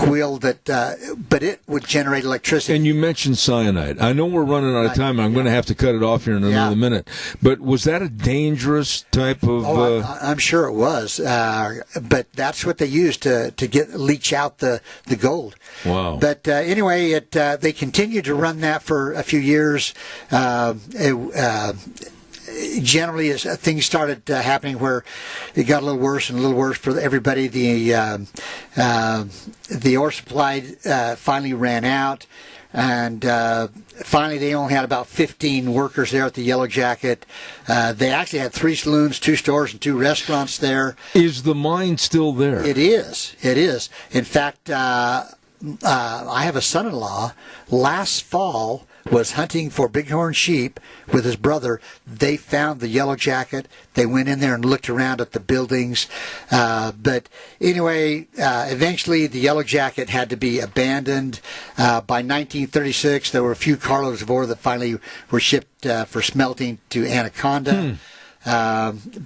wheel that, but it would generate electricity. And you mentioned cyanide. I know we're running out of time. I'm going to have to cut it off here in another minute. But was that a dangerous type of? I'm sure it was. But that's what they used to leach out the gold. Wow. But anyway, they continued to run that for a few years. Generally, as things started happening where it got a little worse and a little worse for everybody, the ore supply finally ran out, and finally they only had about 15 workers there at the Yellow Jacket. They actually had 3 saloons, 2 stores, and 2 restaurants there. Is the mine still there? It is. It is. In fact, I have a son-in-law. Last fall, was hunting for bighorn sheep with his brother. They found the Yellow Jacket. They went in there and looked around at the buildings. But anyway, eventually the Yellow Jacket had to be abandoned. By 1936, there were a few carloads of ore that finally were shipped for smelting to Anaconda.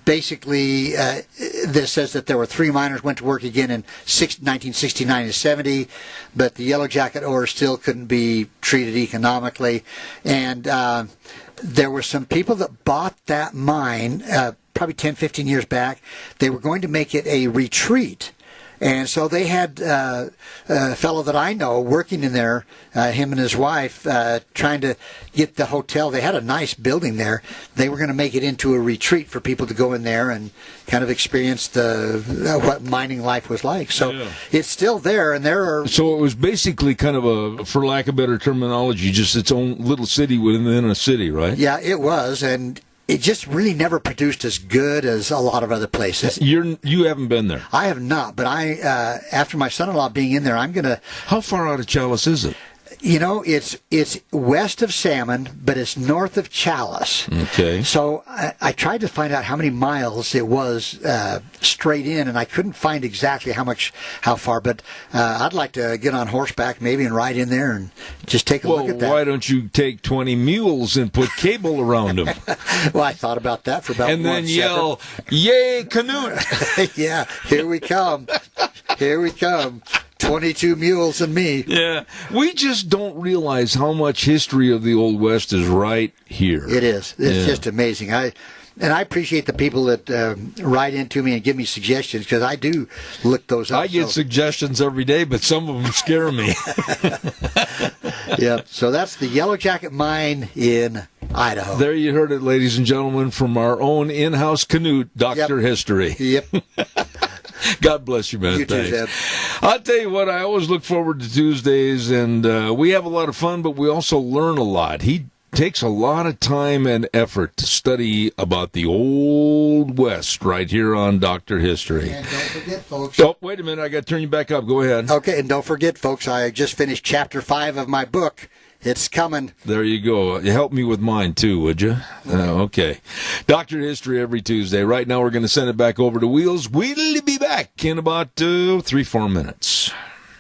Basically, this says that there were 3 miners went to work again in 1969 and 70, but the Yellow Jacket ore still couldn't be treated economically. And there were some people that bought that mine probably 10, 15 years back. They were going to make it a retreat. And so they had a fellow that I know working in there, him and his wife, trying to get the hotel. They had a nice building there. They were going to make it into a retreat for people to go in there and kind of experience what mining life was like. So it's still there, and there are... So it was basically kind of a, for lack of better terminology, just its own little city within a city, right? Yeah, it was, and it just really never produced as good as a lot of other places. You haven't been there? I have not, but after my son-in-law being in there, I'm going to... How far out of Chalice is it? You know, it's west of Salmon, but it's north of Chalice. Okay. So I tried to find out how many miles it was straight in, and I couldn't find exactly how far. But I'd like to get on horseback maybe and ride in there and just take a look at that. Why don't you take 20 mules and put cable around them? Well, I thought about that for about and one then yell, "Yay, Canute!" Yeah, here we come. Here we come. 22 mules and me. Yeah. We just don't realize how much history of the Old West is right here. It is. It's just amazing. I appreciate the people that write into me and give me suggestions, because I do look those up. I get suggestions every day, but some of them scare me. Yeah. So that's the Yellow Jacket Mine in Idaho. There you heard it, ladies and gentlemen, from our own in-house Canute, Dr. History. Yep. God bless you, man. You too, Zeb. I'll tell you what, I always look forward to Tuesdays, and we have a lot of fun, but we also learn a lot. He takes a lot of time and effort to study about the Old West right here on Dr. History. And don't forget, folks. Oh, wait a minute. I got to turn you back up. Go ahead. Okay, and don't forget, folks, I just finished Chapter 5 of my book. It's coming. There you go. You help me with mine, too, would you? Okay. Dr. History every Tuesday. Right now, we're going to send it back over to Wheels. We'll be back in about 3-4 minutes.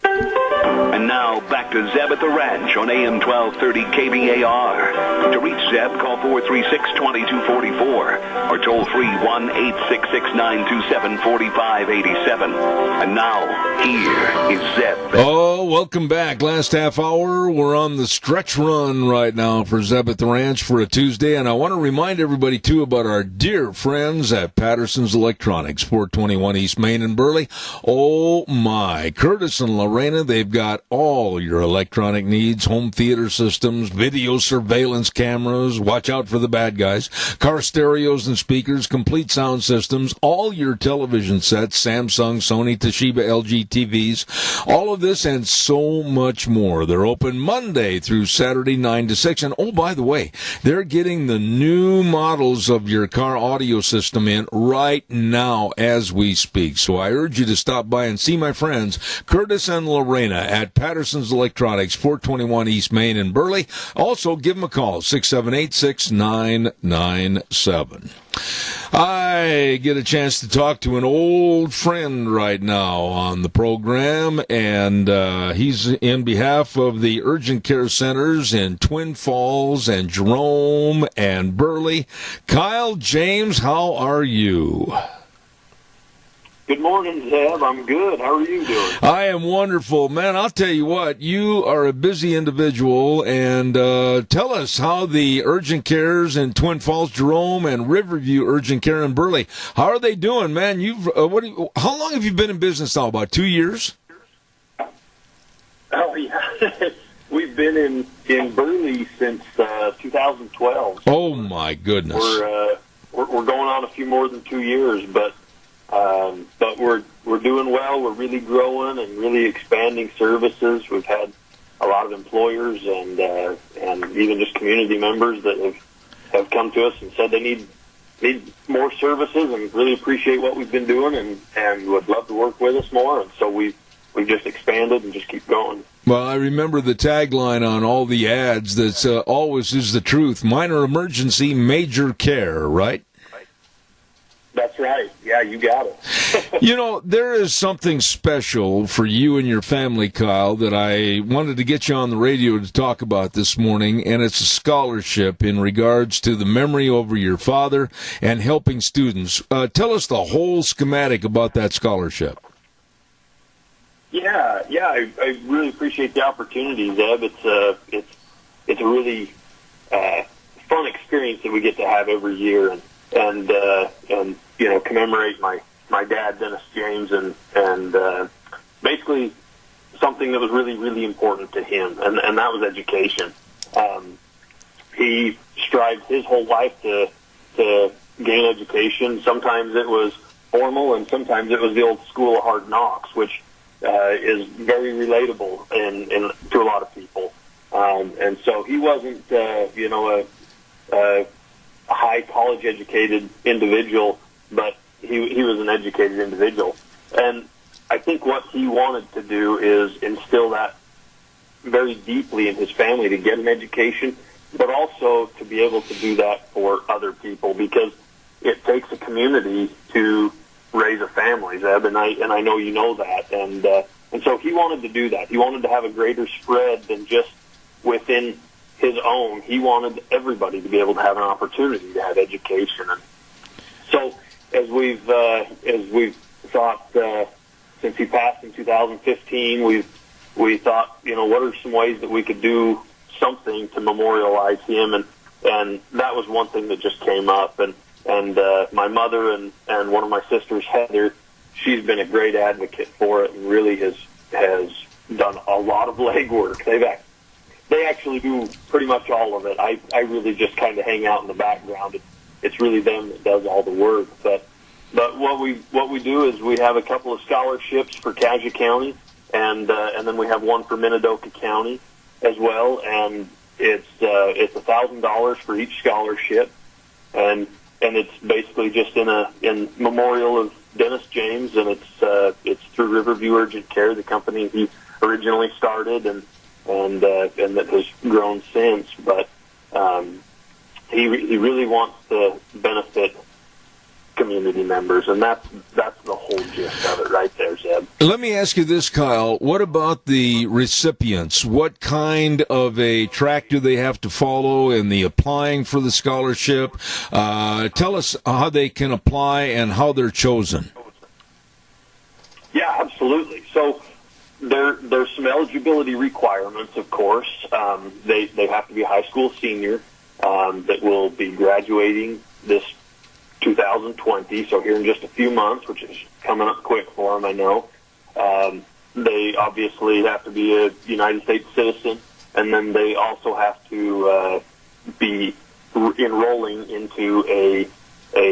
And now, back to Zeb at the Ranch on AM 1230 KBAR. To reach Zeb, call 436-2244 or toll free 1-866-927-4587. And now, here is Zeb. Oh, welcome back. Last half hour, we're on the stretch run right now for Zeb at the Ranch for a Tuesday. And I want to remind everybody, too, about our dear friends at Patterson's Electronics, 421 East Main in Burley. Oh, my. Curtis and Lorena, they've got all your electronic needs, home theater systems, video surveillance cameras, watch out for the bad guys, car stereos and speakers, complete sound systems, all your television sets, Samsung, Sony, Toshiba, LG TVs, all of this and so much more. They're open Monday through Saturday, 9 to 6. And, oh, by the way, they're getting the new models of your car audio system in right now as we speak. So I urge you to stop by and see my friends, Curtis and Lorena, at Patterson's Electronics, 421 East Main in Burley. Also, give them a call, 678-6997. I get a chance to talk to an old friend right now on the program, and he's in behalf of the urgent care centers in Twin Falls and Jerome and Burley. Kyle James, how are you? Good morning, Zeb. I'm good. How are you doing? I am wonderful. Man, I'll tell you what, you are a busy individual, and tell us how the urgent cares in Twin Falls, Jerome, and Riverview Urgent Care in Burley, how are they doing, man? How long have you been in business now? About 2 years? Oh, yeah. We've been in Burley since 2012. Oh, my goodness. We're going on a few more than 2 years, but we're doing well. We're really growing and really expanding services. We've had a lot of employers and even just community members that have come to us and said they need more services and really appreciate what we've been doing and would love to work with us more. And so we've just expanded and just keep going. Well, I remember the tagline on all the ads that's always is the truth. Minor emergency, major care, right? That's right. Yeah, you got it. You know, there is something special for you and your family, Kyle, that I wanted to get you on the radio to talk about this morning, and it's a scholarship in regards to the memory over your father and helping students. Tell us the whole schematic about that scholarship. Yeah, I really appreciate the opportunity, Zeb. It's a really fun experience that we get to have every year, and you know, commemorate my dad, Dennis James, and basically something that was really, really important to him, and that was education. He strived his whole life to gain education. Sometimes it was formal, and sometimes it was the old school of hard knocks, which is very relatable to a lot of people. And so he wasn't, a high college educated individual, but he was an educated individual. And I think what he wanted to do is instill that very deeply in his family, to get an education, but also to be able to do that for other people, because it takes a community to raise a family, Zeb, and I know you know that, and so he wanted to do that. He wanted to have a greater spread than just within his own. He wanted everybody to be able to have an opportunity to have education. And so as we've thought, since he passed in 2015, we thought, what are some ways that we could do something to memorialize him, and that was one thing that just came up. And my mother and one of my sisters, Heather, she's been a great advocate for it and really has done a lot of legwork. They actually do pretty much all of it. I really just kind of hang out in the background. It's really them that does all the work. But what we do is we have a couple of scholarships for Cassia County, and then we have one for Minidoka County as well. And it's $1,000 for each scholarship, and it's basically just in memorial of Dennis James, and it's through Riverview Urgent Care, the company he originally started, and that has grown since. But he really wants to benefit community members, and that's the whole gist of it right there, Zeb. Let me ask you this, Kyle. What about the recipients? What kind of a track do they have to follow in the applying for the scholarship? Tell us how they can apply and how they're chosen. Yeah, absolutely. So there's some eligibility requirements, of course. They have to be a high school senior that will be graduating this 2020, so here in just a few months, which is coming up quick for them, I know. They obviously have to be a United States citizen, and then they also have to be enrolling into a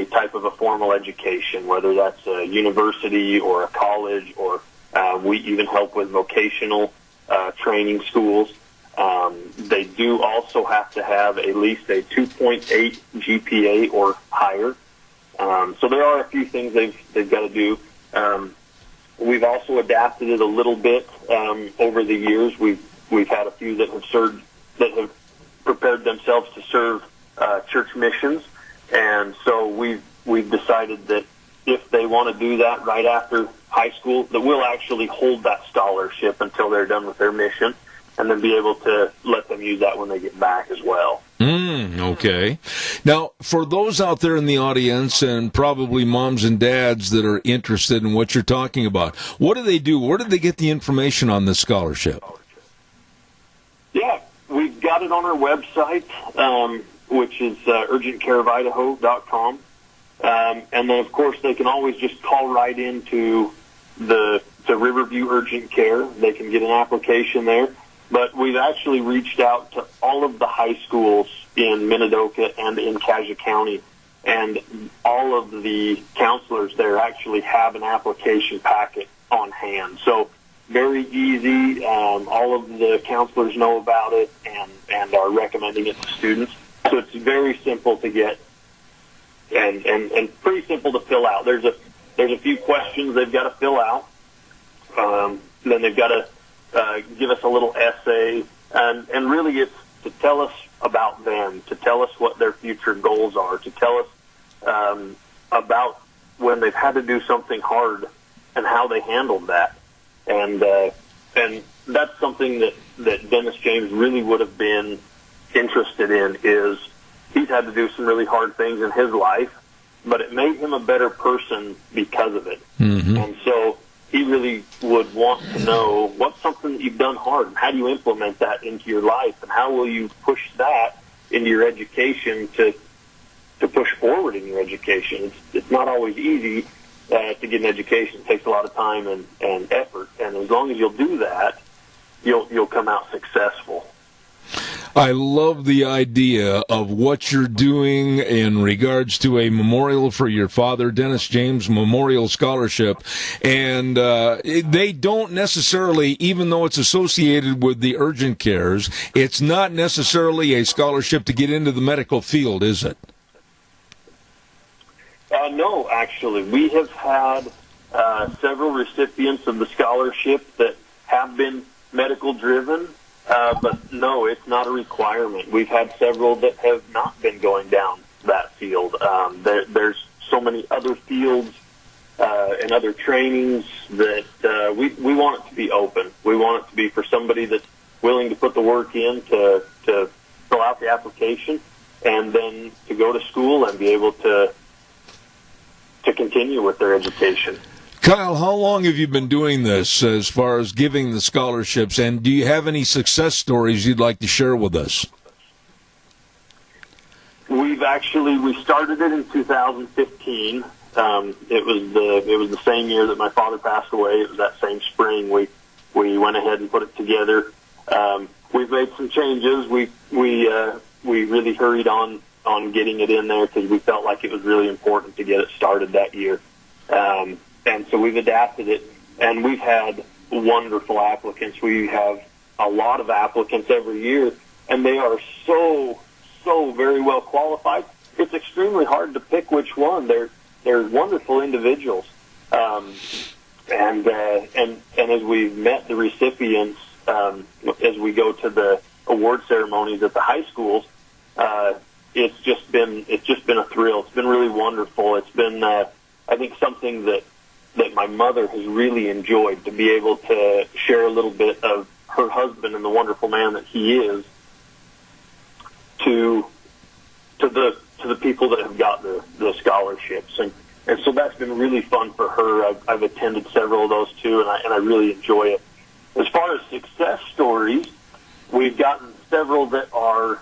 type of a formal education, whether that's a university or a college, or we even help with vocational training schools. They do also have to have at least a 2.8 GPA or higher. So there are a few things they've got to do. We've also adapted it a little bit over the years. We've had a few that have prepared themselves to serve church missions, and so we've decided that if they want to do that right after high school, that we'll actually hold that scholarship until they're done with their mission, and then be able to let them use that when they get back as well. Okay. Now, for those out there in the audience, and probably moms and dads that are interested in what you're talking about, what do they do? Where do they get the information on this scholarship? Yeah, we've got it on our website, which is urgentcareofidaho.com. And then, of course, they can always just call right into the Riverview Urgent Care. They can get an application there. But we've actually reached out to all of the high schools in Minidoka and in Cassia County, and all of the counselors there actually have an application packet on hand. So very easy. All of the counselors know about it and are recommending it to students. So it's very simple to get and pretty simple to fill out. There's a few questions they've got to fill out. Then they've got to give us a little essay, and really it's to tell us about them, to tell us what their future goals are, to tell us about when they've had to do something hard and how they handled that. And that's something that Dennis James really would have been interested in, is he's had to do some really hard things in his life, but it made him a better person because of it. Mm-hmm. And so he really would want to know what's something that you've done hard, and how do you implement that into your life, and how will you push that into your education to push forward in your education. It's not always easy to get an education. It takes a lot of time and effort, and as long as you'll do that, you'll come out successful. I love the idea of what you're doing in regards to a memorial for your father, Dennis James Memorial Scholarship. And they don't necessarily, even though it's associated with the urgent cares, it's not necessarily a scholarship to get into the medical field, is it? No, actually. We have had several recipients of the scholarship that have been medical-driven. But no, it's not a requirement. We've had several that have not been going down that field. There's so many other fields and other trainings that we want it to be open. We want it to be for somebody that's willing to put the work in to fill out the application, and then to go to school and be able to continue with their education. Kyle, how long have you been doing this as far as giving the scholarships, and do you have any success stories you'd like to share with us? We started it in 2015. It was the same year that my father passed away. It was that same spring. We went ahead and put it together. We've made some changes. We really hurried on getting it in there because we felt like it was really important to get it started that year. And so we've adapted it, and we've had wonderful applicants. We have a lot of applicants every year, and they are so very well qualified. It's extremely hard to pick which one. They're wonderful individuals. And as we've met the recipients, as we go to the award ceremonies at the high schools, it's just been a thrill. It's been really wonderful. It's been, I think, something that my mother has really enjoyed, to be able to share a little bit of her husband and the wonderful man that he is to the people that have got the scholarships. And so that's been really fun for her. I've attended several of those too, and I really enjoy it. As far as success stories, we've gotten several that are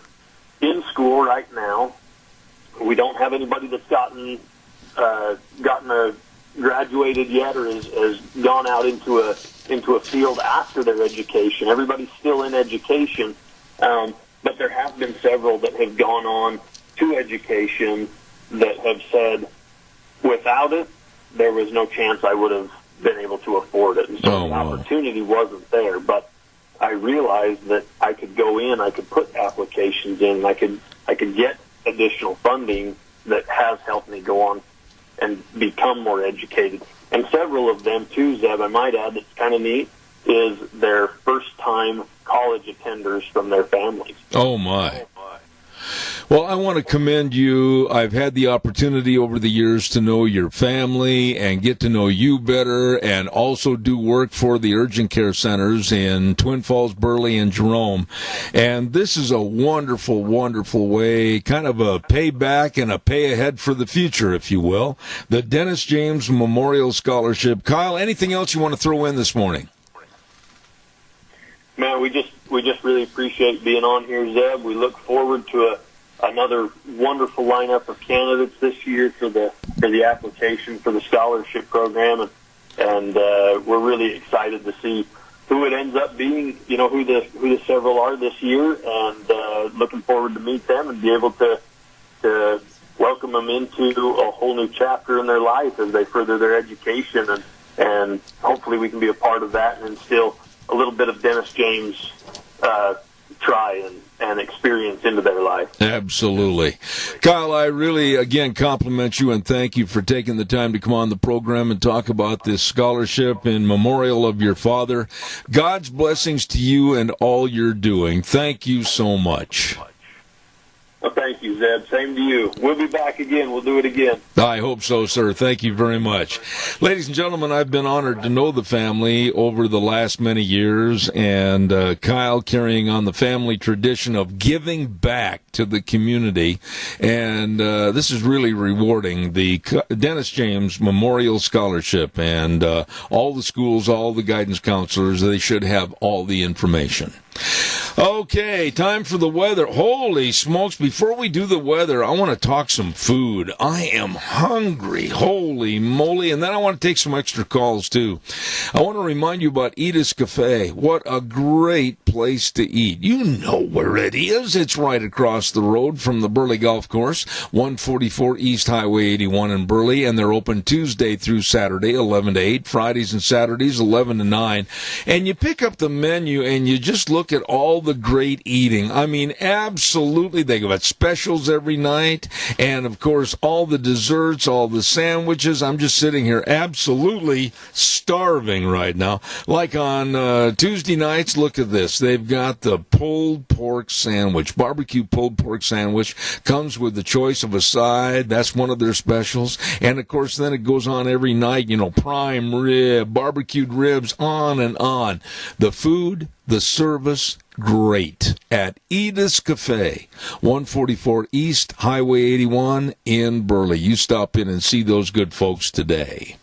in school right now. We don't have anybody that's gotten a graduated yet, or has gone out into a field after their education. Everybody's still in education, but there have been several that have gone on to education that have said, without it, there was no chance I would have been able to afford it. And so the opportunity wasn't there, but I realized that I could go in, I could put applications in, I could get additional funding that has helped me go on and become more educated. And several of them, too, Zeb, I might add, that's kind of neat, is their first-time college attenders from their families. Oh, my. Well, I want to commend you. I've had the opportunity over the years to know your family and get to know you better, and also do work for the urgent care centers in Twin Falls, Burley, and Jerome. And this is a wonderful, wonderful way, kind of a payback and a pay ahead for the future, if you will. The Dennis James Memorial Scholarship. Kyle, anything else you want to throw in this morning? Man, we just really appreciate being on here, Zeb. We look forward to another wonderful lineup of candidates this year for the application for the scholarship program, and we're really excited to see who it ends up being. You know, who the several are this year, and looking forward to meet them and be able to welcome them into a whole new chapter in their life as they further their education, and hopefully we can be a part of that and instill a little bit of Dennis James try and experience into their life. Absolutely. Kyle, I really, again, compliment you and thank you for taking the time to come on the program and talk about this scholarship in memorial of your father. God's blessings to you and all you're doing. Thank you so much. Well, thank you, Zeb. Same to you. We'll be back again. We'll do it again. I hope so, sir. Thank you very much. Ladies and gentlemen, I've been honored to know the family over the last many years, and Kyle carrying on the family tradition of giving back to the community, and this is really rewarding. The Dennis James Memorial Scholarship, and all the schools, all the guidance counselors, they should have all the information. Okay, time for the weather. Holy smokes, before we do the weather, I want to talk some food. I am hungry. Holy moly. And then I want to take some extra calls, too. I want to remind you about Edith's Cafe. What a great place to eat. You know where it is. It's right across the road from the Burley Golf Course, 144 East Highway 81 in Burley, and they're open Tuesday through Saturday, 11 to 8, Fridays and Saturdays, 11 to 9. And you pick up the menu and you just look at all the great eating. I mean, absolutely. They got specials every night. And, of course, all the desserts, all the sandwiches. I'm just sitting here absolutely starving right now. Like on Tuesday nights, look at this. They've got the pulled pork sandwich. Barbecue pulled pork sandwich comes with the choice of a side. That's one of their specials. And, of course, then it goes on every night. You know, prime rib, barbecued ribs, on and on. The food, the service, great at Edith's Cafe, 144 East Highway 81 in Burley. You stop in and see those good folks today.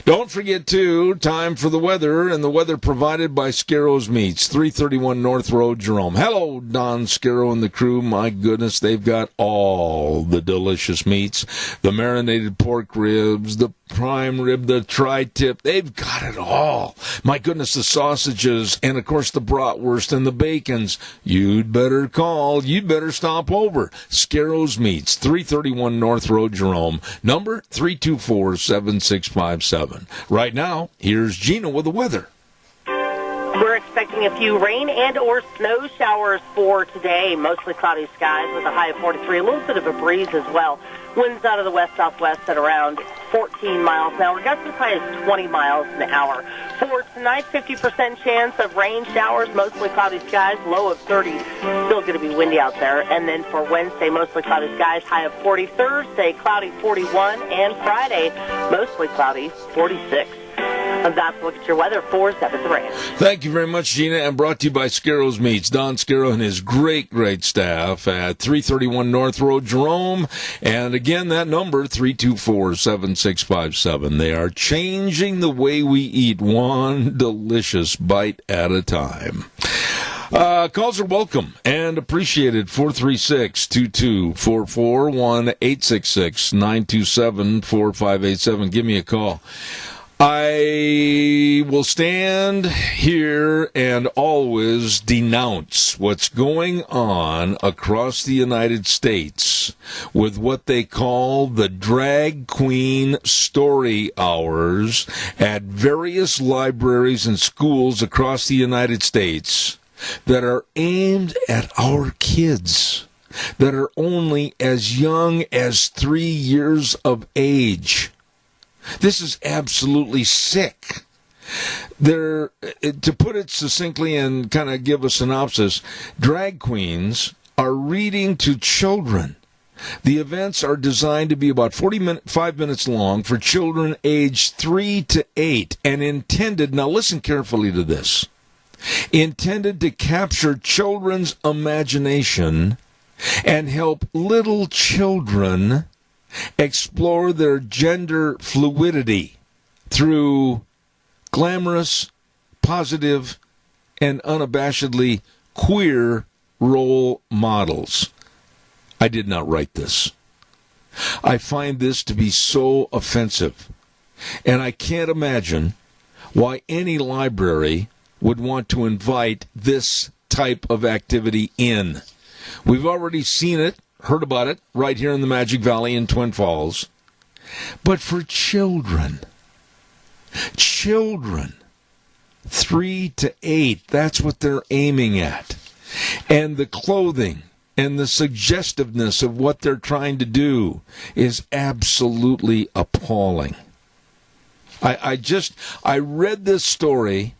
Don't forget, too, time for the weather, and the weather provided by Scarro's Meats, 331 North Road, Jerome. Hello, Don Scarrow and the crew. My goodness, they've got all the delicious meats, the marinated pork ribs, the prime rib, the tri-tip. They've got it all. My goodness, the sausages, and, of course, the bratwurst and the bacons. You'd better call. You'd better stop over. Scarro's Meats, 331 North Road, Jerome. Number 324-7657. Right now, here's Gina with the weather. We're expecting a few rain and or snow showers for today. Mostly cloudy skies with a high of 43. A little bit of a breeze as well. Winds out of the west-southwest at around 14 miles an hour. Gusts as high as 20 miles an hour. For tonight, 50% chance of rain showers, mostly cloudy skies, low of 30. Still going to be windy out there. And then for Wednesday, mostly cloudy skies, high of 40. Thursday, cloudy 41. And Friday, mostly cloudy 46. And that's a look at your weather for 7th Ranch. Thank you very much, Gina, and brought to you by Scarro's Meats. Don Scarrow and his great staff at 331 North Road, Jerome. And again, that number, 324-7657. They are changing the way we eat, one delicious bite at a time. Calls are welcome and appreciated. 436-2244, 1-866-927-4587. Give me a call. I will stand here and always denounce what's going on across the United States with what they call the drag queen story hours at various libraries and schools across the United States that are aimed at our kids that are only as young as 3 years of age. This is absolutely sick. To put it succinctly and kind of give a synopsis, drag queens are reading to children. The events are designed to be about 5 minutes long for children aged 3 to 8 and intended, now listen carefully to this, intended to capture children's imagination and help little children explore their gender fluidity through glamorous, positive, and unabashedly queer role models. I did not write this. I find this to be so offensive, and I can't imagine why any library would want to invite this type of activity in. We've already seen it, heard about it, right here in the Magic Valley in Twin Falls. But for children, 3 to 8, that's what they're aiming at. And the clothing and the suggestiveness of what they're trying to do is absolutely appalling. I read this story,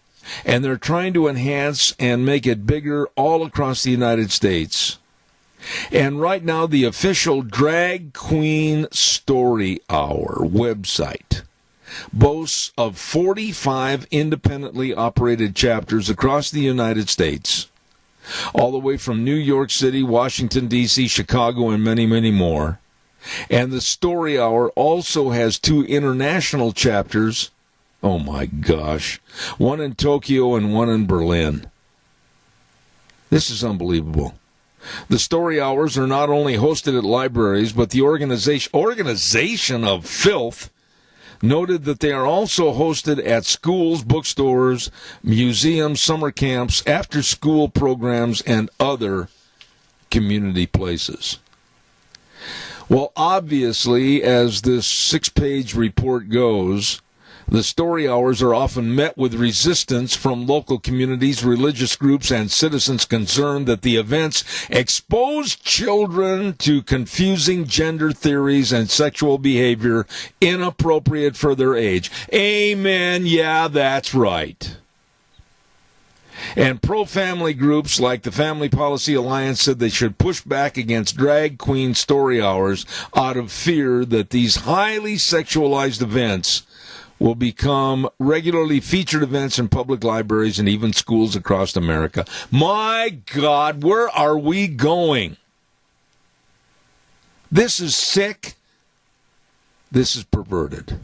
and they're trying to enhance and make it bigger all across the United States. And right now, the official Drag Queen Story Hour website boasts of 45 independently operated chapters across the United States, all the way from New York City, Washington, D.C., Chicago, and many, many more. And the Story Hour also has 2 international chapters. Oh, my gosh. One in Tokyo and one in Berlin. This is unbelievable. The Story Hours are not only hosted at libraries, but the Organization of Filth noted that they are also hosted at schools, bookstores, museums, summer camps, after-school programs, and other community places. Well, obviously, as this 6-page report goes, the Story Hours are often met with resistance from local communities, religious groups, and citizens concerned that the events expose children to confusing gender theories and sexual behavior inappropriate for their age. Amen. Yeah, that's right. And pro-family groups like the Family Policy Alliance said they should push back against drag queen story hours out of fear that these highly sexualized events will become regularly featured events in public libraries and even schools across America. My God, where are we going? This is sick. This is perverted.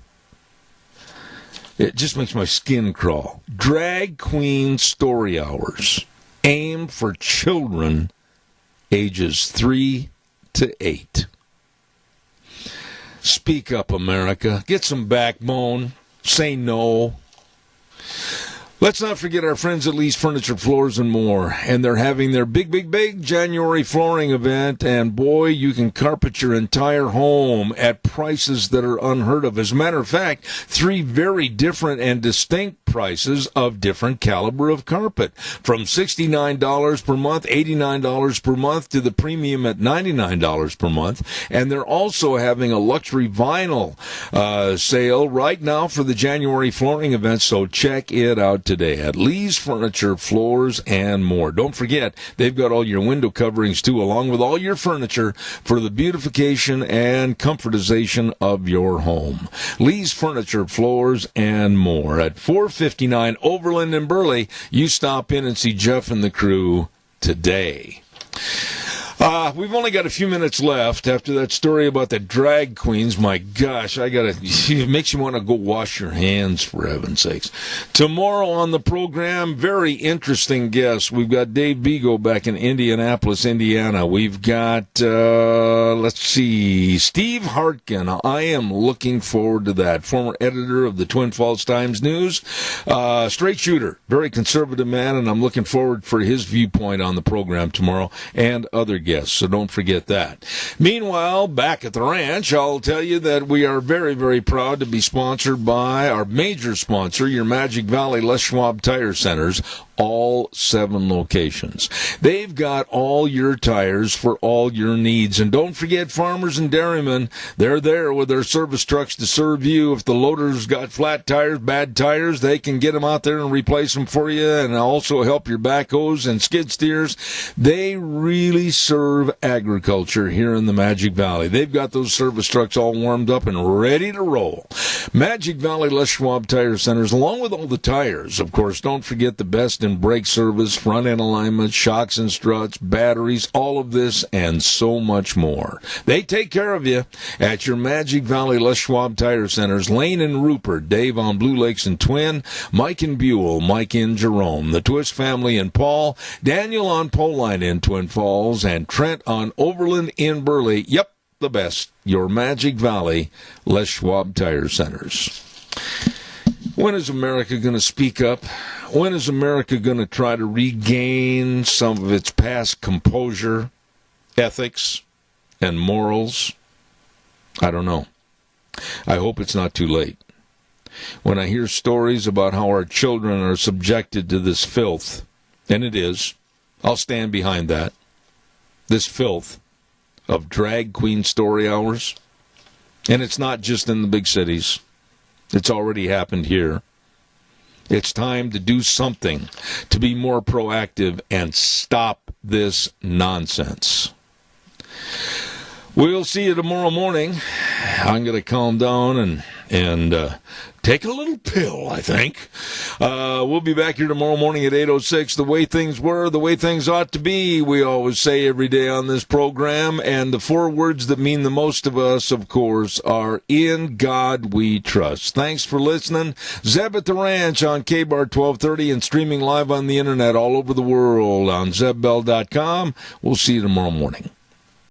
It just makes my skin crawl. Drag queen story hours aimed for children ages 3 to 8. Speak up, America. Get some backbone. Say no. Let's not forget our friends at Lee's Furniture, Floors, and More. And they're having their big January flooring event. And boy, you can carpet your entire home at prices that are unheard of. As a matter of fact, 3 very different and distinct prices of different caliber of carpet. From $69 per month, $89 per month, to the premium at $99 per month. And they're also having a luxury vinyl sale right now for the January flooring event. So check it out today at Lee's Furniture, Floors, and More. Don't forget, they've got all your window coverings, too, along with all your furniture for the beautification and comfortization of your home. Lee's Furniture, Floors, and More at 459 Overland in Burley. You stop in and see Jeff and the crew today. We've only got a few minutes left after that story about the drag queens. My gosh, it makes you want to go wash your hands, for heaven's sakes. Tomorrow on the program, very interesting guests. We've got Dave Vigo back in Indianapolis, Indiana. We've got, Steve Hartkin. I am looking forward to that. Former editor of the Twin Falls Times-News. Straight shooter, very conservative man, and I'm looking forward for his viewpoint on the program tomorrow and other guests. So don't forget that. Meanwhile, back at the ranch, I'll tell you that we are very, very proud to be sponsored by our major sponsor, your Magic Valley Les Schwab Tire Centers, all 7 locations. They've got all your tires for all your needs. And don't forget farmers and dairymen, they're there with their service trucks to serve you. If the loader's got flat tires, bad tires, they can get them out there and replace them for you, and also help your backhoes and skid steers. They really serve agriculture here in the Magic Valley. They've got those service trucks all warmed up and ready to roll. Magic Valley Les Schwab Tire Centers, along with all the tires, of course. Don't forget the best in brake service, front end alignment, shocks and struts, batteries, all of this and so much more. They take care of you at your Magic Valley Les Schwab Tire Centers. Lane and Rupert, Dave on Blue Lakes and Twin, Mike and Buell, Mike in Jerome, the Twist family in Paul, Daniel on Poline in Twin Falls, and Trent on Overland in Burley. Yep, the best. Your Magic Valley Les Schwab Tire Centers. When is America going to speak up? When is America going to try to regain some of its past composure, ethics, and morals? I don't know. I hope it's not too late. When I hear stories about how our children are subjected to this filth, and it is, I'll stand behind that. This filth of drag queen story hours. And it's not just in the big cities. It's already happened here. It's time to do something to be more proactive and stop this nonsense. We'll see you tomorrow morning. I'm going to calm down and take a little pill, I think. We'll be back here tomorrow morning at 8:06. The way things were, the way things ought to be, we always say every day on this program. And the 4 words that mean the most to us, of course, are in God we trust. Thanks for listening. Zeb at the Ranch on K-Bar 1230 and streaming live on the internet all over the world on ZebBell.com. We'll see you tomorrow morning.